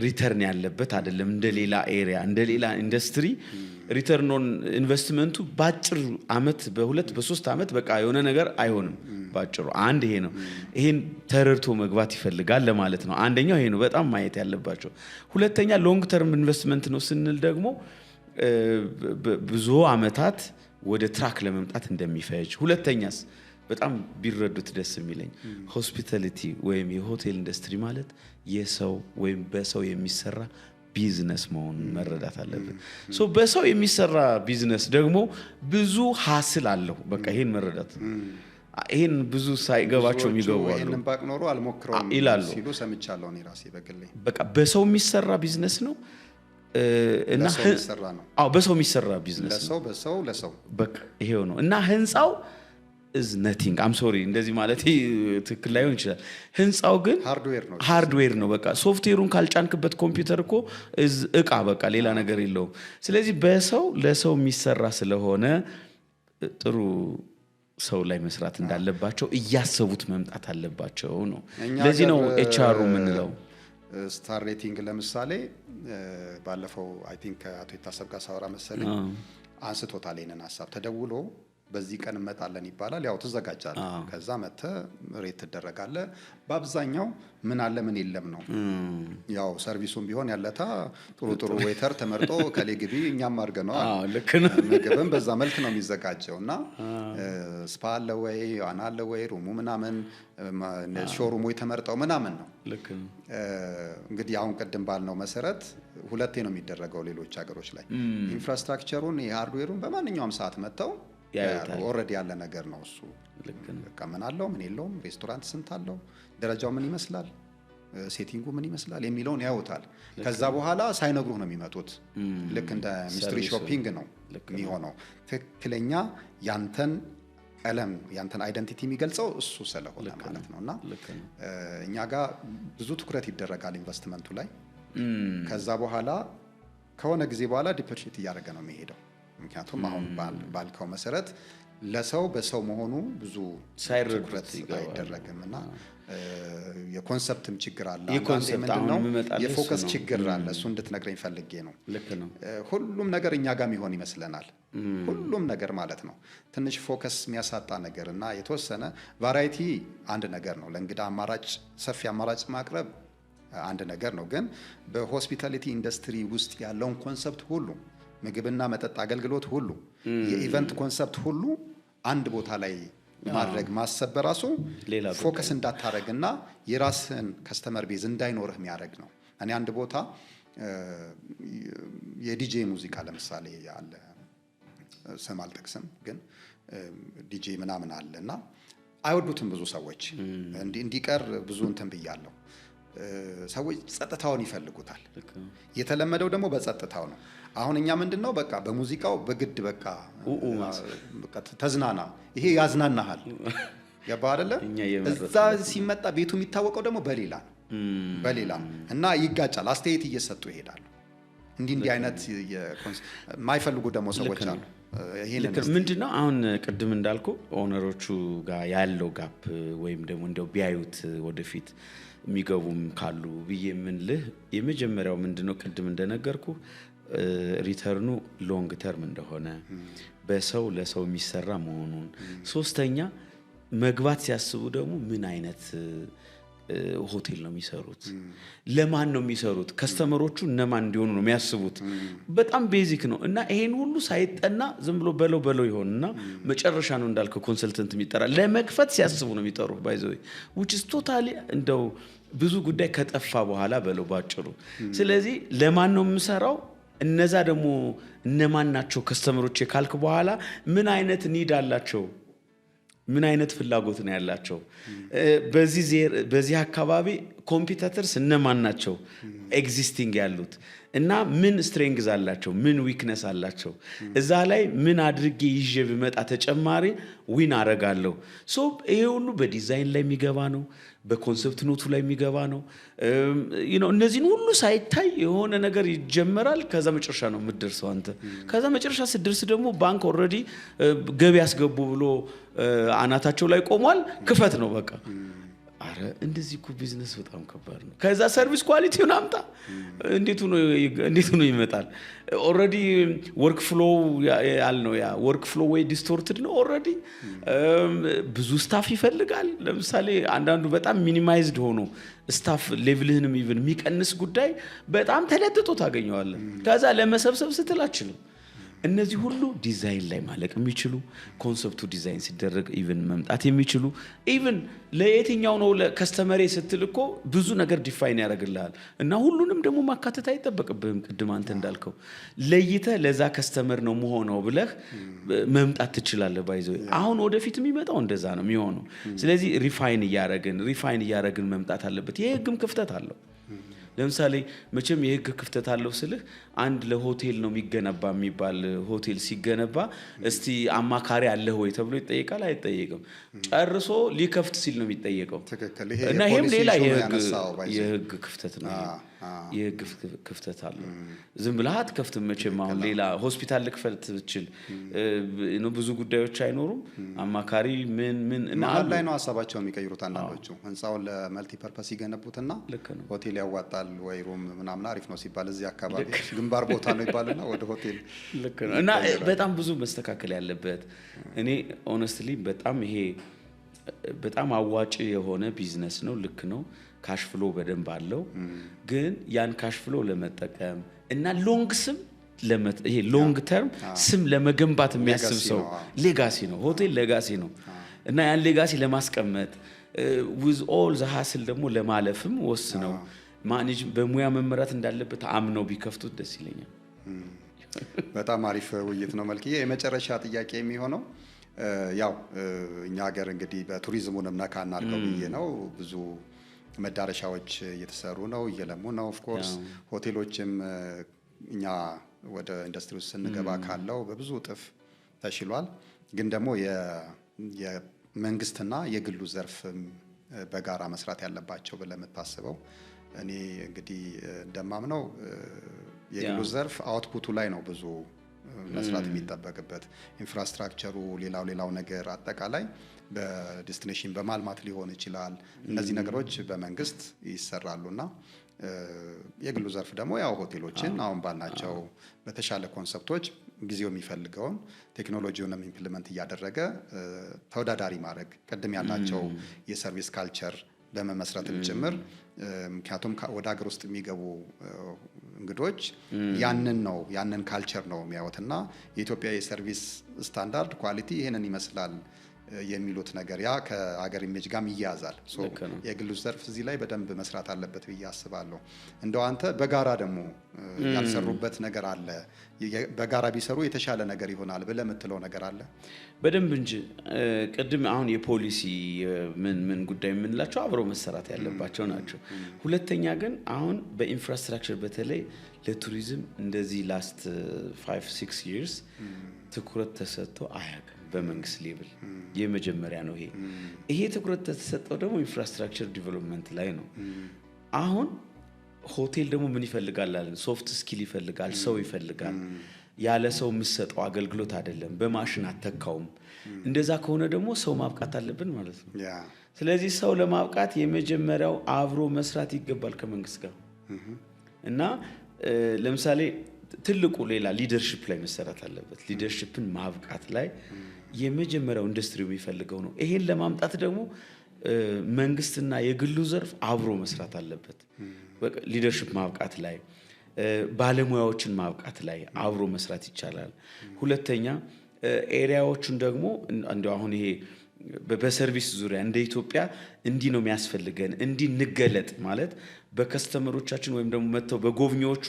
ሪተርን ያለበት አይደለም። እንደሌላ ኤሪያ እንደሌላ ኢንዱስትሪ ሪተርን ኦን ኢንቨስትመንቱ በአጭር አመት በሁለት በሶስት አመት በቃ የሆነ ነገር አይሆንም። ባጭሩ አንድ ይሄ ነው። ይሄን ተረድቶ መግባት ይፈልጋል ለማለት ነው። አንደኛው ይሄ ነው በጣም ማየት ያለባቸው። ሁለተኛ ሎንግ ተርም ኢንቨስትመንት ነው ስንል ደግሞ ብዙ አመታት ወደ ትራክ ለመምጣት እንደሚፈጅ። ሁለተኛስ በጣም ቢረዱት ደስ የሚለኝ ሆስፒታሊቲ ወይም የሆቴል ኢንዱስትሪ ማለት የሰው ወይም በሰው የሚሰራ ቢዝነስ መሆኑን መረዳት አለብን። ሶ በሰው የሚሰራ ቢዝነስ ደግሞ ብዙ ሀስል አለው። በቃ ይሄን መረዳት ይሄን ብዙ ሳይገባቸው የሚገቡ አሉ። ይሄንን ባቅ ኖሮ አልሞክረውም ይላሉ ሲሉ ሰምቻለሁ እኔ ራሴ በግሌ። በቃ በሰው የሚሰራ ቢዝነስ ነው እና በሰው የሚሰራ ቢዝነስ ነው። ለሰው በቃ ይሄው ነው እና ህንጻው is nothing I'm sorry እንደዚህ ማለት ትክክል ላይሆን ይችላል። ህንጻው ግን ሃርድዌር ነው። በቃ ሶፍትዌሩን ካልጫንክበት ኮምፒውተር እኮ እቃ በቃ ሌላ ነገር የለውም። ስለዚህ በሰው ለሰው የሚሰራ ስለሆነ ጥሩ ሰው ላይ መስራት እንዳለባቸው እያሰቡት መምጣት አለባቸው ነው። ለዚህ ነው ኤችአር የምንለው። ስታር ሬቲንግ ለምሳሌ ባለፈው አይ ቲንክ አቶ ይታሰብ ጋር ሳወራ መሰለኝ አንስቶታል ይሄንን ሐሳብ። ተደውሎ በዚህ ቀን እንመጣለን ይባላል። ያው ትዘጋጃለህ። ከዛ መተህ ሬት ትደረጋለህ። በአብዛኛው ምን አለ ምን የለም ነው። ያው ሰርቪሱም ቢሆን ያለታ ጥሩ ዌተር ተመርጦ ከሌ ግቢ እኛም አድርገነዋል። ምግብም በዛ መልክ ነው የሚዘጋጀው እና ስፓ አለ ወይ ዋና አለ ወይ ሩሙ ምናምን ሾሩሙ የተመርጠው ምናምን ነው። እንግዲህ አሁን ቅድም ባልነው መሰረት ሁለቴ ነው የሚደረገው ሌሎች ሀገሮች ላይ። ኢንፍራስትራክቸሩን የሃርድዌሩን በማንኛውም ሰዓት መተው ኦልሬዲ ያለ ነገር ነው እሱ። በቃ ምን አለው ምን የለውም፣ ሬስቶራንት ስንት አለው፣ ደረጃው ምን ይመስላል፣ ሴቲንጉ ምን ይመስላል የሚለውን ያዩታል። ከዛ በኋላ ሳይነግሩህ ነው የሚመጡት። ልክ እንደ ሚስትሪ ሾፒንግ ነው የሚሆነው። ትክክለኛ ያንተን ቀለም ያንተን አይደንቲቲ የሚገልጸው እሱ ስለሆነ ማለት ነውና እኛ ጋር ብዙ ትኩረት ይደረጋል ኢንቨስትመንቱ ላይ። ከዛ በኋላ ከሆነ ጊዜ በኋላ ዲፕሪሺየት እያደረገ ነው የሚሄደው። ምክንያቱም አሁን ባልከው መሰረት ለሰው በሰው መሆኑ ብዙ ትኩረት አይደረግምና የኮንሰፕትም ችግር አለ። የፎከስ ችግር አለ። እሱ እንድትነግረኝ ፈልጌ ነው። ሁሉም ነገር እኛ ጋር የሚሆን ይመስለናል። ሁሉም ነገር ማለት ነው። ትንሽ ፎከስ የሚያሳጣ ነገር እና የተወሰነ ቫራይቲ አንድ ነገር ነው። ለእንግዳ አማራጭ ሰፊ አማራጭ ማቅረብ አንድ ነገር ነው። ግን በሆስፒታሊቲ ኢንዱስትሪ ውስጥ ያለውን ኮንሰፕት ሁሉ ምግብና መጠጥ አገልግሎት ሁሉ የኢቨንት ኮንሰፕት ሁሉ አንድ ቦታ ላይ ማድረግ ማሰብ በራሱ ፎከስ እንዳታረግና የራስን ከስተመር ቤዝ እንዳይኖርህ የሚያደርግ ነው። እኔ አንድ ቦታ የዲጄ ሙዚቃ ለምሳሌ ያለ ስም አልጠቅስም፣ ግን ዲጄ ምናምን አለና አይወዱትም ብዙ ሰዎች። እንዲቀር ብዙ እንትን ብያለሁ። ሰዎች ጸጥታውን ይፈልጉታል። የተለመደው ደግሞ በጸጥታው ነው። አሁን እኛ ምንድነው በቃ በሙዚቃው በግድ በቃ ተዝናና፣ ይሄ ያዝናናሃል። ገባ አይደለ? እዛ ሲመጣ ቤቱ የሚታወቀው ደግሞ በሌላ እና ይጋጫል። አስተያየት እየሰጡ ይሄዳሉ። እንዲህ አይነት የማይፈልጉ ደግሞ ሰዎች አሉ። ምንድነው አሁን ቅድም እንዳልኩ ኦነሮቹ ጋር ያለው ጋፕ ወይም ደግሞ እንደው ቢያዩት ወደፊት የሚገቡም ካሉ ብዬ ምንልህ የመጀመሪያው ምንድነው ቅድም እንደነገርኩ ሪተርኑ ሎንግ ተርም እንደሆነ በሰው ለሰው የሚሰራ መሆኑን፣ ሶስተኛ መግባት ሲያስቡ ደግሞ ምን አይነት ሆቴል ነው የሚሰሩት፣ ለማን ነው የሚሰሩት፣ ከስተመሮቹ እነማን እንዲሆኑ ነው የሚያስቡት። በጣም ቤዚክ ነው እና ይሄን ሁሉ ሳይጠና ዝም ብሎ በለው ይሆንና መጨረሻ ነው እንዳልከው ኮንሰልተንት የሚጠራ ለመክፈት ሲያስቡ ነው የሚጠሩ ባይዘው which is totally እንደው ብዙ ጉዳይ ከጠፋ በኋላ በለው ባጭሩ። ስለዚህ ለማን ነው የምሰራው፣ እነዛ ደግሞ እነማን ናቸው ከስተመሮች ካልክ በኋላ ምን አይነት ኒድ አላቸው፣ ምን አይነት ፍላጎት ነው ያላቸው፣ በዚህ አካባቢ ኮምፒቲተርስ እነማን ናቸው ኤግዚስቲንግ ያሉት እና ምን ስትሬንግዝ አላቸው፣ ምን ዊክነስ አላቸው፣ እዛ ላይ ምን አድርጌ ይዤ ብመጣ ተጨማሪ ዊን አረጋለሁ። ሶ ይሄ ሁሉ በዲዛይን ላይ የሚገባ ነው፣ በኮንሰፕት ኖቱ ላይ የሚገባ ነው። እነዚህን ሁሉ ሳይታይ የሆነ ነገር ይጀመራል። ከዛ መጨረሻ ነው የምትደርሰው አንተ። ከዛ መጨረሻ ስትደርስ ደግሞ ባንክ ኦልሬዲ ገቢ ያስገቡ ብሎ አናታቸው ላይ ቆሟል። ክፈት ነው በቃ። አረ እንደዚህ እኮ ቢዝነስ በጣም ከባድ ነው። ከዛ ሰርቪስ ኳሊቲውን አምጣ፣ እንዴት ነው ይመጣል? ኦልሬዲ ወርክ ፍሎ ያልነው ያ ወርክ ፍሎ ወይ ዲስቶርትድ ነው ኦልሬዲ። ብዙ ስታፍ ይፈልጋል። ለምሳሌ አንዳንዱ በጣም ሚኒማይዝድ ሆኖ ስታፍ ሌቭልህንም ኢቭን የሚቀንስ ጉዳይ በጣም ተለጥጦ ታገኘዋለህ። ከዛ ለመሰብሰብ ስትል አትችልም። እነዚህ ሁሉ ዲዛይን ላይ ማለቅ የሚችሉ ኮንሰፕቱ ዲዛይን ሲደረግ ኢቭን መምጣት የሚችሉ ኢቭን ለየትኛው ነው ለከስተመሬ ስትል እኮ ብዙ ነገር ዲፋይን ያደርግልሃል እና ሁሉንም ደግሞ ማካተት አይጠበቅብህም። ቅድም አንተ እንዳልከው ለይተህ ለዛ ከስተመር ነው መሆነው ብለህ መምጣት ትችላለህ። ባይዘው አሁን ወደፊት የሚመጣው እንደዛ ነው የሚሆነው። ስለዚህ ሪፋይን እያደረግን መምጣት አለበት። የህግም ክፍተት አለው። ለምሳሌ መቼም የህግ ክፍተት አለው ስልህ አንድ ለሆቴል ነው የሚገነባ የሚባል ሆቴል ሲገነባ እስቲ አማካሪ አለህ ወይ ተብሎ ይጠየቃል? አይጠየቅም። ጨርሶ ሊከፍት ሲል ነው የሚጠየቀው። እና ይሄም ሌላ የህግ ክፍተት ነው። የህግ ክፍተት አለው። ዝም ብለህ አትከፍትም መቼም። አሁን ሌላ ሆስፒታል ልክፈት ብችል ብዙ ጉዳዮች አይኖሩም። አማካሪ ምን እና ላይ ነው ሀሳባቸውን የሚቀይሩት አንዳንዶቹ። ህንፃውን ለመልቲ ፐርፐስ ይገነቡትና ሆቴል ያዋጣል ወይ ሩም ምናምን አሪፍ ነው ሲባል እዚህ አካባቢ ግንባር ቦታ ነው ይባልና ወደ ሆቴል ልክ ነው። እና በጣም ብዙ መስተካከል ያለበት እኔ ኦነስትሊ በጣም ይሄ በጣም አዋጭ የሆነ ቢዝነስ ነው። ልክ ነው። ካሽ ፍሎ በደንብ አለው። ግን ያን ካሽ ፍሎ ለመጠቀም እና ሎንግ ስም ይሄ ሎንግ ተርም ስም ለመገንባት የሚያስብ ሰው ሌጋሲ ነው። ሆቴል ሌጋሲ ነው እና ያን ሌጋሲ ለማስቀመጥ with all the hassle ደግሞ ለማለፍም ወስነው ማኔጅ በሙያ መመራት እንዳለበት አምነው ቢከፍቱት ደስ ይለኛል። በጣም አሪፍ ውይይት ነው መልክዬ። የመጨረሻ ጥያቄ የሚሆነው ያው እኛ ሀገር እንግዲህ በቱሪዝሙንም ነካ እናድርገው ብዬ ነው። ብዙ መዳረሻዎች እየተሰሩ ነው፣ እየለሙ ነው። ኦፍ ኮርስ ሆቴሎችም እኛ ወደ ኢንዱስትሪ ውስጥ ስንገባ ካለው በብዙ እጥፍ ተሽሏል። ግን ደግሞ የመንግስትና የግሉ ዘርፍ በጋራ መስራት ያለባቸው ብለህ የምታስበው? እኔ እንግዲህ እንደማምነው የግሉ ዘርፍ አውትፑቱ ላይ ነው ብዙ መስራት የሚጠበቅበት። ኢንፍራስትራክቸሩ፣ ሌላው ነገር አጠቃላይ በዲስቲኔሽን በማልማት ሊሆን ይችላል። እነዚህ ነገሮች በመንግስት ይሰራሉና የግሉ ዘርፍ ደግሞ ያው ሆቴሎችን አሁን ባልናቸው በተሻለ ኮንሰፕቶች ጊዜው የሚፈልገውን ቴክኖሎጂውንም ኢምፕሊመንት እያደረገ ተወዳዳሪ ማድረግ ቅድም ያላቸው የሰርቪስ ካልቸር በመመስረትም ጭምር። ምክንያቱም ወደ ሀገር ውስጥ የሚገቡ እንግዶች ያንን ካልቸር ነው የሚያዩትና የኢትዮጵያ የሰርቪስ ስታንዳርድ ኳሊቲ ይሄንን ይመስላል የሚሉት ነገር ያ ከሀገር ኢሜጅ ጋር ይያዛል። የግሉ ዘርፍ እዚህ ላይ በደንብ መስራት አለበት ብዬ አስባለሁ። እንደው አንተ በጋራ ደግሞ ያልሰሩበት ነገር አለ፣ በጋራ ቢሰሩ የተሻለ ነገር ይሆናል ብለህ የምትለው ነገር አለ? በደንብ እንጂ ቅድም አሁን የፖሊሲ ምን ጉዳይ የምንላቸው አብረው መሰራት ያለባቸው ናቸው። ሁለተኛ ግን አሁን በኢንፍራስትራክቸር በተለይ ለቱሪዝም እንደዚህ ላስት 5-6 years ትኩረት ተሰጥቶ አያውቅም በመንግስት ሌቭል። የመጀመሪያ ነው ይሄ ትኩረት ተሰጠው ደግሞ ኢንፍራስትራክቸር ዲቨሎፕመንት ላይ ነው። አሁን ሆቴል ደግሞ ምን ይፈልጋል አለን? ሶፍት ስኪል ይፈልጋል፣ ሰው ይፈልጋል። ያለ ሰው የምትሰጠው አገልግሎት አይደለም፣ በማሽን አተካውም። እንደዛ ከሆነ ደግሞ ሰው ማብቃት አለብን ማለት ነው። ስለዚህ ሰው ለማብቃት የመጀመሪያው አብሮ መስራት ይገባል ከመንግስት ጋር እና ለምሳሌ ትልቁ ሌላ ሊደርሺፕ ላይ መሰራት አለበት። ሊደርሺፕን ማብቃት ላይ የመጀመሪያው ኢንዱስትሪው የሚፈልገው ነው። ይሄን ለማምጣት ደግሞ መንግስትና የግሉ ዘርፍ አብሮ መስራት አለበት። ሊደርሺፕ ማብቃት ላይ ባለሙያዎችን ማብቃት ላይ አብሮ መስራት ይቻላል። ሁለተኛ ኤሪያዎቹን ደግሞ እንደው አሁን ይሄ በሰርቪስ ዙሪያ እንደ ኢትዮጵያ እንዲህ ነው የሚያስፈልገን እንዲህ እንገለጥ ማለት በከስተመሮቻችን ወይም ደግሞ መተው በጎብኚዎቹ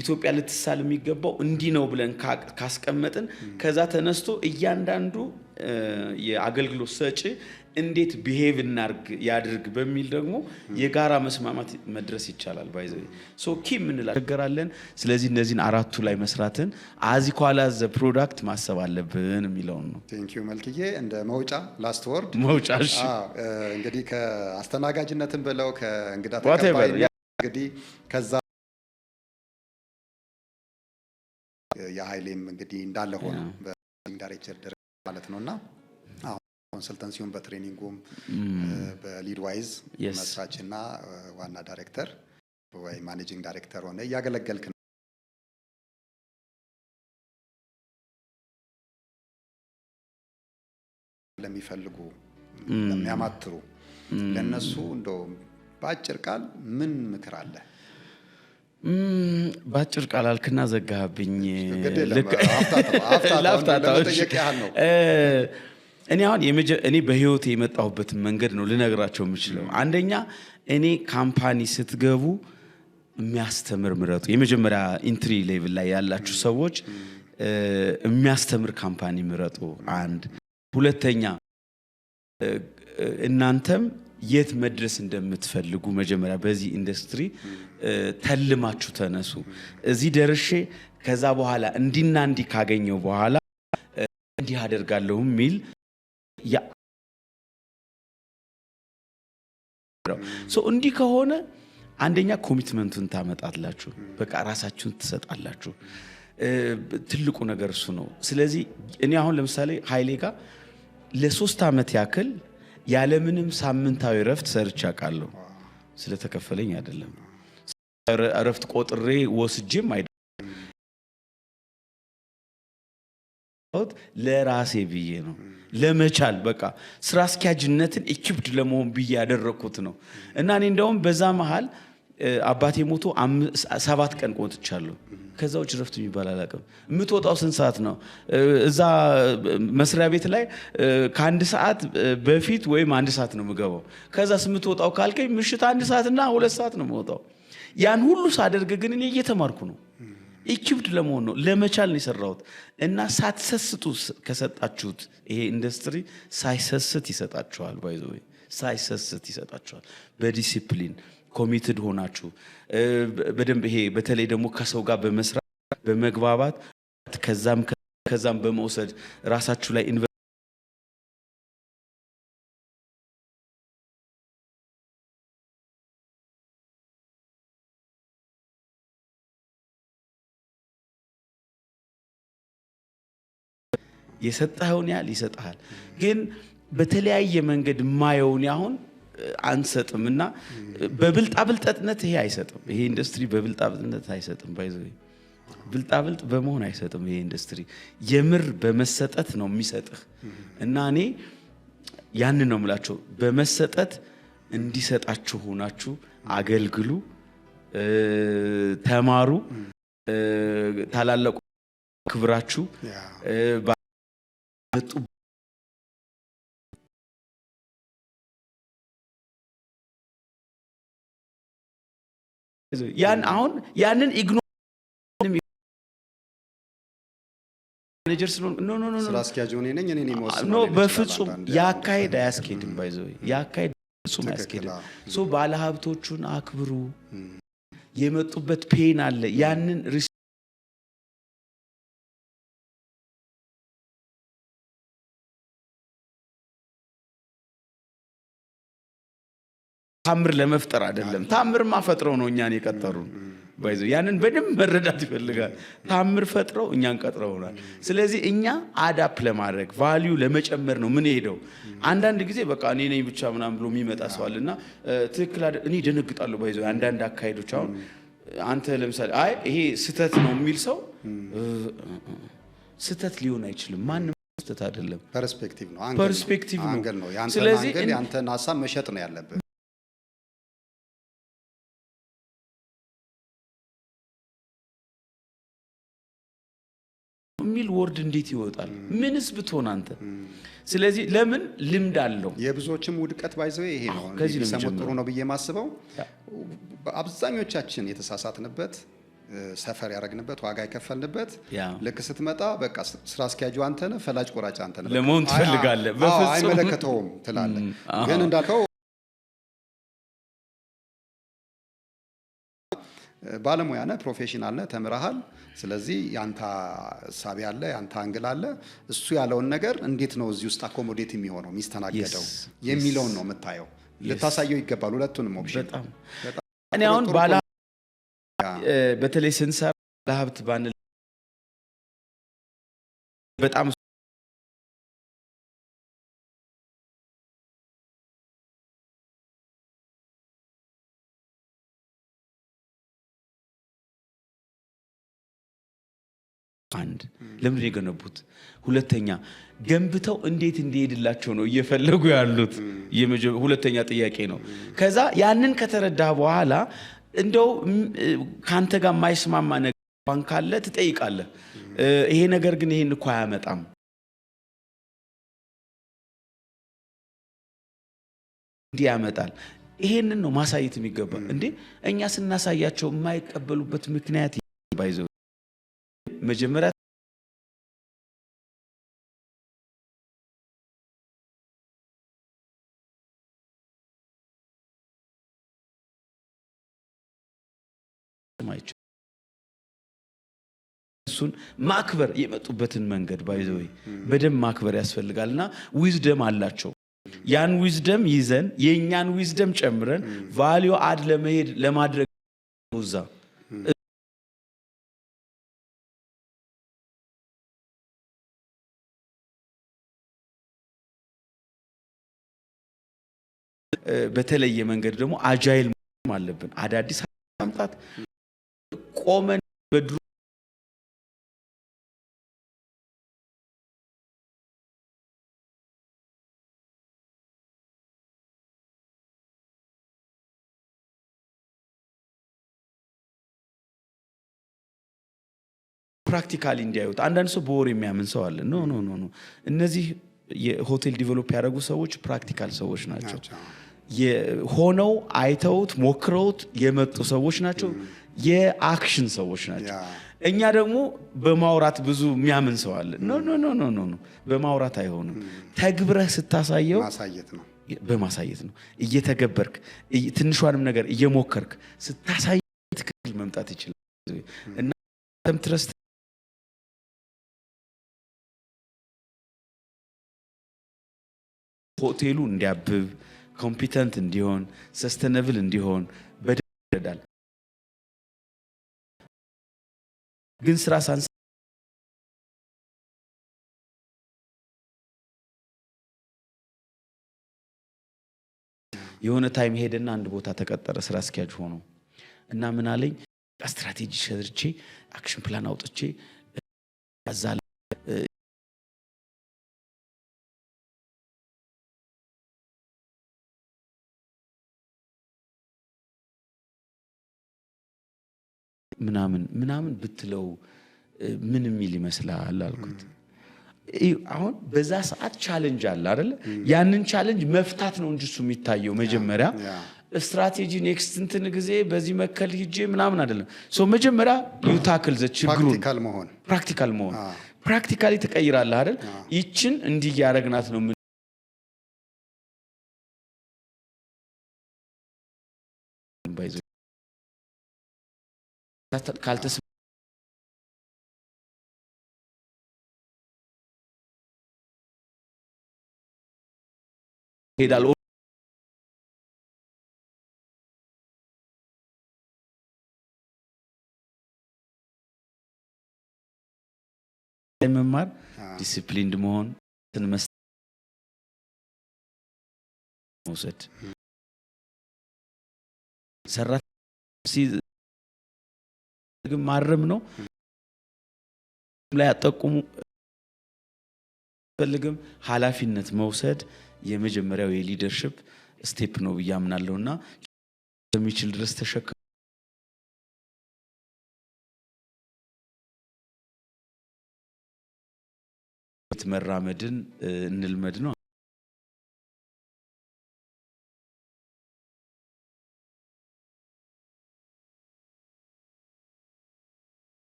ኢትዮጵያ ልትሳል የሚገባው እንዲህ ነው ብለን ካስቀመጥን ከዛ ተነስቶ እያንዳንዱ የአገልግሎት ሰጪ እንዴት ቢሄቭ ያድርግ በሚል ደግሞ የጋራ መስማማት መድረስ ይቻላል። ባይዘይ ሶ ኪም እንላገራለን። ስለዚህ እነዚህን አራቱ ላይ መስራትን አዚኳላዝ ፕሮዳክት ማሰብ አለብን የሚለው ነው። ቴንክ ዩ መልክዬ። እንደ መውጫ ላስት ወርድ መውጫሽ እንግዲህ ከአስተናጋጅነትን ብለው ከእንግዳ ተቀባይ እንግዲህ ከዛ የኃይሌም እንግዲህ እንዳለ ሆነ በዳይሬክተር ደረጃ ማለት ነውና ኮንሰልተንሲውን በትሬኒንጉም በሊድ ዋይዝ መስራችና ዋና ዳይሬክተር ወይ ማኔጂንግ ዳይሬክተር ሆነ እያገለገልክ ነው። ለሚፈልጉ ለሚያማትሩ ለነሱ እንደው በአጭር ቃል ምን ምክር አለ? በአጭር ቃል አልክና ዘጋብኝ። እኔ አሁን እኔ በህይወቴ የመጣሁበትን መንገድ ነው ልነግራቸው የምችለው። አንደኛ እኔ ካምፓኒ ስትገቡ የሚያስተምር ምረጡ። የመጀመሪያ ኢንትሪ ሌቭል ላይ ያላችሁ ሰዎች የሚያስተምር ካምፓኒ ምረጡ። አንድ ሁለተኛ እናንተም የት መድረስ እንደምትፈልጉ መጀመሪያ በዚህ ኢንዱስትሪ ተልማችሁ ተነሱ። እዚህ ደርሼ ከዛ በኋላ እንዲና እንዲ ካገኘው በኋላ እንዲህ አደርጋለሁ የሚል እንዲህ ከሆነ አንደኛ ኮሚትመንቱን ታመጣላችሁ። በቃ ራሳችሁን ትሰጣላችሁ። ትልቁ ነገር እሱ ነው። ስለዚህ እኔ አሁን ለምሳሌ ኃይሌ ጋር ለ3 ዓመት ያክል ያለምንም ሳምንታዊ ረፍት ሰርቼ አውቃለሁ። ስለተከፈለኝ አይደለም። ረፍት ቆጥሬ ወስጄም አይደለም፣ ለራሴ ብዬ ነው። ለመቻል በቃ ስራ አስኪያጅነትን ኢኩፕድ ለመሆን ብዬ ያደረኩት ነው። እና እኔ እንደውም በዛ መሃል አባቴ ሞቶ 7 ቀን ቆጥቻለሁ። ከዛ ውጭ ረፍት የሚባል አላውቅም። የምትወጣው ስንት ሰዓት ነው? እዛ መስሪያ ቤት ላይ ከ1 ሰዓት በፊት ወይም 1 ሰዓት ነው የምገባው። ከዛ የምትወጣው ካልከኝ ምሽት 1 ሰዓትና 2 ሰዓት ነው የምወጣው። ያን ሁሉ ሳደርግ ግን እኔ እየተማርኩ ነው። ኢኩፕድ ለመሆን ነው፣ ለመቻል ነው የሰራሁት። እና ሳትሰስቱ ከሰጣችሁት ይሄ ኢንዱስትሪ ሳይሰስት ይሰጣችኋል። ባይዘው ሳይሰስት ይሰጣችኋል። በዲሲፕሊን ኮሚትድ ሆናችሁ በደንብ ይሄ በተለይ ደግሞ ከሰው ጋር በመስራት በመግባባት ከዛም በመውሰድ ራሳችሁ ላይ የሰጣኸውን ያህል ይሰጣል። ግን በተለያየ መንገድ ማየውን ያሁን አንሰጥምና በብልጣብልጥነት ይሄ አይሰጥም። ይሄ ኢንዱስትሪ በብልጣብልጥነት አይሰጥም። ባይዘው ብልጣብልጥ በመሆን አይሰጥም። ይሄ ኢንዱስትሪ የምር በመሰጠት ነው የሚሰጥህ። እና እኔ ያንን ነው የምላቸው። በመሰጠት እንዲሰጣችሁ ሆናችሁ አገልግሉ፣ ተማሩ፣ ታላላቁ ክብራችሁ ያንን ኢግኖር ማኔጀር ስለሆነ ኖ ስራ አስኪያጅ ሆነ ነኝ እኔ ኖ በፍጹም ያካሄድ አያስኬድም። ባይዘው ያካሄድ ፍጹም አያስኬድም። ሶ ባለ ሀብቶቹን አክብሩ። የመጡበት ፔን አለ። ያንን ታምር ለመፍጠር አይደለም። ታምርማ ፈጥረው ነው እኛን የቀጠሩን። ባይዘው ያንን በደንብ መረዳት ይፈልጋል። ታምር ፈጥረው እኛን ቀጥረውናል። ስለዚህ እኛ አዳፕ ለማድረግ ቫልዩ ለመጨመር ነው ምን ሄደው። አንዳንድ ጊዜ በቃ እኔ ነኝ ብቻ ምናምን ብሎ የሚመጣ ሰው አለና ትክክል አይደል። እኔ ደነግጣለሁ። ባይዘው አንዳንድ አካሄዶች አሁን አንተ ለምሳሌ አይ ይሄ ስተት ነው የሚል ሰው ስተት ሊሆን አይችልም። ማንም ስተት አይደለም። ፐርስፔክቲቭ ነው፣ አንገል ነው። ስለዚህ ያንተን ሐሳብ መሸጥ ነው ያለብህ የሚል ወርድ እንዴት ይወጣል? ምንስ ብትሆን አንተ። ስለዚህ ለምን ልምድ አለው። የብዙዎችም ውድቀት ባይዘው ይሄ ነው። ሰሞጥሩ ነው ብዬ ማስበው አብዛኞቻችን የተሳሳትንበት ሰፈር ያረግንበት ዋጋ የከፈልንበት ልክ ስትመጣ በቃ ስራ አስኪያጁ አንተ ነህ፣ ፈላጭ ቆራጭ አንተ ነህ፣ ለመሆን ትፈልጋለህ። በፍጹም አይመለከተውም ትላለህ። ግን እንዳልከው ባለሙያ ነህ፣ ፕሮፌሽናል ነህ፣ ተምረሃል። ስለዚህ ያንተ ሐሳብ ያለ ያንተ አንግል አለ። እሱ ያለውን ነገር እንዴት ነው እዚህ ውስጥ አኮሞዴት የሚሆነው የሚስተናገደው የሚለውን ነው የምታየው። ልታሳየው ይገባል ሁለቱንም ኦፕሽን። እኔ አሁን ባለ በተለይ ስንሰራ ለሀብት ባንል በጣም አንድ ለምን የገነቡት፣ ሁለተኛ ገንብተው እንዴት እንዲሄድላቸው ነው እየፈለጉ ያሉት። ሁለተኛ ጥያቄ ነው። ከዛ ያንን ከተረዳ በኋላ እንደው ካንተ ጋር የማይስማማ ነገር ካለ ትጠይቃለህ። ይሄ ነገር ግን ይሄን እኮ አያመጣም፣ እንዲህ ያመጣል። ይሄንን ነው ማሳየት የሚገባ። እንዴ እኛ ስናሳያቸው የማይቀበሉበት ምክንያት ባይዘው መጀመሪያ እሱን ማክበር የመጡበትን መንገድ ባይዘው በደም ማክበር ያስፈልጋልና ዊዝደም አላቸው። ያን ዊዝደም ይዘን የኛን ዊዝደም ጨምረን ቫልዩ አድ ለመሄድ ለማድረግ ወዛ በተለየ መንገድ ደግሞ አጃይል አለብን። አዳዲስ ማምጣት ቆመን በድሮ ፕራክቲካሊ እንዲያዩት። አንዳንድ ሰው በወር የሚያምን ሰው አለ። ኖ ኖ ኖ ኖ እነዚህ የሆቴል ዲቨሎፕ ያደረጉ ሰዎች ፕራክቲካል ሰዎች ናቸው። ሆነው አይተውት ሞክረውት የመጡ ሰዎች ናቸው። የአክሽን ሰዎች ናቸው። እኛ ደግሞ በማውራት ብዙ የሚያምን ሰው አለ። ኖ ኖ ኖ ኖ ኖ በማውራት አይሆንም። ተግብረህ ስታሳየው ማሳየት ነው፣ በማሳየት ነው። እየተገበርክ ትንሿንም ነገር እየሞከርክ ስታሳይ ትክክል መምጣት ይችላል። እና ትረስት ሆቴሉ እንዲያብብ ኮምፒተንት እንዲሆን ሰስተነብል እንዲሆን በደንብ ይረዳል። ግን ስራ ሳንስ የሆነ ታይም ሄደና አንድ ቦታ ተቀጠረ ስራ አስኪያጅ ሆኖ እና ምን አለኝ፣ ስትራቴጂ ሰርቼ አክሽን ፕላን አውጥቼ አዛለ ምናምን ብትለው ምን የሚል ይመስላል አልኩት። አሁን በዛ ሰዓት ቻሌንጅ አለ አይደል? ያንን ቻሌንጅ መፍታት ነው እንጂ እሱ የሚታየው መጀመሪያ ስትራቴጂ ኔክስት እንትን ጊዜ በዚህ መከል ሂጄ ምናምን አይደለም። ሶ መጀመሪያ ዩታክል ዘ ችግሩን ፕራክቲካል መሆን ፕራክቲካሊ ተቀይራለህ አይደል? ይችን እንዲህ ያረግናት ነው ካልተስ ሄዳል መማር ዲሲፕሊንድ መሆን መውሰድ ሰራት ግን ማረም ነው ላይ አጠቁሙ ፈልግም ኃላፊነት መውሰድ የመጀመሪያው የሊደርሺፕ ስቴፕ ነው ብዬ አምናለሁና በሚችል ድረስ ተሸክሞ መራመድን እንልመድ ነው።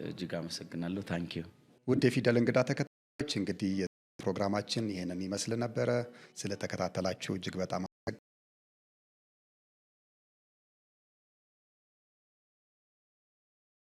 እጅግ አመሰግናለሁ። ታንኪዩ። ውድ የፊደል እንግዳ ተከታታዮች እንግዲህ ፕሮግራማችን ይሄንን ይመስል ነበረ። ስለተከታተላችሁ እጅግ በጣም